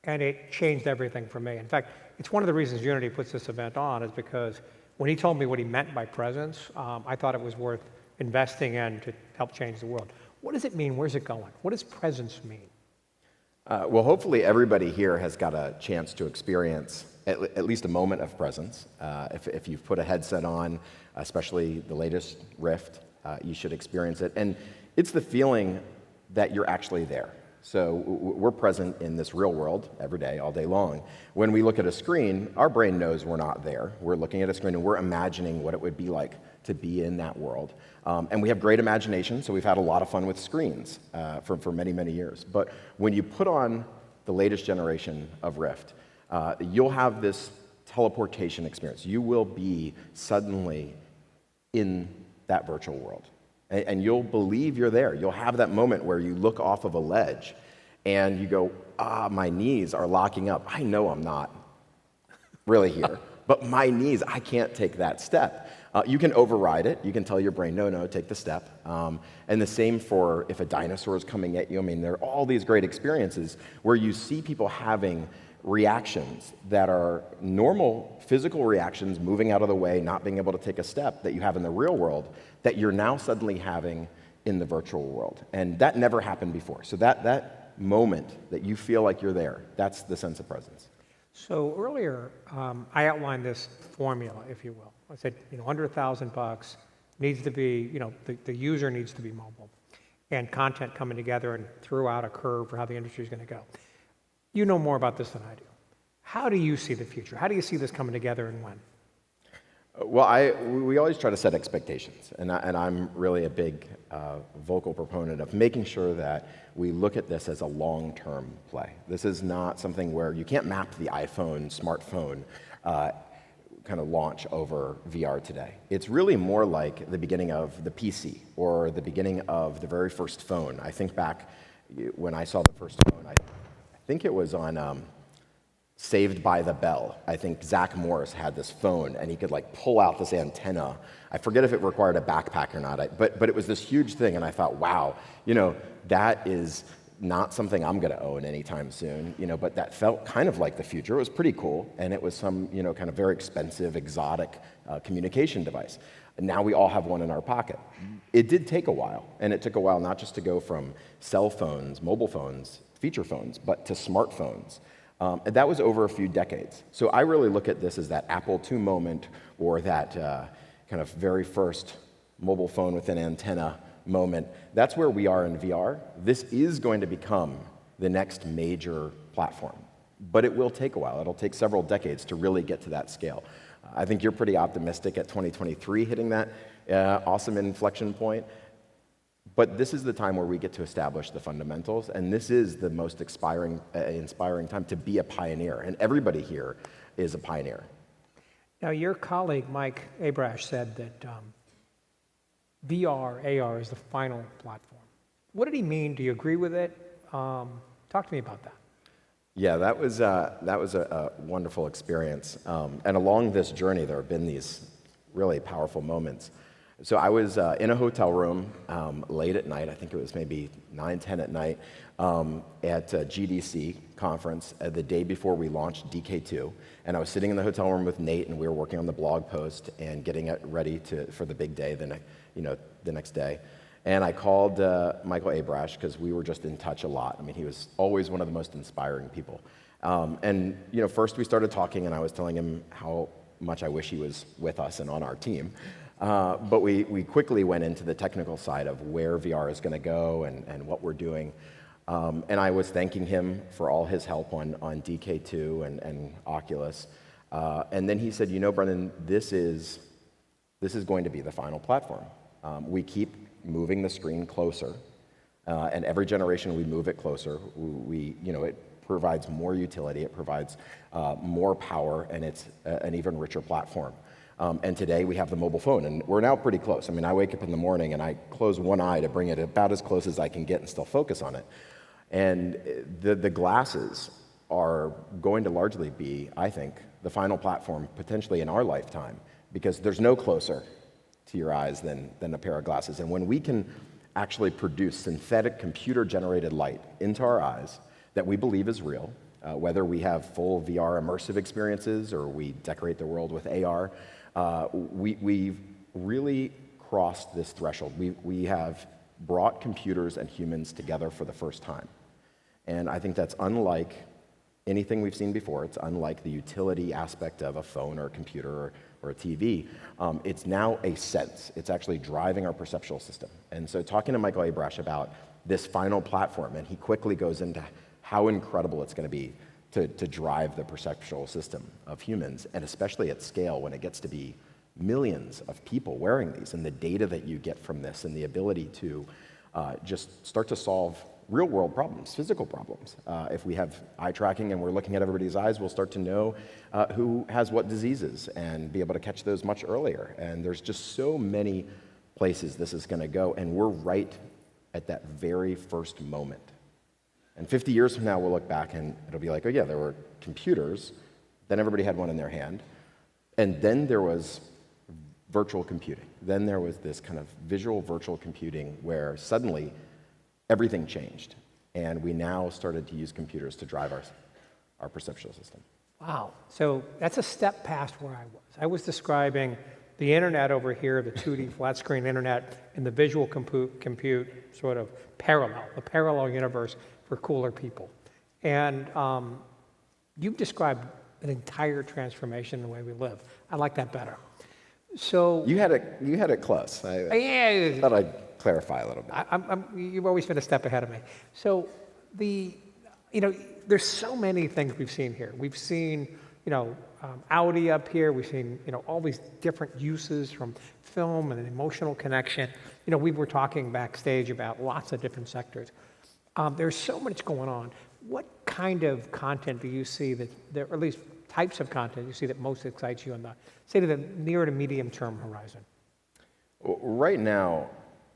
And it changed everything for me. In fact, it's one of the reasons Unity puts this event on is because when he told me what he meant by presence, I thought it was worth investing in to help change the world. What does it mean? Where's it going? What does presence mean? Well, hopefully everybody here has got a chance to experience at least a moment of presence. If you've put a headset on, especially the latest Rift, you should experience it. And it's the feeling that you're actually there. So we're present in this real world every day, all day long. When we look at a screen, our brain knows we're not there. We're looking at a screen and we're imagining what it would be like to be in that world. And we have great imagination, so we've had a lot of fun with screens for many, many years. But when you put on the latest generation of Rift, you'll have this teleportation experience. You will be suddenly in that virtual world. And you'll believe you're there. You'll have that moment where you look off of a ledge and you go, my knees are locking up. I know I'm not really here, but my knees, I can't take that step. You can override it. You can tell your brain, no, take the step. And the same for if a dinosaur is coming at you. I mean, there are all these great experiences where you see people having reactions that are normal physical reactions, moving out of the way, not being able to take a step that you have in the real world, that you're now suddenly having in the virtual world. And that never happened before. So that moment that you feel like you're there, that's the sense of presence. So earlier, I outlined this formula, if you will. I said, under $1,000 needs to be, the user needs to be mobile, and content coming together and threw out a curve for how the industry is going to go. You know more about this than I do. How do you see the future? How do you see this coming together and when? Well, we always try to set expectations, and I'm really a big vocal proponent of making sure that we look at this as a long-term play. This is not something where you can't map the iPhone, smartphone kind of launch over VR today. It's really more like the beginning of the PC or the beginning of the very first phone. I think back when I saw the first phone, I think it was on Saved by the Bell. I think Zach Morris had this phone, and he could like pull out this antenna. I forget if it required a backpack or not, but it was this huge thing, and I thought, wow, that is not something I'm going to own anytime soon, but that felt kind of like the future. It was pretty cool, and it was some, kind of very expensive, exotic communication device. And now we all have one in our pocket. It did take a while, and it took a while not just to go from cell phones, mobile phones, feature phones, but to smartphones. And that was over a few decades. So I really look at this as that Apple II moment, or that kind of very first mobile phone with an antenna moment. That's where we are in VR. This is going to become the next major platform, but it will take a while. It'll take several decades to really get to that scale. I think you're pretty optimistic at 2023 hitting that awesome inflection point. But this is the time where we get to establish the fundamentals, and this is the most inspiring time to be a pioneer, and everybody here is a pioneer. Now, your colleague, Mike Abrash, said that VR, AR is the final platform. What did he mean? Do you agree with it? Talk to me about that. Yeah, that was a wonderful experience. And along this journey, there have been these really powerful moments. So I was in a hotel room late at night. I think it was maybe 9, 10 at night at a GDC conference the day before we launched DK2. And I was sitting in the hotel room with Nate, and we were working on the blog post and getting it ready for the big day the next day. And I called Michael Abrash because we were just in touch a lot. I mean, he was always one of the most inspiring people. And first we started talking, and I was telling him how much I wish he was with us and on our team. But we quickly went into the technical side of where VR is going to go and what we're doing. And I was thanking him for all his help on DK2 and Oculus. And then he said, Brendan, this is going to be the final platform. We keep moving the screen closer, and every generation we move it closer. It provides more utility, it provides more power, and it's an even richer platform. And today we have the mobile phone, and we're now pretty close. I mean, I wake up in the morning and I close one eye to bring it about as close as I can get and still focus on it. And the glasses are going to largely be, I think, the final platform potentially in our lifetime, because there's no closer to your eyes than a pair of glasses. And when we can actually produce synthetic computer-generated light into our eyes that we believe is real, whether we have full VR immersive experiences or we decorate the world with AR, we've really crossed this threshold. We have brought computers and humans together for the first time. And I think that's unlike anything we've seen before. It's unlike the utility aspect of a phone or a computer or a TV. It's now a sense. It's actually driving our perceptual system. And so talking to Michael Abrash about this final platform, and he quickly goes into how incredible it's going to be to drive the perceptual system of humans, and especially at scale when it gets to be millions of people wearing these, and the data that you get from this, and the ability to just start to solve real-world problems, physical problems. If we have eye tracking and we're looking at everybody's eyes, we'll start to know who has what diseases and be able to catch those much earlier. And there's just so many places this is going to go, and we're right at that very first moment. And 50 years from now, we'll look back and it'll be like, oh yeah, there were computers, then everybody had one in their hand, and then there was virtual computing. Then there was this kind of visual virtual computing where suddenly everything changed, and we now started to use computers to drive our perceptual system. Wow. So that's a step past where I was. I was describing the internet over here, the 2D flat screen internet, and the visual compute sort of a parallel universe for cooler people. And you've described an entire transformation in the way we live. I like that better. So you had it close. I thought I'd clarify a little bit. You've always been a step ahead of me. So there's so many things we've seen here. We've seen, Audi up here. We've seen, all these different uses from film and an emotional connection. We were talking backstage about lots of different sectors. There's so much going on. What kind of content do you see or at least types of content you see that most excites you on the near to medium term horizon? Right now,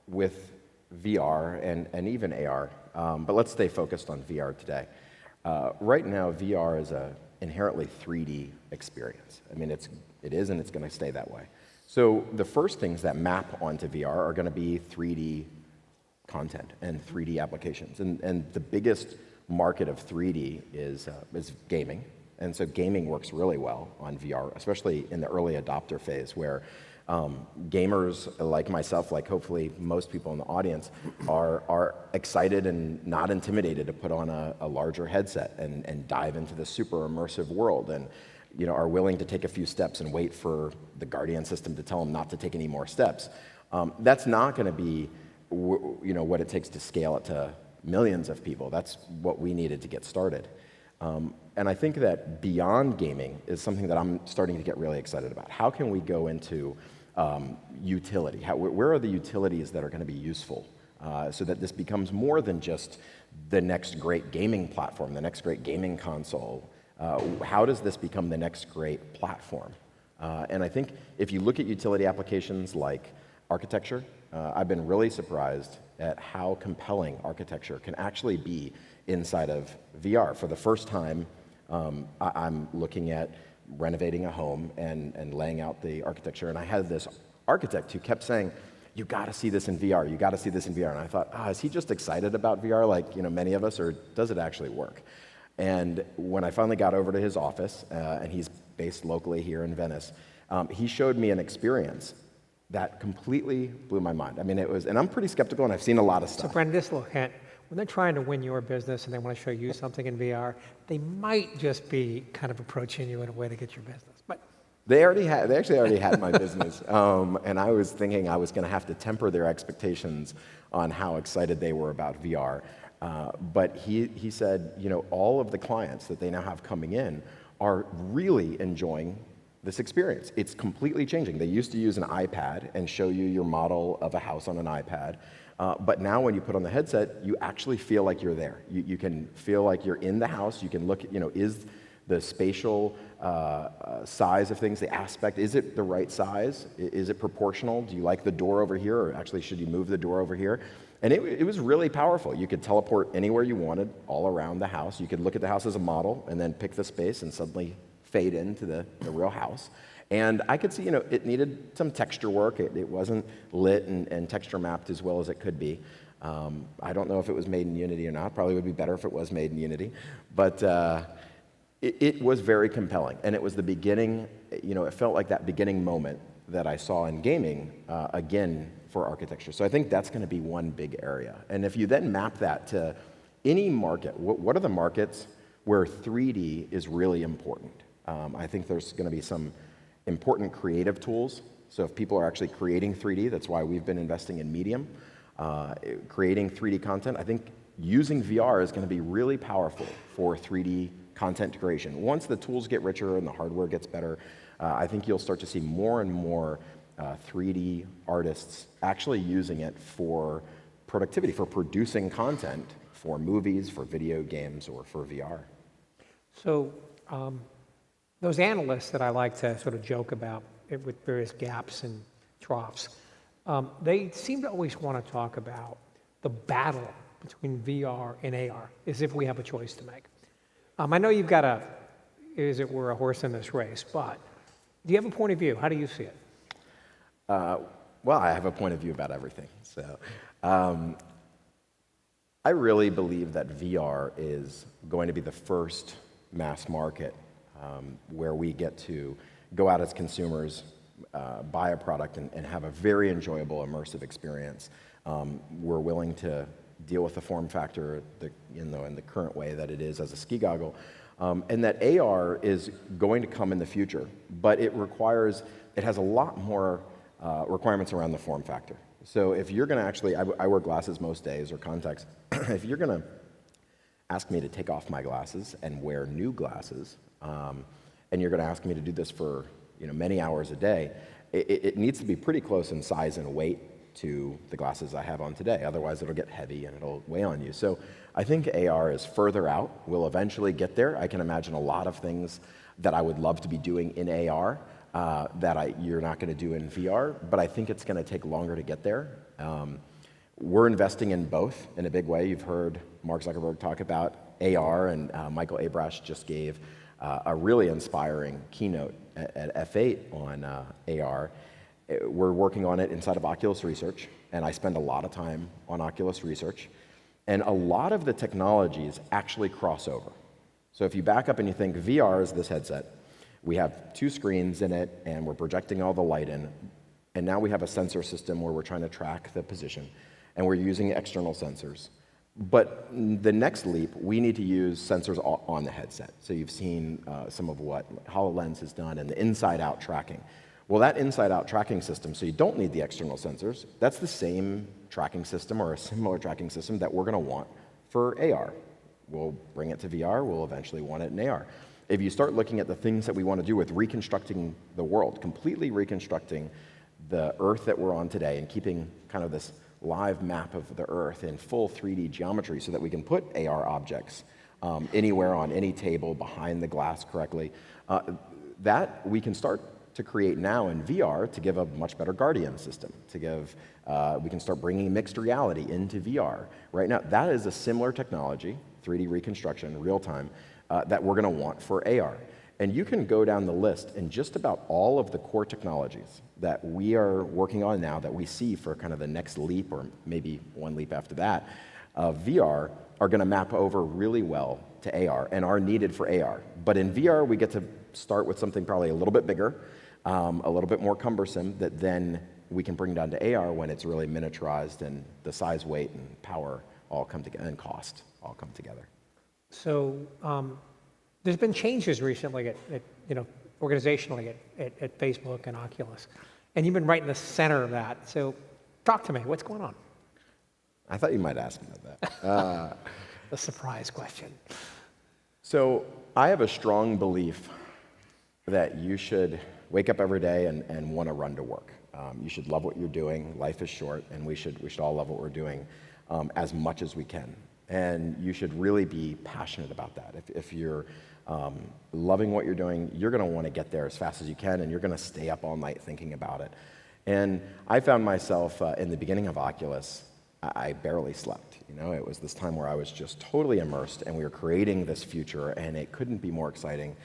with VR and even AR, but let's stay focused on VR today. Right now, VR is a inherently 3D experience. I mean, it is, and it's going to stay that way. So the first things that map onto VR are going to be 3D content and 3D applications. And the biggest market of 3D is gaming. And so gaming works really well on VR, especially in the early adopter phase where gamers like myself, like hopefully most people in the audience, are excited and not intimidated to put on a larger headset and dive into the super immersive world, and are willing to take a few steps and wait for the Guardian system to tell them not to take any more steps. That's not going to be what it takes to scale it to millions of people. That's what we needed to get started. And I think that beyond gaming is something that I'm starting to get really excited about. How can we go into utility? Where are the utilities that are going to be useful so that this becomes more than just the next great gaming platform, the next great gaming console? How does this become the next great platform? And I think if you look at utility applications like architecture, I've been really surprised at how compelling architecture can actually be inside of VR. For the first time, I'm looking at renovating a home and laying out the architecture, and I had this architect who kept saying, "You got to see this in VR. You got to see this in VR." And I thought, is he just excited about VR like many of us, or does it actually work? And when I finally got over to his office, and he's based locally here in Venice, he showed me an experience that completely blew my mind. I mean, and I'm pretty skeptical, and I've seen a lot of stuff. So, Brendan, this little hint. When they're trying to win your business and they want to show you something in VR, they might just be kind of approaching you in a way to get your business. But they actually already had my business, and I was thinking I was going to have to temper their expectations on how excited they were about VR. But he said, all of the clients that they now have coming in are really enjoying this experience. It's completely changing. They used to use an iPad and show you your model of a house on an iPad. But now when you put on the headset, you actually feel like you're there. You can feel like you're in the house. You can look at, is the spatial size of things, the aspect, is it the right size? Is it proportional? Do you like the door over here, or actually should you move the door over here? And it was really powerful. You could teleport anywhere you wanted all around the house. You could look at the house as a model and then pick the space and suddenly fade into the real house. And I could see, it needed some texture work. It wasn't lit and texture mapped as well as it could be. I don't know if it was made in Unity or not. Probably would be better if it was made in Unity. But it was very compelling. And it was the beginning, it felt like that beginning moment that I saw in gaming, again, for architecture. So I think that's going to be one big area. And if you then map that to any market, what are the markets where 3D is really important? I think there's going to be some important creative tools. So if people are actually creating 3D, that's why we've been investing in Medium, creating 3D content. I think using VR is going to be really powerful for 3D content creation. Once the tools get richer and the hardware gets better, I think you'll start to see more and more 3D artists actually using it for productivity, for producing content for movies, for video games, or for VR. So those analysts that I like to sort of joke about with various gaps and troughs, they seem to always want to talk about the battle between VR and AR, as if we have a choice to make. I know you've got as it were, a horse in this race, but do you have a point of view? How do you see it? Well, I have a point of view about everything. So I really believe that VR is going to be the first mass market where we get to go out as consumers, buy a product, and have a very enjoyable, immersive experience. We're willing to deal with the form factor in the current way that it is as a ski goggle, and that AR is going to come in the future, but it has a lot more requirements around the form factor. So if you're going to actually, I wear glasses most days, or contacts. If you're going to ask me to take off my glasses and wear new glasses, and you're going to ask me to do this for many hours a day, it needs to be pretty close in size and weight to the glasses I have on today. Otherwise, it'll get heavy and it'll weigh on you. So I think AR is further out. We'll eventually get there. I can imagine a lot of things that I would love to be doing in AR that you're not going to do in VR, but I think it's going to take longer to get there. We're investing in both in a big way. You've heard Mark Zuckerberg talk about AR, and Michael Abrash just gave a really inspiring keynote at F8 on AR. We're working on it inside of Oculus Research, and I spend a lot of time on Oculus Research. And a lot of the technologies actually cross over. So if you back up and you think VR is this headset, we have 2 screens in it, and we're projecting all the light in. And now we have a sensor system where we're trying to track the position, and we're using external sensors. But the next leap, we need to use sensors on the headset. So you've seen some of what HoloLens has done and the inside-out tracking. Well, that inside-out tracking system, so you don't need the external sensors, that's the same tracking system or a similar tracking system that we're going to want for AR. We'll bring it to VR, we'll eventually want it in AR. If you start looking at the things that we want to do with reconstructing the world, completely reconstructing the Earth that we're on today and keeping kind of this live map of the Earth in full 3D geometry so that we can put AR objects anywhere on any table behind the glass correctly, that we can start to create now in VR to give a much better Guardian system, to give, we can start bringing mixed reality into VR. Right now, that is a similar technology, 3D reconstruction, real time, that we're going to want for AR. And you can go down the list, and just about all of the core technologies that we are working on now that we see for kind of the next leap, or maybe one leap after that, VR are going to map over really well to AR and are needed for AR. But in VR, we get to start with something probably a little bit bigger, a little bit more cumbersome, that then we can bring down to AR when it's really miniaturized and the size, weight, and power all come together, and cost all come together. So there's been changes recently at organizationally at Facebook and Oculus, and you've been right in the center of that. So talk to me. What's going on? I thought you might ask me about that. A surprise question. So I have a strong belief that you should wake up every day and want to run to work. You should love what you're doing. Life is short, and we should all love what we're doing as much as we can. And you should really be passionate about that. If you're loving what you're doing, you're going to want to get there as fast as you can, and you're going to stay up all night thinking about it. And I found myself in the beginning of Oculus, I barely slept. It was this time where I was just totally immersed, and we were creating this future, and it couldn't be more exciting.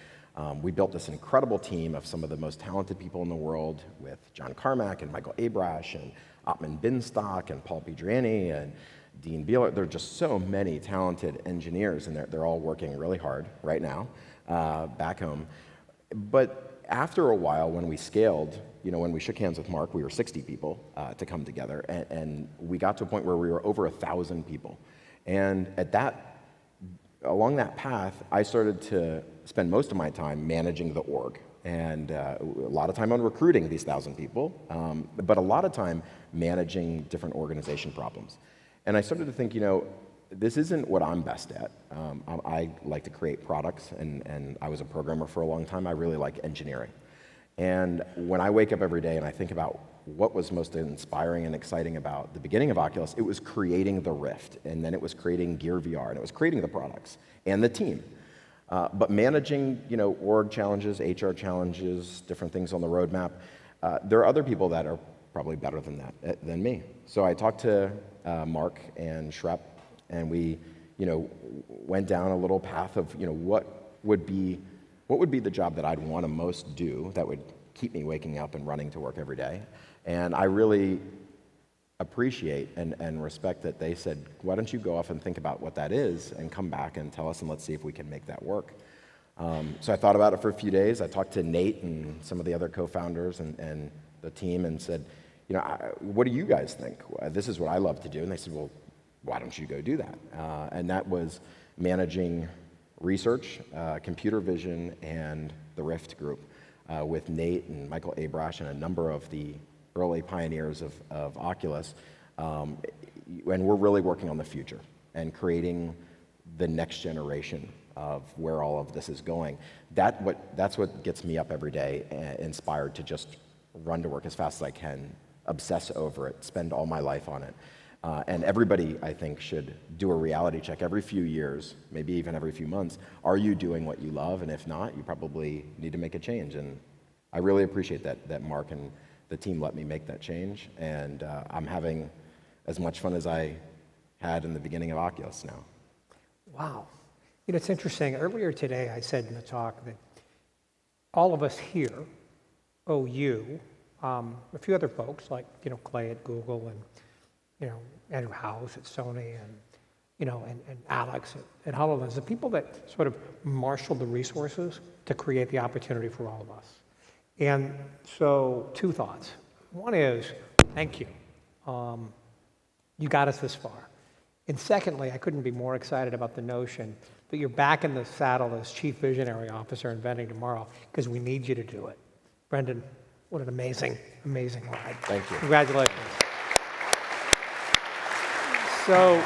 We built this incredible team of some of the most talented people in the world, with John Carmack and Michael Abrash and Ottman Binstock and Paul Pedriani and Dean Beeler. There are just so many talented engineers, and they're all working really hard right now back home. But after a while, when we scaled, when we shook hands with Mark, we were 60 people to come together, and we got to a point where we were over 1,000 people. And along that path, I started to spend most of my time managing the org, and a lot of time on recruiting these 1,000 people, but a lot of time managing different organization problems. And I started to think, this isn't what I'm best at. I like to create products, and I was a programmer for a long time. I really like engineering. And when I wake up every day and I think about what was most inspiring and exciting about the beginning of Oculus, it was creating the Rift, and then it was creating Gear VR, and it was creating the products and the team. But managing, org challenges, HR challenges, different things on the roadmap, there are other people that are probably better than me. So I talked to Mark and Shrep, and we, went down a little path of, what would be the job that I'd want to most do that would keep me waking up and running to work every day. And I really appreciate and respect that they said, why don't you go off and think about what that is and come back and tell us, and let's see if we can make that work. So I thought about it for a few days. I talked to Nate and some of the other co-founders and the team and said, what do you guys think? This is what I love to do. And they said, well, why don't you go do that? And that was managing research, computer vision, and the Rift group with Nate and Michael Abrash and a number of the early pioneers of Oculus. And we're really working on the future and creating the next generation of where all of this is going. That's what gets me up every day, inspired to just run to work as fast as I can, obsess over it, spend all my life on it. And everybody, I think, should do a reality check every few years, maybe even every few months. Are you doing what you love? And if not, you probably need to make a change. And I really appreciate that Mark and the team let me make that change. And I'm having as much fun as I had in the beginning of Oculus now. Wow. You know, it's interesting. Earlier today, I said in the talk that all of us here owe you, a few other folks like, you know, Clay at Google and, you know, Andrew House at Sony and, you know, and Alex at HoloLens, the people that sort of marshaled the resources to create the opportunity for all of us. And so, two thoughts. One is, thank you. You got us this far. And secondly, I couldn't be more excited about the notion that you're back in the saddle as Chief Visionary Officer Inventing Tomorrow, because we need you to do it. Brendan, what an amazing, amazing ride. Thank you. Congratulations. So,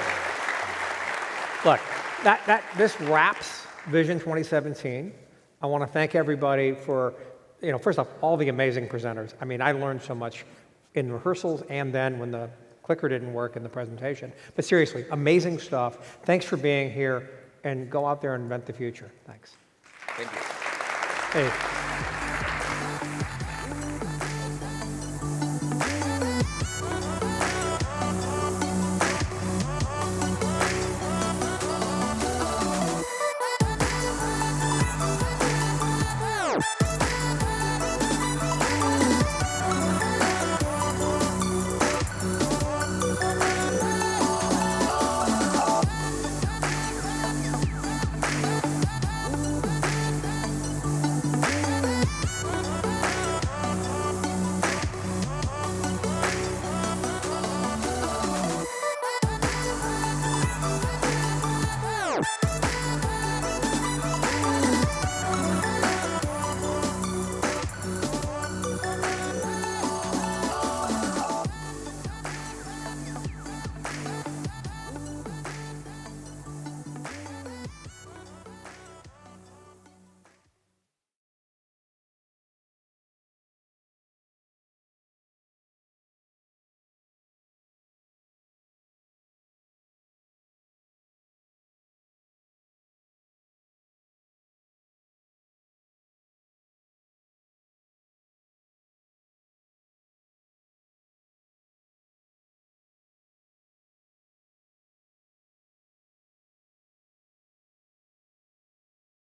look, this wraps Vision 2017. I want to thank everybody for, you know, first off, all the amazing presenters. I mean, I learned so much in rehearsals and then when the clicker didn't work in the presentation. But seriously, amazing stuff. Thanks for being here, and go out there and invent the future. Thanks. Thank you. Hey.